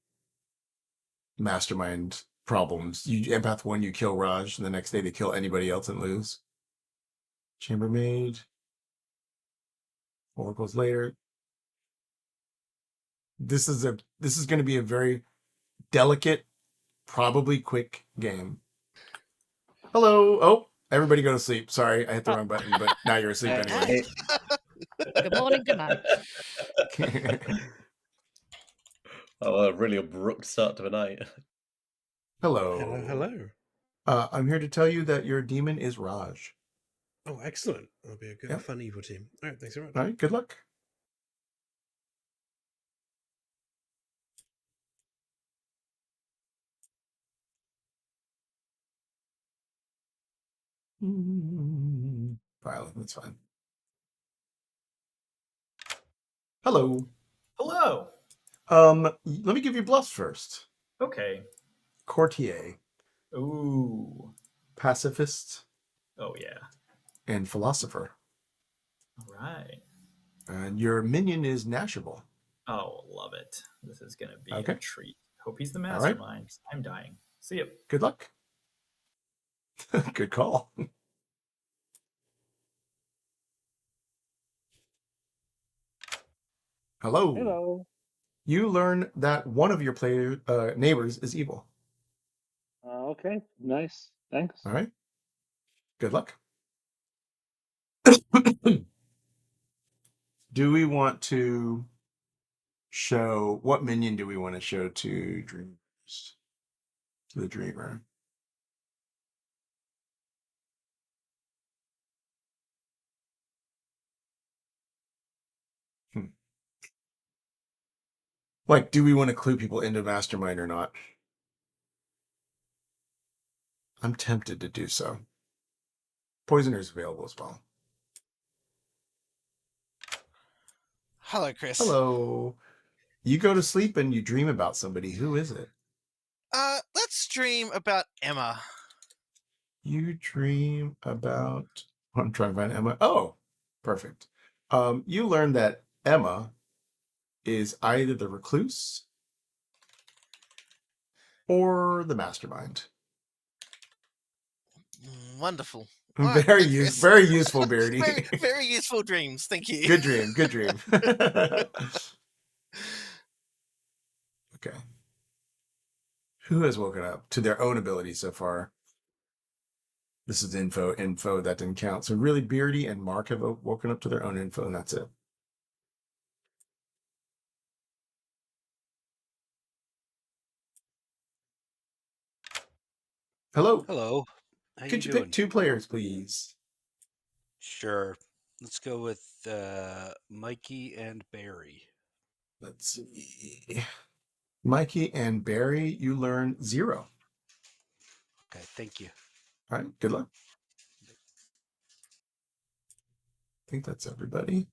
mastermind problems. You empath 1, you kill Raj, and the next day they kill anybody else and lose. Chambermaid. Oracles later. This is going to be a very delicate, probably quick game. Hello. Oh, everybody go to sleep. Sorry, I hit the wrong button, but now you're asleep anyway. Good morning, good night. Oh, a really abrupt start to the night. Hello. Hello, hello. I'm here to tell you that your demon is Raj. Oh, excellent. That'll be a good, fun evil team. All right, thanks very much. All right, good luck. Violet, that's fine. Hello. Hello. Let me give you bluffs first. Okay. Courtier. Ooh. Pacifist. Oh yeah. And philosopher. All right. And your minion is Nashable. Oh, love it. This is gonna be Okay. a treat. Hope he's the All right. mastermind. I'm dying. See ya. Good luck. Good call. Hello. Hello. You learn that one of your neighbors is evil. Okay, nice. Thanks. All right. Good luck. Do we want to show what minion do we want to show to dreamers? To the dreamer. Like, do we want to clue people into mastermind or not? I'm tempted to do so. Poisoner's available as well. Hello, Chris. Hello. You go to sleep and you dream about somebody. Who is it? Let's dream about Emma. You dream about... I'm trying to find Emma. Oh, perfect. You learn that Emma is either the recluse or the mastermind. Wonderful. Very useful, Beardy. Very useful dreams. Thank you. Good dream. Good dream. Okay. Who has woken up to their own ability so far? This is info. That didn't count. So really, Beardy and Mark have woken up to their own info, and that's it. Hello. Hello. How Could you you doing? pick 2 players, please? Sure. Let's go with Mikey and Barry. Let's see. Mikey and Barry, you learn 0. Okay, thank you. All right, good luck. I think that's everybody.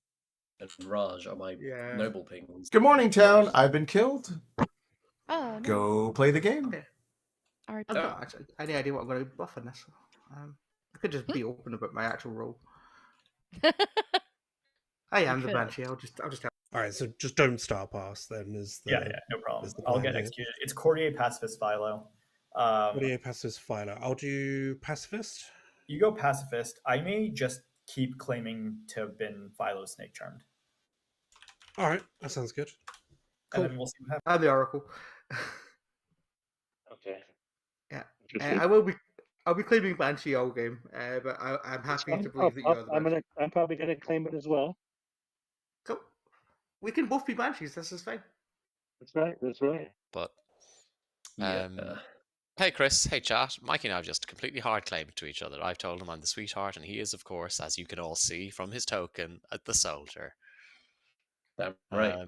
And Raj are my noble penguins. Good morning, town. I've been killed. Oh, no. Go play the game. Okay. All right. I've not actually any idea what I'm going to bluff in this. I could just be open about my actual role. I am the banshee. I'll just have... All right, so just don't start past then. Yeah, no problem. I'll get executed. It's Courtier, Pacifist, Philo. Courtier, Pacifist, Philo. I'll do Pacifist. You go Pacifist. I may just keep claiming to have been Philo's Snake Charmed. All right, that sounds good. Cool. And then we'll see what happens. I'm the Oracle. Okay. Yeah. I'll be claiming Banshee all game, but I'm happy to believe that you're the Banshee. I'm probably going to claim it as well. Cool. We can both be Banshees. This is fine. That's right. That's right. But Hey Chris, hey chat. Mikey and I have just completely hard claimed to each other. I've told him I'm the sweetheart, and he is, of course, as you can all see from his token, the soldier. Damn right.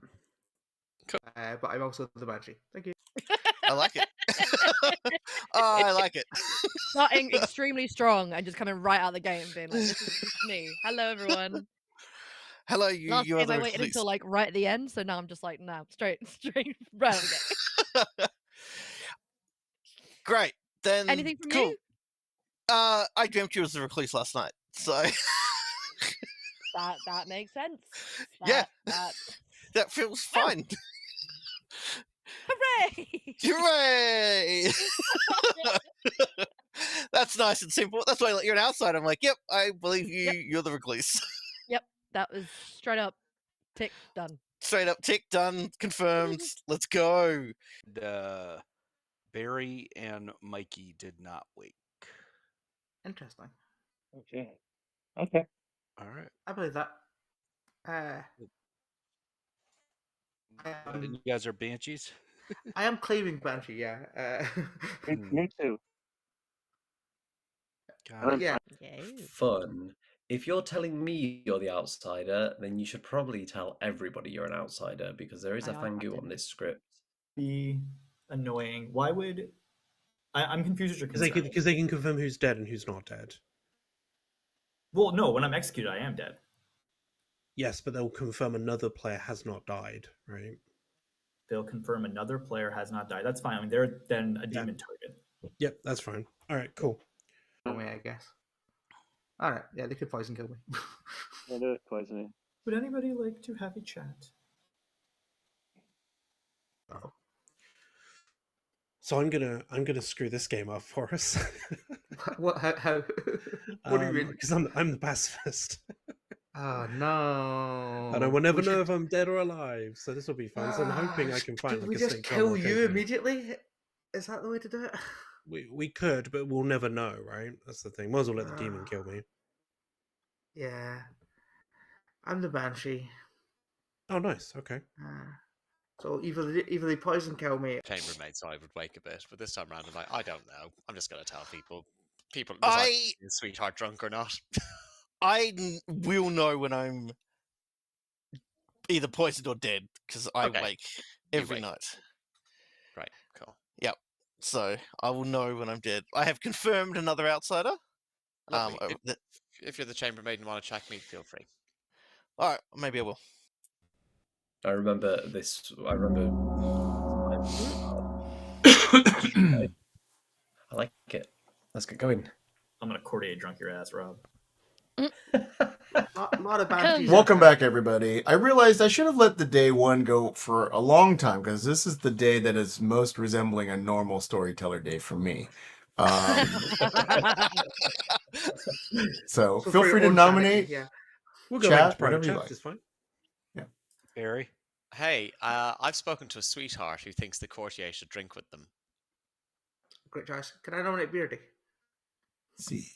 But I'm also the Banshee. Thank you. I like it. Oh, I like it. Starting extremely strong and just coming right out of the game, being like, "This is me. Hello, everyone." Hello, you. Last You game are I the waited recluse. until like right at the end, so now I'm just like, "No, straight right out of the game." Great. Then Anything from cool. you? I dreamt you was the recluse last night, so That makes sense. yeah, That that feels fine. Hooray! Hooray! That's nice and simple. That's why you're an outsider. I'm like, yep, I believe you. Yep. You're the recluse. Yep, that was straight up tick done. Straight up tick done, confirmed. Let's go. Barry and Mikey did not wake. Interesting. Okay. Okay. All right. I believe that. And you guys are banshees. I am claiming Banshee, yeah. Me too. Yeah. Fun. If you're telling me you're the outsider, then you should probably tell everybody you're an outsider because there is a fangu on this script. Be annoying. Why would I'm confused at your concern. Because they can confirm who's dead and who's not dead. Well, no, when I'm executed, I am dead. Yes, but they'll confirm another player has not died, right? They'll confirm another player has not died. That's fine. I mean, they're then a demon target. Yep, that's fine. All right, cool. Kill me, I guess. All right, yeah, they could poison kill me. Yeah, they're poisoning. Would anybody like to have a chat? So I'm gonna screw this game up for us. What? How? What do you mean? Because I'm the pacifist. Oh no! And I will never know if I'm dead or alive, so this will be fun. So I'm hoping Ah, I can find Did like we a just snake kill or you something. immediately? Is that the way to do it? We could, but we'll never know, right? That's the thing. Might as well let the demon kill me. Yeah, I'm the Banshee. Oh, nice. Okay. So either they poison kill me. Chambermaid, so I would wake a bit, but this time around, I don't know. I'm just gonna tell people. People, sweetheart drunk or not. I will know when I'm either poisoned or dead because I Okay. wake You every wake. night. Right. Cool. Yep. So I will know when I'm dead. I have confirmed another outsider. Lovely. If you're the chambermaid and want to check me, feel free. All right, maybe I will. I remember this. I remember. I like it. Let's get going. I'm gonna Cordier drunk your ass, Rob. Lot of Banshees. Welcome back, everybody. I realized I should have let the day one go for a long time because this is the day that is most resembling a normal storyteller day for me. So feel free to nominate. Yeah. We'll go chat, into private whatever you chat. like. It's fine. Yeah. Barry. Hey, I've spoken to a sweetheart who thinks the courtier should drink with them. Great choice. Can I nominate Beardy? Let's see.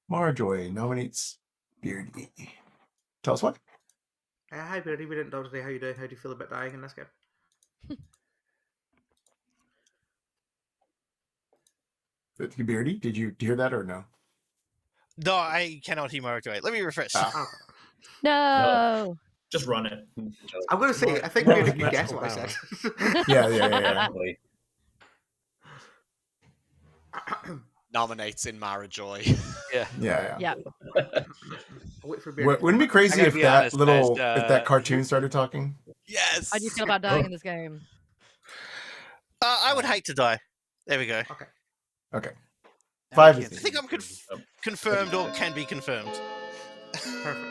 Marjorie nominates Beardy. Tell us what? Hi Beardy, we didn't know today. How you doing? How do you feel about dying in this game? Beardy, did you hear that or no? No, I cannot hear Marjorie. Let me refresh. No. Just run it. I'm going to say, I think Beardy can guess what I said. Yeah. Nominates in Marajoy. Yeah. Wait for Beardy. Wouldn't it be crazy if that if that cartoon started talking? Yes. How do you feel about dying in this game? I would hate to die. There we go. Okay. 5 I is think I'm confirmed or can be confirmed. Perfect.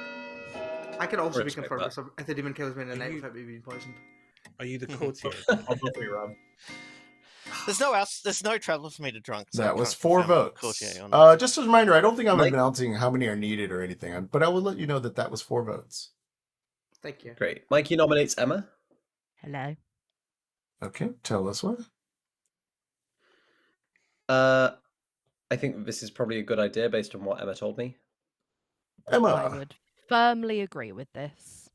I can also be confirmed if the demon kills me in the night without me being poisoned. Are you the courtier? I'll vote for you, Rob. There's no travel for me to drunk. So That I was can't 4 confirm votes. courtier or not. Just as a reminder, I don't think I'm Mike? announcing how many are needed or anything, but I will let you know that was 4 votes. Thank you. Great. Mikey nominates Emma. Hello. Okay, tell us what. I think this is probably a good idea based on what Emma told me. Emma. I would firmly agree with this.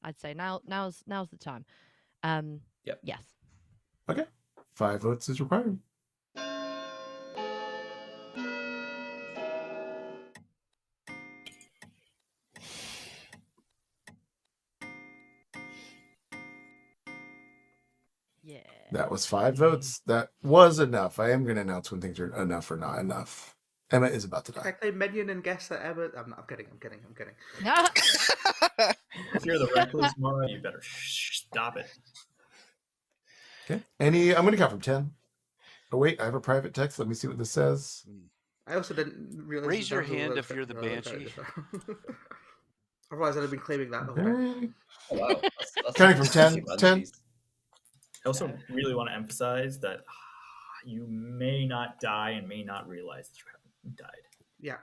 I'd say now's the time. Yep. Yes. Okay. 5 votes is required. Yeah. That was 5 votes. That was enough. I am going to announce when things are enough or not enough. Emma is about to Can I die. claim minion and guess that Emma? I'm kidding. I'm kidding. If you're the recluse, Mara, you better stop it. Okay. I'm going to count from 10. Oh, wait. I have a private text. Let me see what this says. I also didn't realize. Raise your hand if you're the Banshee. Otherwise, I'd have been claiming that the whole time. Oh, wow. That's Counting from 10. 10. I also really want to emphasize that you may not die and may not realize that you haven't died. Yeah.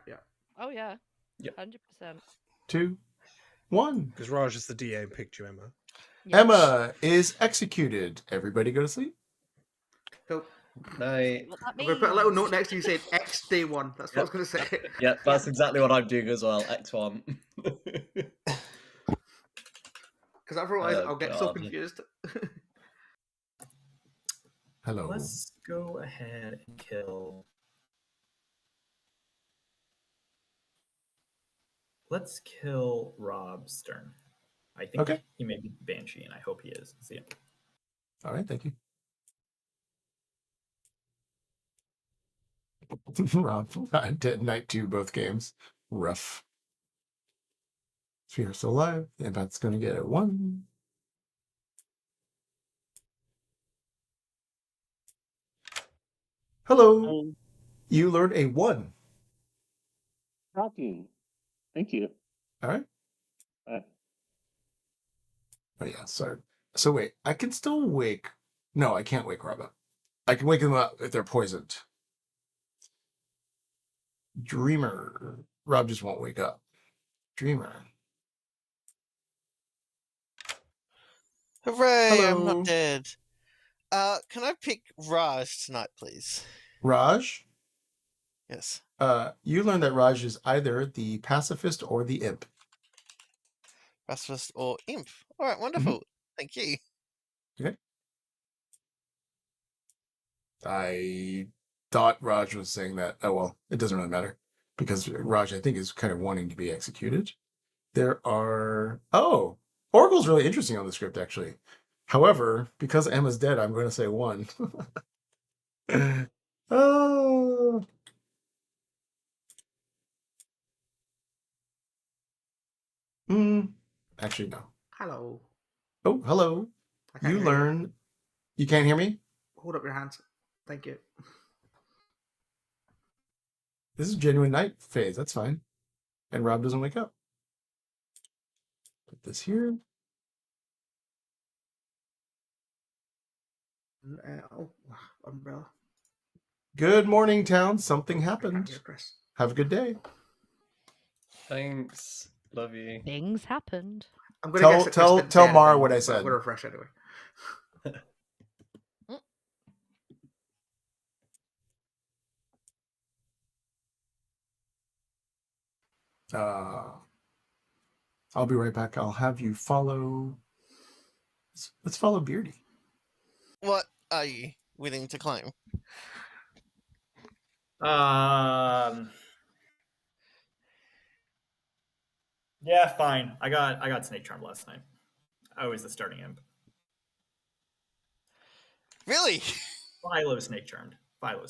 Oh yeah. Yep. 100%. 2, 1. Because Raj is the DA and picked you, Emma. Emma is executed. Everybody go to sleep. Nope. Night. I'm going to put a little note next to you saying X day 1. That's what I was going to say. Yeah, that's exactly what I'm doing as well. X1. Because otherwise, Oh, I'll get so God. confused. Hello. Let's go ahead and kill. Let's kill Rob Stern. I think Okay. he may be Banshee, and I hope he is. See ya. All right. Thank you. Rob, dead night 2 both games. Rough. So we are still alive. And that's going to get a 1. Hello. You learned a 1. Shocking. Thank you. All right. Oh, yeah. Sorry. So wait, I can still wake. No, I can't wake Rob up. I can wake them up if they're poisoned. Dreamer. Rob just won't wake up. Dreamer. Hooray! I'm Hello. not dead. Can I pick Raj tonight, please? Raj? Yes. You learned that Raj is either the pacifist or the imp. Pacifist or imp. All right, wonderful. Thank you. Okay. I thought Raj was saying that. Oh, well, it doesn't really matter. Because Raj, I think, is kind of wanting to be executed. There are... Oh! Oracle's really interesting on the script, actually. However, because Emma's dead, I'm going to say 1. Oh! Actually, no. Hello. Oh, hello. I can't You hear you. learn... You can't hear me? Hold up your hands. Thank you. This is genuine night phase. That's fine. And Rob doesn't wake up. Put this here. Umbrella. Good morning, town. Something happened. Here, Chris. Have a good day. Thanks. Love you. Things happened. I'm going to guess that Chris didn't say Tell Mara anything, what I but said. I'm going to refresh anyway. I'll be right back. I'll have you follow. Let's follow Beardy. What are you willing to claim? Yeah, fine. I got Snake Charm last night. I was the starting imp. Really? Philo Snake Charmed. Philo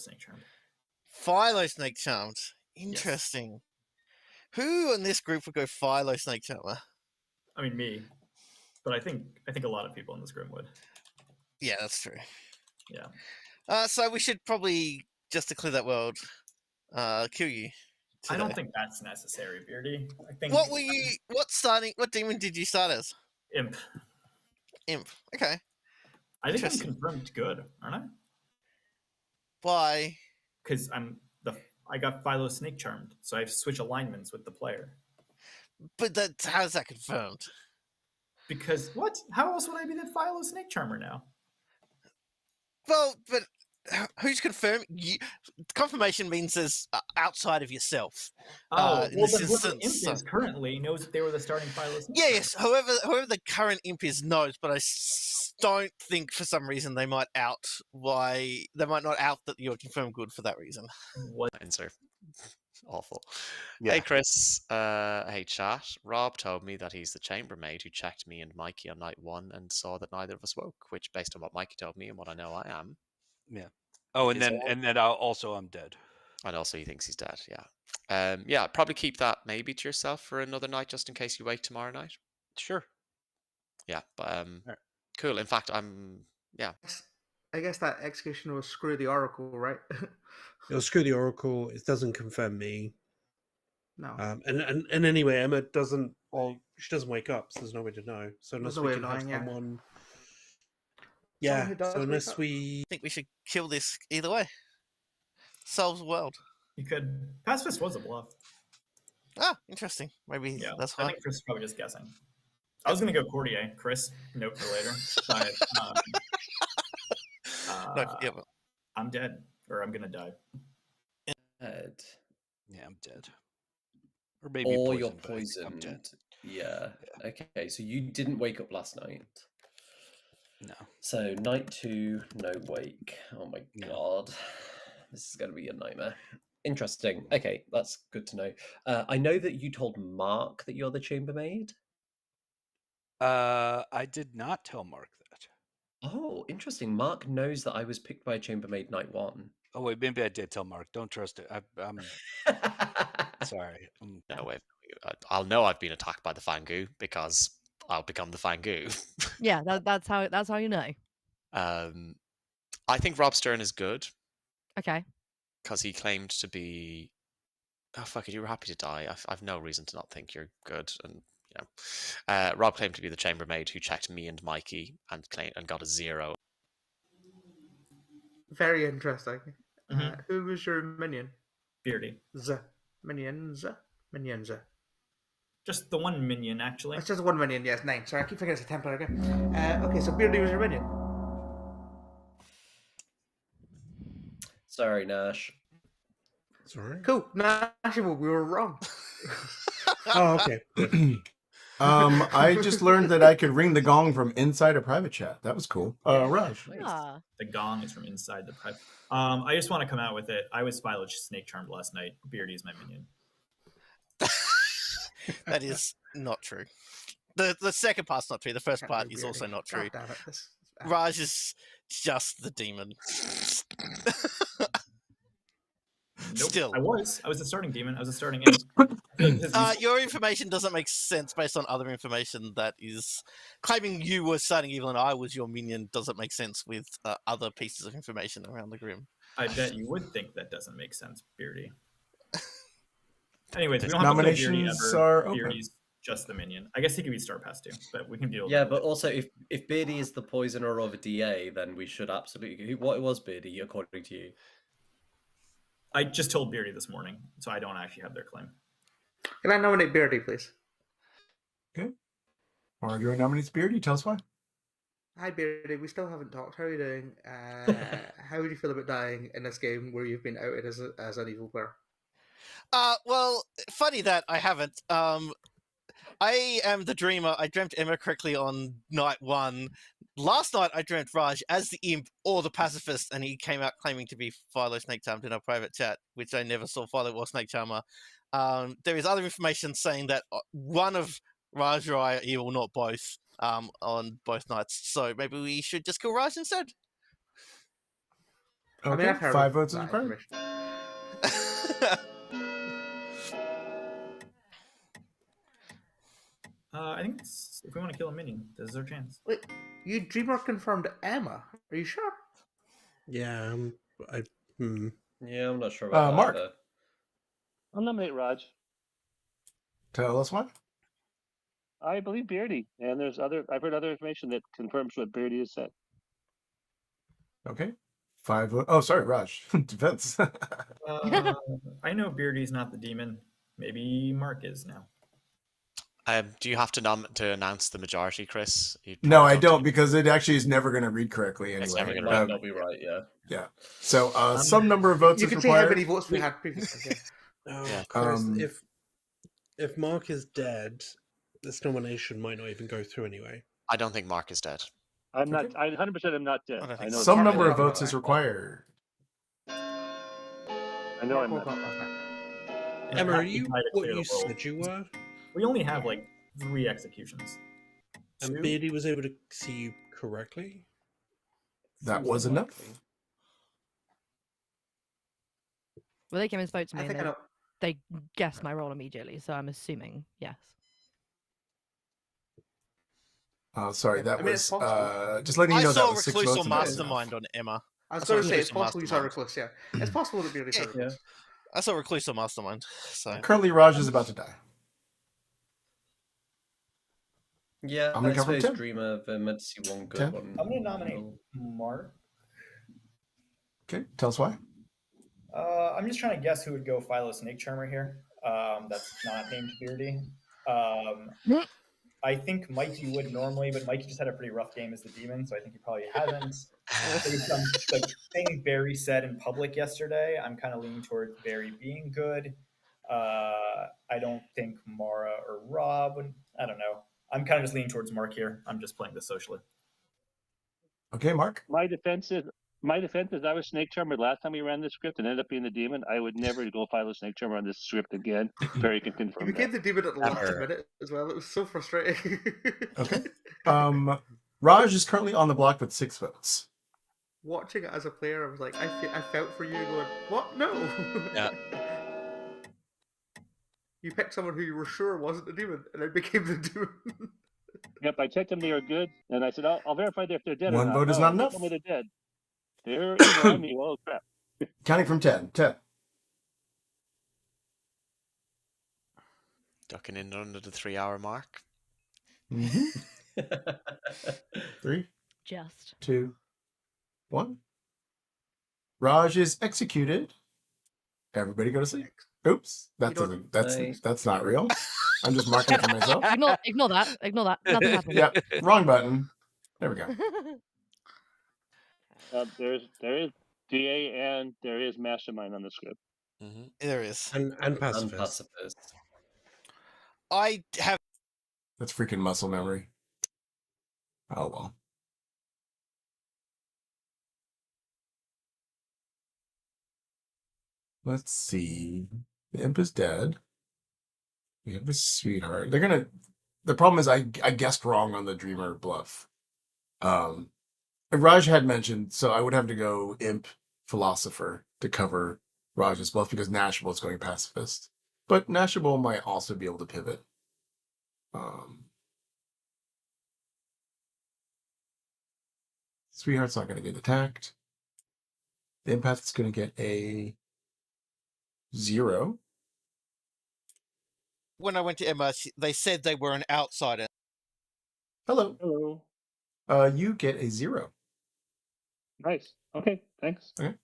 Snake Charmed. Interesting. Who in this group would go Philo Snake Charmer? I mean, me. But I think a lot of people in this group would. Yeah, that's true. Yeah. So we should probably, just to clear that world, kill you. I don't think that's necessary, Beardy. I think. What were you? What demon did you start as? Imp. Imp. Okay. I think I'm confirmed good, aren't I? Why? Because I got Philo Snake Charmed, so I have to switch alignments with the player. But how is that confirmed? Because what? How else would I be the Philo Snake Charmer now? Well, but who's confirmed? Confirmation means there's outside of yourself. Oh, in well, this then whoever the instance, imp is currently knows that they were the starting Philo Snake Yes, whoever the current imp is knows, but I don't think for some reason they might not out that you're confirmed good for that reason. What? Awful. Yeah. Hey Chris, hey chat. Rob told me that he's the chambermaid who checked me and Mikey on night 1 and saw that neither of us woke, which, based on what Mikey told me and what I know I am. Yeah. Oh, and is then all. also I'm dead. And also he thinks he's dead. Yeah. Yeah. Probably keep that maybe to yourself for another night, just in case you wake tomorrow night. Sure. Yeah. But cool. In fact, yeah. I guess that execution was screw the Oracle, right? It'll screw the Oracle. It doesn't confirm me. No. And anyway, Emma doesn't. Well, she doesn't wake up, so there's no way to know. So unless no we way can of have knowing, yeah. someone. Someone Yeah. who does So wake unless up. we I think we should kill this either way. Solves the world. You could. Pacifist was a bluff. Ah, interesting. Maybe that's I why. think Chris is probably just guessing. I was going to go Courtier. Chris, note for later. But I'm dead, or I'm going to die. Dead. Yeah, I'm dead. Or maybe or poisoned, you're but I think I'm dead. poisoned. Yeah. Okay, so you didn't wake up last night. No. So night 2, no wake. Oh my god. This is going to be a nightmare. Interesting. Okay, that's good to know. I know that you told Mark that you're the chambermaid. I did not tell Mark that. Oh, interesting. Mark knows that I was picked by a chambermaid night 1. Oh wait, maybe I did tell Mark. Don't trust it. I'm sorry. No way. I'll know I've been attacked by the Fangu because I'll become the Fangu. Yeah, that's how you know. I think Rob Stern is good Okay. because he claimed to be. Oh fuck it! You were happy to die. I've no reason to not think you're good, and Rob claimed to be the chambermaid who checked me and Mikey and got a 0. Very interesting. Who was your minion? Beardy. Minions. Just the one minion, actually. It's just one minion, yes, 9. Sorry, I keep forgetting it's a Templar again. Okay, so Beardy was your minion. Sorry, Nash. Sorry. Cool. Nashable, we were wrong. Oh, okay. I just learned that I could ring the gong from inside a private chat. That was cool. Raj. The gong is from inside the pipe. I just want to come out with it. I was Philo Snake Charmed last night. Beardy is my minion. That is not true. The second part's not true. The first part is also not true. God damn it, Raj is just the demon. Nope. Still. I was the starting demon. I was a starting imp. Your information doesn't make sense based on other information that is claiming you were starting evil and I was your minion doesn't make sense with other pieces of information around the Grim. I bet you would think that doesn't make sense, Beardy. Anyways, we don't Nominations have to Beardy ever. are open. Beardy's just the minion. I guess he could be Star Pass too, but we can deal with Yeah, that. but also if Beardy is the poisoner of a DA, then we should absolutely. What was Beardy according to you? I just told Beardy this morning, so I don't actually have their claim. Can I nominate Beardy, please? Okay. Mario nominates Beardy. Tell us why. Hi, Beardy. We still haven't talked. How are you doing? How would you feel about dying in this game where you've been outed as an evil player? Well, funny that I haven't. I am the dreamer. I dreamt Emma correctly on night 1. Last night I dreamt Raj as the imp or the pacifist, and he came out claiming to be Philo Snake Charmed in our private chat, which I never saw Philo or Snake Charmer. There is other information saying that one of Raj or I are evil, not both, on both nights. So maybe we should just kill Raj instead. Okay, I've heard 5 votes is that required. I think if we want to kill a minion, this is our chance. Wait, you dreamer confirmed Emma. Are you sure? Yeah, Yeah, I'm not sure about that Mark. either. I'll nominate Raj. Tell us why. I believe Beardy, and I've heard other information that confirms what Beardy has said. Okay. 5 votes. Oh, sorry, Raj. Defense. I know Beardy's not the demon. Maybe Mark is now. Do you have to announce the majority, Chris? No, I don't, because it actually is never going to read correctly anyway. It's never going It might not be right, yeah. Yeah. So some number of votes You is can see how required. many votes we had previously. Oh, Christ, if Mark is dead, this nomination might not even go through anyway. I don't think Mark is dead. I'm not. I 100% am not dead. I don't I think know so. Some that. number of votes is required. I know I'm not. And Emma, it are has to be you tied to what clear you the world. said you were? We only have like 3 executions. And 2? Beardy was able to see you correctly? That was enough. Well, they came and spoke to I me, and think I know. they guessed my role immediately, so I'm assuming yes. Sorry, Yeah, that I mean, it's was possible. just letting you I know that saw was 6 Recluse votes. or And that was enough. Mastermind on Emma. I was saw going to say Recluse it's or possible you saw Mastermind. Recluse. Yeah, it's possible that Beardy saw Recluse. I saw Recluse or Mastermind. So Currently, Raj is about to die. Yeah, I'm gonna I come from suppose 10. Dreamer, they're meant to see one good 10. one. I'm gonna nominate Mark. Okay, tell us why. I'm just trying to guess who would go Philo Snake Charmer here. That's not named Beardy. I think Mikey would normally, but Mikey just had a pretty rough game as the demon, so I think he probably hasn't. Based on the thing Barry said in public yesterday, I'm kind of leaning towards Barry being good. I don't think Mara or Rob. I don't know. I'm kind of just leaning towards Mark here. I'm just playing this socially. Okay, Mark. My defense is I was Snake Charmer last time we ran this script and ended up being the demon. I would never go Philo Snake Charmer on this script again. Perry can He confirm became that. the demon at the last minute as well. It was so frustrating. Okay. Raj is currently on the block with 6 votes. Watching it as a player, I was like, I felt for you going, what? No. Yeah. You picked someone who you were sure wasn't the demon, and it became the demon. Yep, I checked them. They are good, and I said I'll verify if they're dead or One not. vote is No, not they enough. told me they're dead. They're evil. I'm evil. Oh crap. Counting from 10. 10. Ducking in under the 3-hour mark. Mm-hmm. 3, Just 2, 1. Raj is executed. Everybody go to sleep. Oops, that doesn't. That's not real. I'm just marking it for myself. Ignore that. Ignore that. Nothing happened. Yep, wrong button. There we go. There is DA and there is Mastermind on the script. Mm-hmm. There is. And pacifist. I have. That's freaking muscle memory. Oh well. Let's see. The imp is dead. We have a sweetheart. They're gonna. The problem is I guessed wrong on the dreamer bluff. Raj had mentioned, so I would have to go imp philosopher to cover Raj's bluff because Nashable is going pacifist. But Nashable might also be able to pivot. Sweetheart's not going to get attacked. The empath is going to get a 0. When I went to Emma, they said they were an outsider. Hello. Hello. You get a 0. Nice. Okay. Thanks. Okay.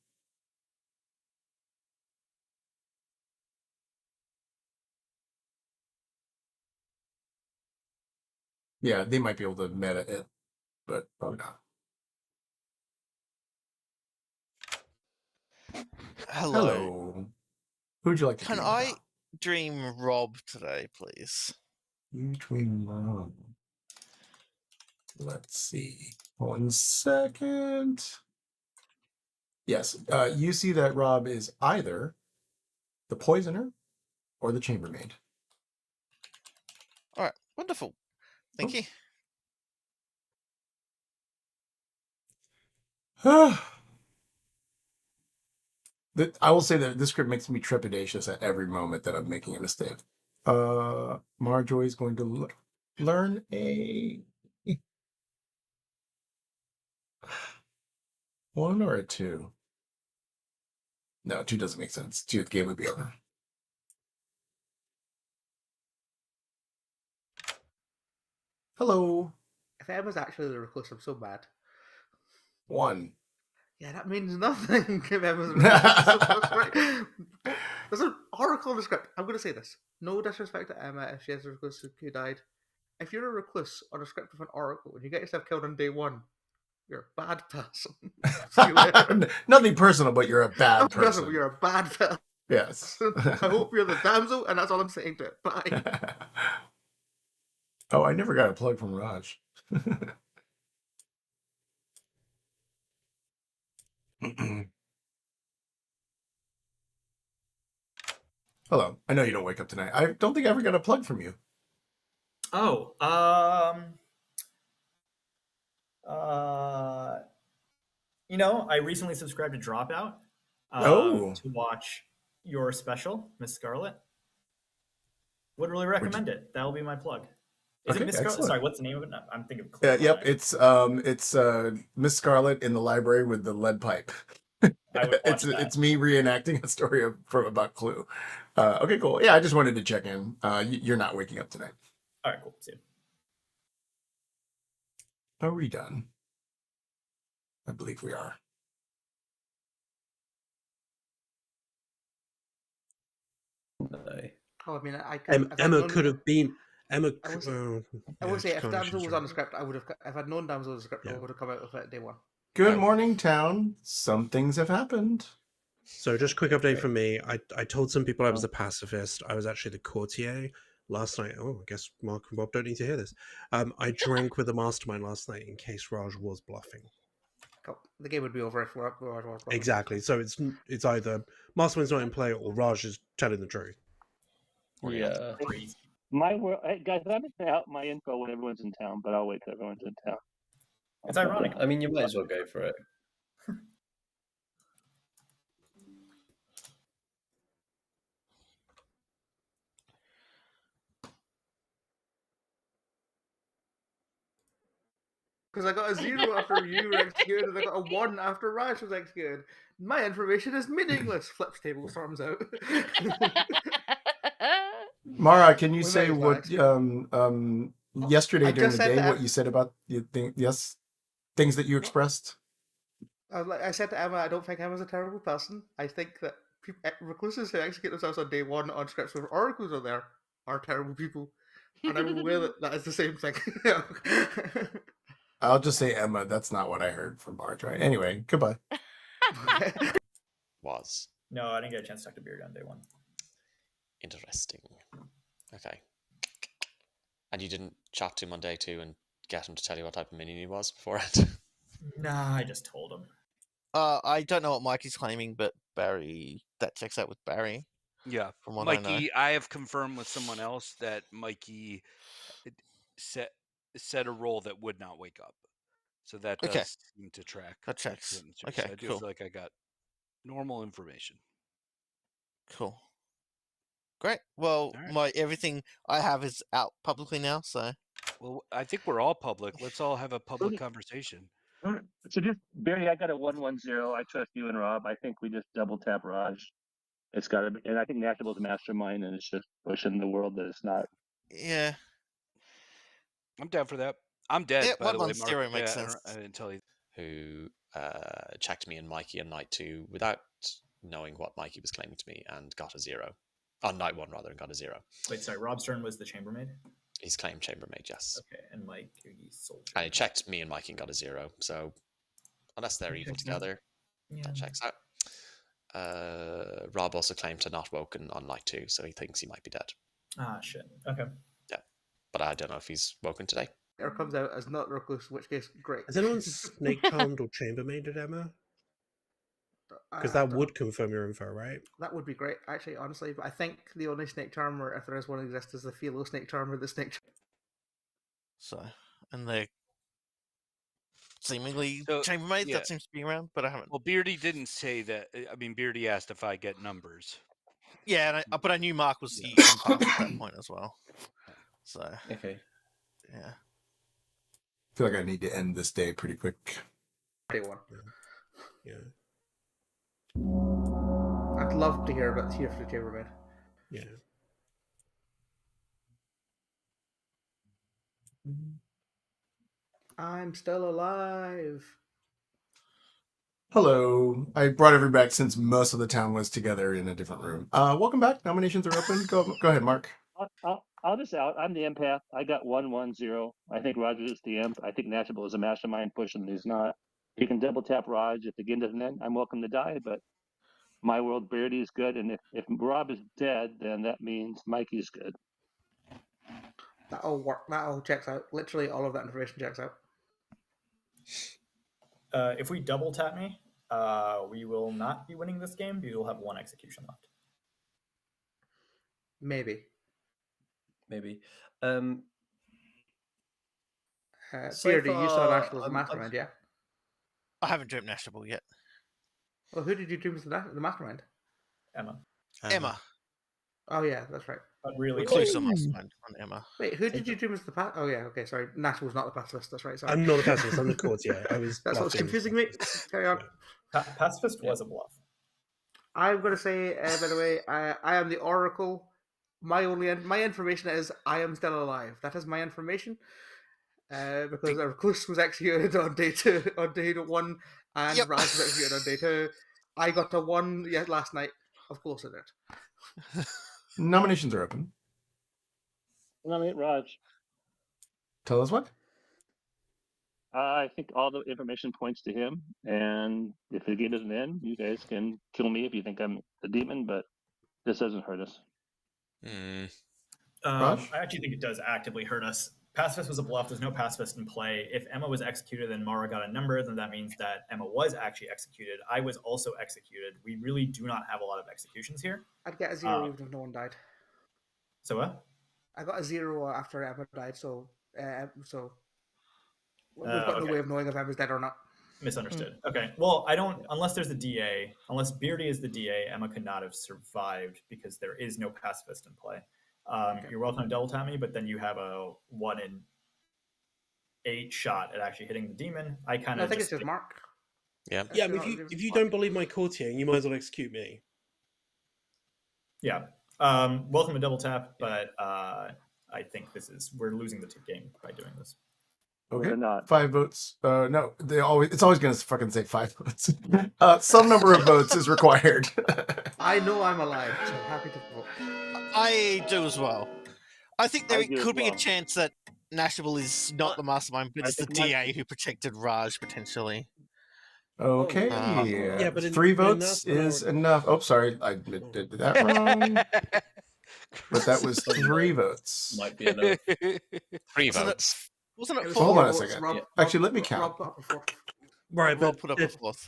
Yeah, they might be able to meta it, but probably not. Hello. Who'd you like to Can dream I about? dream Rob today, please? You dream Rob. Let's see. 1 second. Yes, you see that Rob is either the poisoner or the chambermaid. All right, wonderful. Thank you. I will say that this script makes me trepidatious at every moment that I'm making a mistake. Marjorie is going to learn a 1 or a 2. No, 2 doesn't make sense. 2, the game would be over. Hello. If Emma's actually the recluse, I'm so mad. 1. Yeah, that means nothing. If Emma's the recluse, so frustrating. There's an oracle in the script. I'm going to say this. No disrespect to Emma if she has a recluse who died. If you're a recluse on a script of an oracle and you get yourself killed on day 1, you're a bad person. See you later. Nothing personal, but you're a bad Nothing personal, person. but you're a bad person. Yes. I hope you're the damsel, and that's all I'm saying to it. Bye. Oh, I never got a plug from Raj. Hello. I know you don't wake up tonight. I don't think I ever got a plug from you. Oh, I recently subscribed to Dropout to watch your special, Miss Scarlet. Would really recommend it. That'll be my plug. Is it Miss Scarlet? Excellent. Sorry, what's the name of it? I'm thinking of Clue. Yep, it's Miss Scarlet in the library with the lead pipe. I would watch that. It's me reenacting a story about Clue. Okay, cool. Yeah, I just wanted to check in. You're not waking up tonight. All right, cool. See you. Are we done? I believe we are. No. Oh, I mean, Emma could have been. Emma. I would say if Damsel was on the script, I would have. If I'd known Damsel was on the script, I would have come out with it day one. Good morning, town. Some things have happened. So just quick update from me. I told some people I was a pacifist. I was actually the courtier last night. Oh, I guess Mark and Bob don't need to hear this. I drank with the mastermind last night in case Raj was bluffing. The game would be over if Raj was bluffing. Exactly. So it's either mastermind's not in play or Raj is telling the truth. Yeah. My world, hey, guys, I'm going to out my info when everyone's in town, but I'll wait till everyone's in town. It's ironic. I mean, you might as well go for it. Because I got a 0 after you were executed, and I got a 1 after Raj was executed. My information is meaningless. Flips table, storms out. Mara, can you We're say very what yesterday I during just the said day that- what you said about the things that you expressed? I said to Emma, I don't think Emma's a terrible person. I think that recluses who execute themselves on day one on scripts where oracles are there are terrible people. And I'm aware that is the same thing. I'll just say Emma. That's not what I heard from Marge, right? Anyway, goodbye. Was. No, I didn't get a chance to talk to Beard on day one. Interesting. Okay. And you didn't chat to him on day 2 and get him to tell you what type of minion he was beforehand? Nah, I just told him. I don't know what Mikey's claiming, but Barry, that checks out with Barry. Yeah, From what I know. Mikey, I have confirmed with someone else that Mikey set a role that would not wake up, so that does Okay. seem to track. That checks. Okay, Okay, I do cool. feel like I got normal information. Cool. Great. Well, everything I have is out publicly now, so. Well, I think we're all public. Let's all have a public conversation. So just, Barry, I got a 1-1-0. I trust you and Rob. I think we just double tap Raj. It's got to be, and I think Nashable is a mastermind, and it's just pushing the world that it's not. Yeah. I'm down for that. I'm dead, Yeah, by the way, 1-1-0 Mark. makes Yeah, sense. I didn't tell you. Who checked me and Mikey on night 2 without knowing what Mikey was claiming to me and got a 0. On night 1, rather, and got a 0. Wait, sorry, Rob's turn was the chambermaid? He's claimed chambermaid, yes. Okay, and Mike, you soldier. And he checked me and Mikey and got a 0, so unless they're evil Checks out. together, that checks out. Rob also claimed to not woken on night 2, so he thinks he might be dead. Ah, shit. Okay. Yeah, but I don't know if he's woken today. Or comes out as not recluse, in which case, great. Has anyone snake charmed or chambermaided Emma? Because that would confirm your info, right? That would be great, actually, honestly. But I think the only snake charmer, if there is one, exists is the philo snake charmer, the snake charmer. So, and they seemingly So, chambermaid yeah. that seems to be around, but I haven't. Well, Beardy didn't say that. I mean, Beardy asked if I get numbers. Yeah, and but I knew Mark was the impasse at that point as well. So okay, yeah. I feel like I need to end this day pretty quick. Day one. Yeah. I'd love to hear about here for the chambermaid. Yeah. I'm still alive. Hello. I brought everybody back since most of the town was together in a different room. Welcome back. Nominations are open. Go ahead, Mark. I'll just out. I'm the empath. I got 1-1-0. I think Rogers is the imp. I think Nashable is a mastermind pushing who's not. You can double tap Raj at the beginning of the end. I'm welcome to die, but my world Beardy is good. And if Rob is dead, then that means Mikey's good. That'll work. That all checks out. Literally all of that information checks out. If we double tap me, we will not be winning this game because we'll have one execution left. Maybe. So Beardy, you saw far, Nashable as the mastermind, yeah? I haven't dreamt Nashable yet. Well, who did you dream as the mastermind? Emma. Emma. Oh yeah, that's right. But really, Reclusive mastermind on Emma. Wait, who did you dream as the Oh yeah, okay, sorry. Nashable's not the pacifist. That's right. Sorry. I'm not the pacifist. I'm the courtier. I was. That's what's bluffing. confusing me. Carry on. Pacifist was a bluff. I'm going to say, by the way, I am the Oracle. My information is I am still alive. That is my information. Because a recluse was executed on day 1, and Raj was executed on day 2. I got to 1 last night. Of course I did. Nominations are open. Nominate Raj. Tell us what? I think all the information points to him, and if the game doesn't end, you guys can kill me if you think I'm a demon, but this doesn't hurt us. I actually think it does actively hurt us. Pacifist was a bluff. There's no pacifist in play. If Emma was executed and Mara got a number, then that means that Emma was actually executed. I was also executed. We really do not have a lot of executions here. I'd get a 0 even if no one died. So what? I got a 0 after Emma died, so we've got no way of knowing if Emma's dead or not. Misunderstood. Okay. Well, I don't, unless there's a DA, unless Beardy is the DA, Emma could not have survived because there is no pacifist in play. You're welcome to double tap me, but then you have a 1 in 8 shot at actually hitting the demon. I think it's just Mark. Yeah. Yeah. But if you don't believe my courtier, you might as well execute me. Yeah. Welcome to double tap, but I think we're losing the game by doing this. Okay. Not. 5 votes. No, it's always going to fucking say 5 votes. Some number of votes is required. I know I'm alive, so I'm happy to vote. I do as well. I think there could be a chance that Nashable is not the mastermind, but it's the DA who protected Raj potentially. Okay. Yeah, but 3 votes is enough. Oh, sorry. I did that wrong. But that was 3 votes. Might be enough. 3 votes. Wasn't it? Hold on a second. Actually, let me count. Right, Rob but put up a 4th.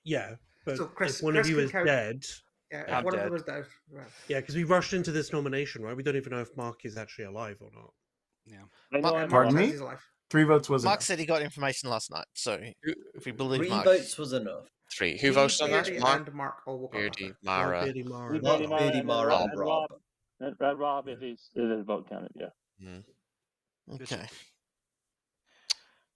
Yeah, but So Chris- if one of Chris you can is count. dead. Yeah, I'm one of dead. them was dead. Right. Yeah, because we rushed into this nomination, right? We don't even know if Mark is actually alive or not. Yeah. Pardon me? 3 votes was Mark enough. said he got information last night, so if we believe 3 Mark. votes was enough. 3. Who voted on that? Beardy Mark? and Mark all woke up Beardy, after. Mara. Beardy, Mara. Beardy, Mara, and Rob. Rob, if his vote counted, yeah. Okay.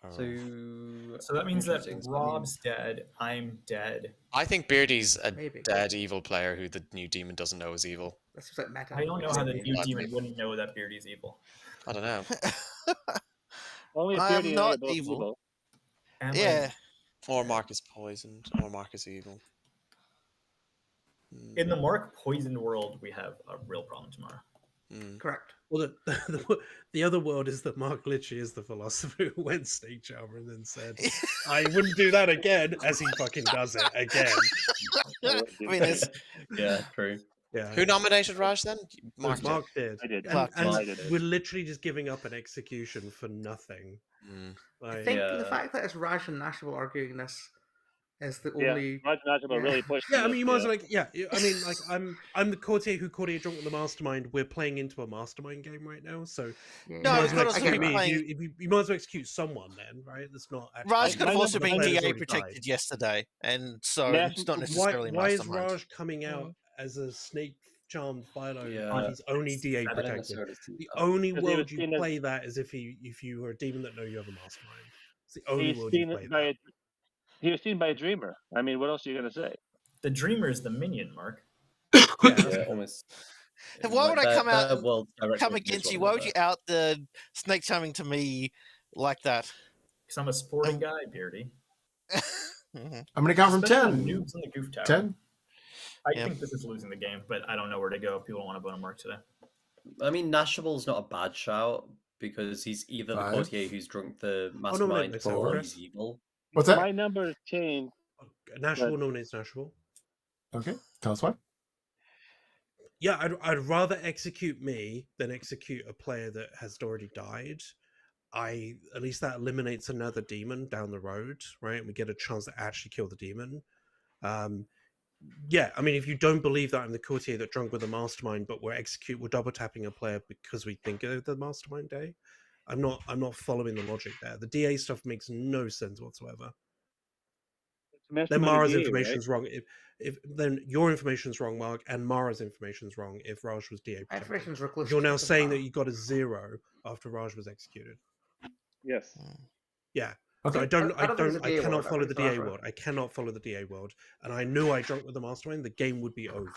So that means that Rob's dead. I'm dead. I think Beardy's a Maybe. dead evil player who the new demon doesn't know is evil. That's just like meta. I don't know how the new demon wouldn't know that Beardy's evil. I don't know. Only if I Beardy am and I not are both evil. Am I- Yeah. Or Mark is poisoned, or Mark is evil. In the Mark poisoned world, we have a real problem tomorrow. Correct. Well, the other world is that Mark literally is the philosopher who went Snake Charmer and then said, I wouldn't do that again, as he fucking does it again. I mean, it's... Yeah, true. Yeah. Who nominated Raj then? Mark did. I did. And we're literally just giving up an execution for nothing. I think the fact that it's Raj and Nashable arguing this is the only. Raj and Nashable really pushed. Yeah, I mean, you might as well I mean, like, I'm the courtier who courtier drunk with the mastermind. We're playing into a mastermind game right now, so you might as well execute me. You might as well execute someone then, right? That's not. Actually, Raj could have also been DA already protected died. yesterday, and so it's not necessarily Why is mastermind. Raj coming out as a snake charmed Philo? Yeah. He's only DA I don't protected. necessarily see The that. only Because he world was you seen as- play that is if you are a demon that know you have a mastermind. It's the only He's world you seen play by that. he was seen by a dreamer. I mean, what else are you going to say? The dreamer is the minion, Mark. Yeah, almost. And why would I come out their world directly come against against one you? Why would another. you out the snake charming to me like that? Because I'm a sporting guy, Beardy. I'm going to count from Especially 10. Noobs in the goof tower. 10. I think this is losing the game, but I don't know where to go if people want to vote on Mark today. I mean, Nashable's not a bad shout because he's either the 5. courtier who's drunk the no, mastermind it's or Chris. he's evil. What's that? My number changed. Nashable nominates Nashable. Okay. Tell us why. Yeah, I'd rather execute me than execute a player that has already died. At least that eliminates another demon down the road, right? And we get a chance to actually kill the demon. Yeah, I mean, if you don't believe that I'm the courtier that drunk with the mastermind, but we're double tapping a player because we think of the mastermind day, I'm not following the logic there. The DA stuff makes no sense whatsoever. Then Mara's information's wrong. If then your information's wrong, Mark, and Mara's information's wrong if Raj was DA. My information's reckless. You're now saying that you got a 0 after Raj was executed. Yes. Yeah. Okay. So I DA cannot word, follow I the think DA so, world. I cannot follow the DA world. And I knew I drunk with the mastermind, the game would be over.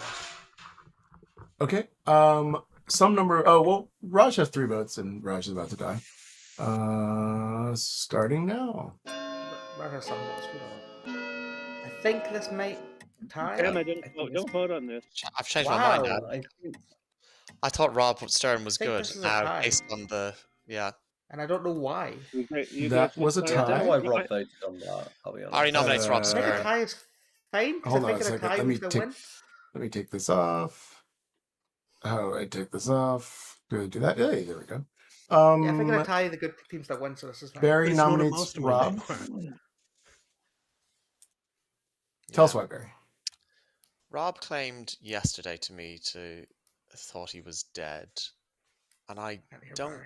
Okay. Some number. Oh well, Raj has 3 votes, and Raj is about to die. Starting now. Raj has some votes. I think this might tie. Sam, don't vote on this. I've changed my mind now. Wow. I thought Rob Stern was I think good. this is a Now, tie. based on the And I don't know why. That was a I don't know tie. why Rob voted on that. I'll be honest. I already nominated Rob I think a Stern. tie is fine. Because Hold I on a think a second. tie Let me was the take. win. Let me take this off. How do I take this off? Do I do that? Hey, there we go. Yeah, I think a tie the good teams that win. So this is fine. Barry nominates Rob. Tell us why, Barry. Rob claimed yesterday to me to thought he was dead, and I don't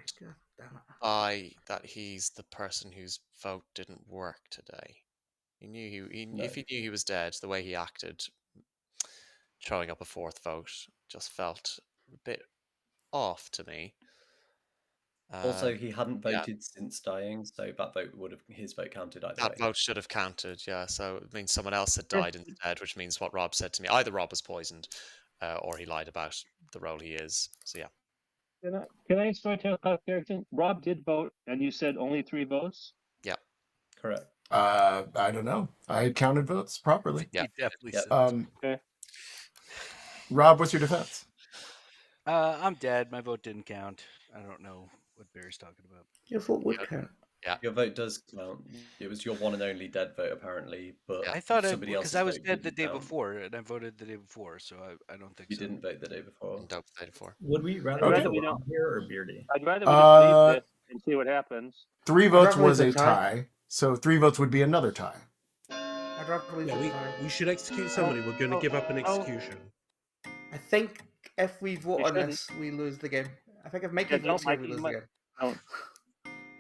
buy that he's the person whose vote didn't work today. He knew if he knew he was dead, the way he acted, throwing up a 4th vote just felt a bit off to me. Also, he hadn't voted since dying, so that vote his vote counted either way. That vote should have counted, yeah. So it means someone else had died instead, which means what Rob said to me. Either Rob was poisoned, or he lied about the role he is. So yeah. Can I storytell clarification? Rob did vote, and you said only 3 votes? Yeah. Correct. I don't know. I counted votes properly. Yeah. He definitely said okay. Rob, what's your defense? I'm dead. My vote didn't count. I don't know what Barry's talking about. Your vote would count. Yeah. Your vote does count. It was your one and only dead vote, apparently. But I thought somebody else's because I was vote dead the didn't day count. before, and I voted the day before, so I don't think You so. didn't vote the day before. Didn't vote the day before. Would we rather Okay. have Rob here or Beardy? I'd rather we just leave this and see what happens. 3 votes was rather a it's a tie. tie, so 3 votes would be another tie. I'd rather believe Yeah, it's a tie. we should execute somebody. We're going to give up an execution. I think if we vote You on shouldn't. this, we lose the game. I think if Mikey Yeah, votes here, Mikey, we lose you the might- game. Don't.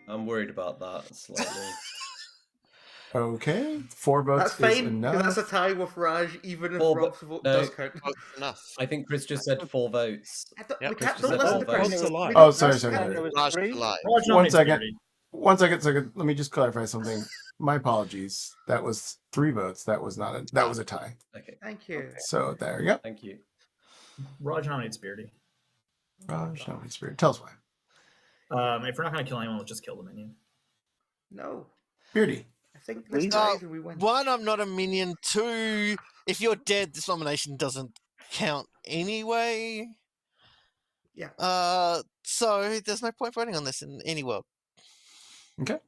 I'm worried about that slightly. Okay, 4 votes That's is fine, enough. because that's a tie with Raj, even if Four Rob's vote no. does count. Enough. I think Chris just said 4 votes. We Chris can't, just don't said listen 4 to Chris. votes. Oh, sorry. Raj was alive. One second. Let me just clarify something. My apologies. That was 3 votes. That was not that was a tie. Okay. Thank you. So there you go. Thank you. Raj nominates Beardy. Raj nominates Beardy. Tell us why. If we're not going to kill anyone, let's just kill the minion. No. Beardy. I think this ties and we win. 1, I'm not a minion. 2, if you're dead, this nomination doesn't count anyway. Yeah. So there's no point voting on this in any world. Okay.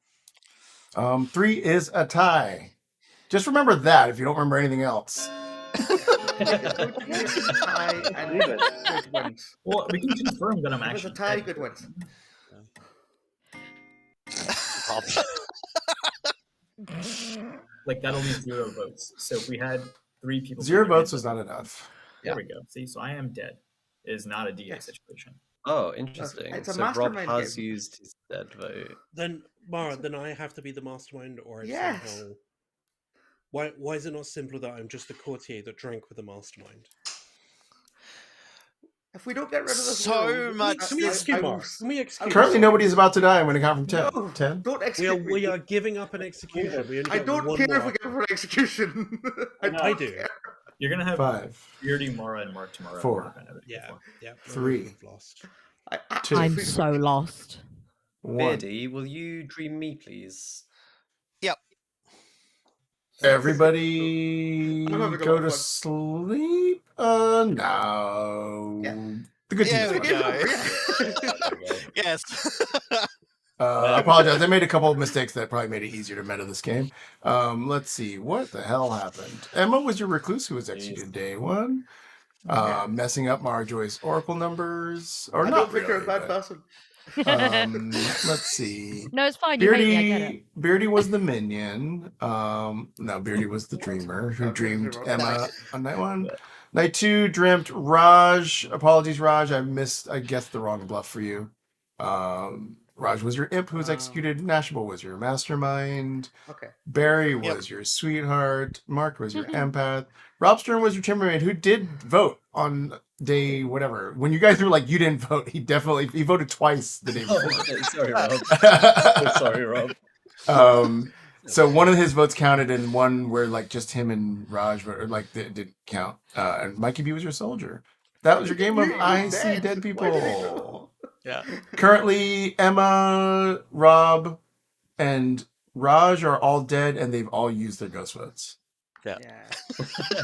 3 is a tie. Just remember that if you don't remember anything else. It's a tie and good wins. Well, we can confirm that I'm If it's actually a tie, dead. good wins. Like that'll leave 0 votes. So if we had 3 people, 0 votes was not enough. There we go. See, so I am dead. It is not a DA situation. Oh, interesting. It's a so Rob mastermind has game. used his dead vote. Then, Mara, then I have to be the mastermind, or I Yes. somehow... Why is it not simpler that I'm just the courtier that drank with the mastermind? If we don't get rid of this, So much. Can we execute Mara? Can we execute Currently, Mara? nobody's about to die. I'm going to count from 10. No, 10. don't execute me. We are giving up an execution. We only I get don't one care more. if we get for an execution. I do. care. You're gonna have 5. Beardy, Mara, and Mark tomorrow. 4. We're not gonna have it Yeah, before. yeah. 3. We've lost. 2. I'm so lost. 1. Beardy, will you dream me, please? Yep. Everybody I'm having a go lot to of fun. sleep? No. The good Yeah, team we is go. Yes. I apologize. I made a couple of mistakes that probably made it easier to meta this game. Let's see. What the hell happened? Emma was your recluse who was executed day 1. Messing up Marjoy's oracle numbers. Or I not don't think you're a really, bad but- person. Let's see. No, it's fine. You hate me. I get it. Beardy was the minion. No, Beardy was the dreamer who dreamed Emma on night 1. Night 2 dreamt Raj. Apologies, Raj. I guessed the wrong bluff for you. Raj was your imp who was executed. Nashable was your mastermind. Okay. Barry was your sweetheart. Mark was your empath. Rob Stern was your chambermaid who did vote on day whatever. When you guys were like, you didn't vote, he voted twice the day before. Sorry, Rob. Sorry, Rob. So one of his votes counted, and one where like just him and Raj were like didn't count. And Mikey B was your soldier. That was your game of I See Dead People. Yeah. Currently, Emma, Rob, and Raj are all dead, and they've all used their ghost votes. Yeah.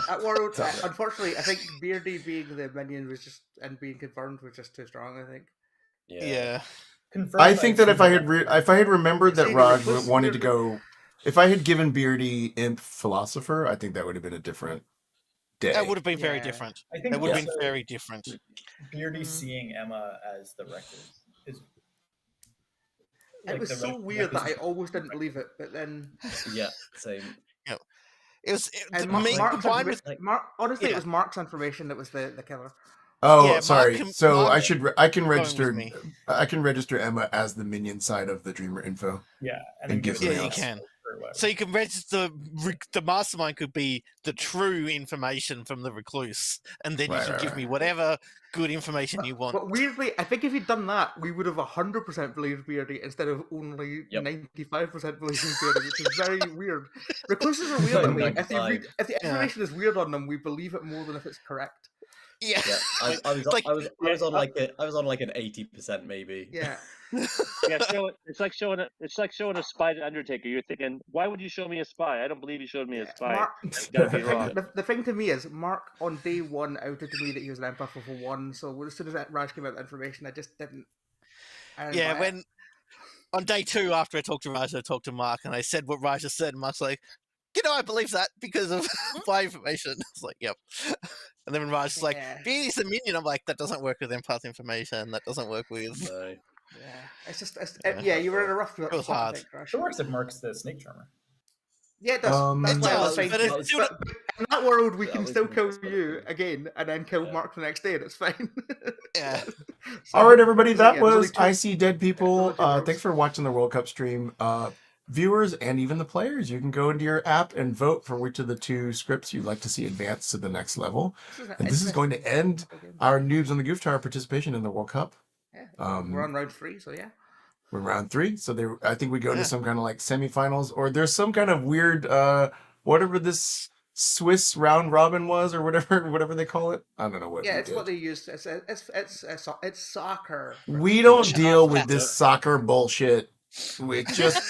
That world, unfortunately, I think Beardy being the minion was just and being confirmed was just too strong. I think. Yeah. I think that if I had remembered that Raj wanted to go, if I had given Beardy Imp Philosopher, I think that would have been a different day. That would have been very different. I think that would have been also very different. Beardy seeing Emma as the rector is. It was so weird that I almost didn't believe it, but then. Yeah, same. Yeah. It was And honestly, it was Mark's information that was the killer. Oh, Yeah, sorry. Mark- So Mark I can going with register. me. I can register Emma as the minion side of the Dreamer info. Yeah, and give Yeah, somebody you else. can. So you can register. The mastermind could be the true information from the recluse, and then you Right, can right, give me whatever good information you want. But weirdly, I think if he'd done that, we would have 100% believed Beardy instead of only 95% believing Beardy, which is very weird. Recluses are weird that way. If the information is weird on them, we believe it more than if it's correct. Yeah, I was on like an 80% maybe. Yeah. Yeah, it's like showing a spy to Undertaker. You're thinking, why would you show me a spy? I don't believe you showed me a spy. Mark, That gotta be wrong. the thing to me is, Mark on day 1 outed to me that he was an empath for 1. So as soon as that Raj came out with that information, I just didn't. Yeah, when on day 2 after I talked to Raj, I talked to Mark, and I said what Raj has said, and Mark's like, I believe that because of my information. It's like, yep. And then when Raj's like, Beardy's the minion, I'm like, that doesn't work with empath information. That doesn't work with. Yeah, it's just you were in a rough spot. It was hard. I think, Raj. It works if Mark's the snake charmer. Yeah, it does. That's why I was saying. but it's still But in that world, we can still kill you again, and then kill Mark the next day, and it's fine. Yeah. All right, everybody. That there's only was 2 I See Dead People. Thanks for watching the World Cup stream. Viewers and even the players, you can go into your app and vote for which of the 2 scripts you'd like to see advance to the next level. And this is going to end our Noobs on the Goof Tower participation in the World Cup. We're on round 3, so yeah. We're in round 3, so I think we go to some kind of like semifinals, or there's some kind of weird whatever this Swiss round robin was, or whatever they call it. I don't know what. Yeah, it's what they use. It's soccer. We don't deal with this soccer bullshit. We just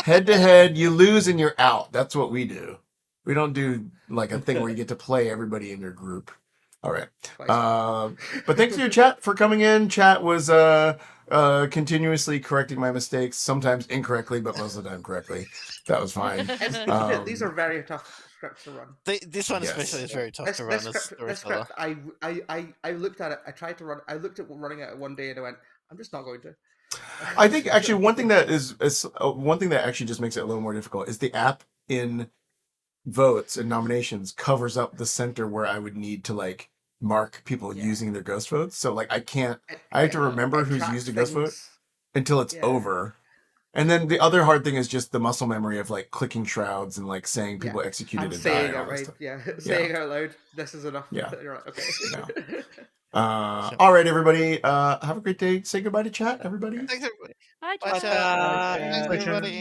head to head. You lose and you're out. That's what we do. We don't do like a thing where you get to play everybody in your group. All right. But thanks to your chat for coming in. Chat was continuously correcting my mistakes, sometimes incorrectly, but most of the time correctly. That was fine. These are very tough scripts to run. This one especially is very tough to run. This script, I looked at it. I tried to run. I looked at running it one day, and I went, I'm just not going to. I think actually one thing that one thing that actually just makes it a little more difficult is the app in votes and nominations covers up the center where I would need to like mark people using their ghost votes. So like I have to remember who's used a ghost vote until it's over. And then the other hard thing is just the muscle memory of like clicking shrouds and like saying people executed and saying died. it right, saying out loud, this is enough. Yeah. You're right. Okay. Yeah. All right, everybody. Have a great day. Say goodbye to chat, everybody. Thanks, everybody. Bye, Bye, chat. Thanks, everybody.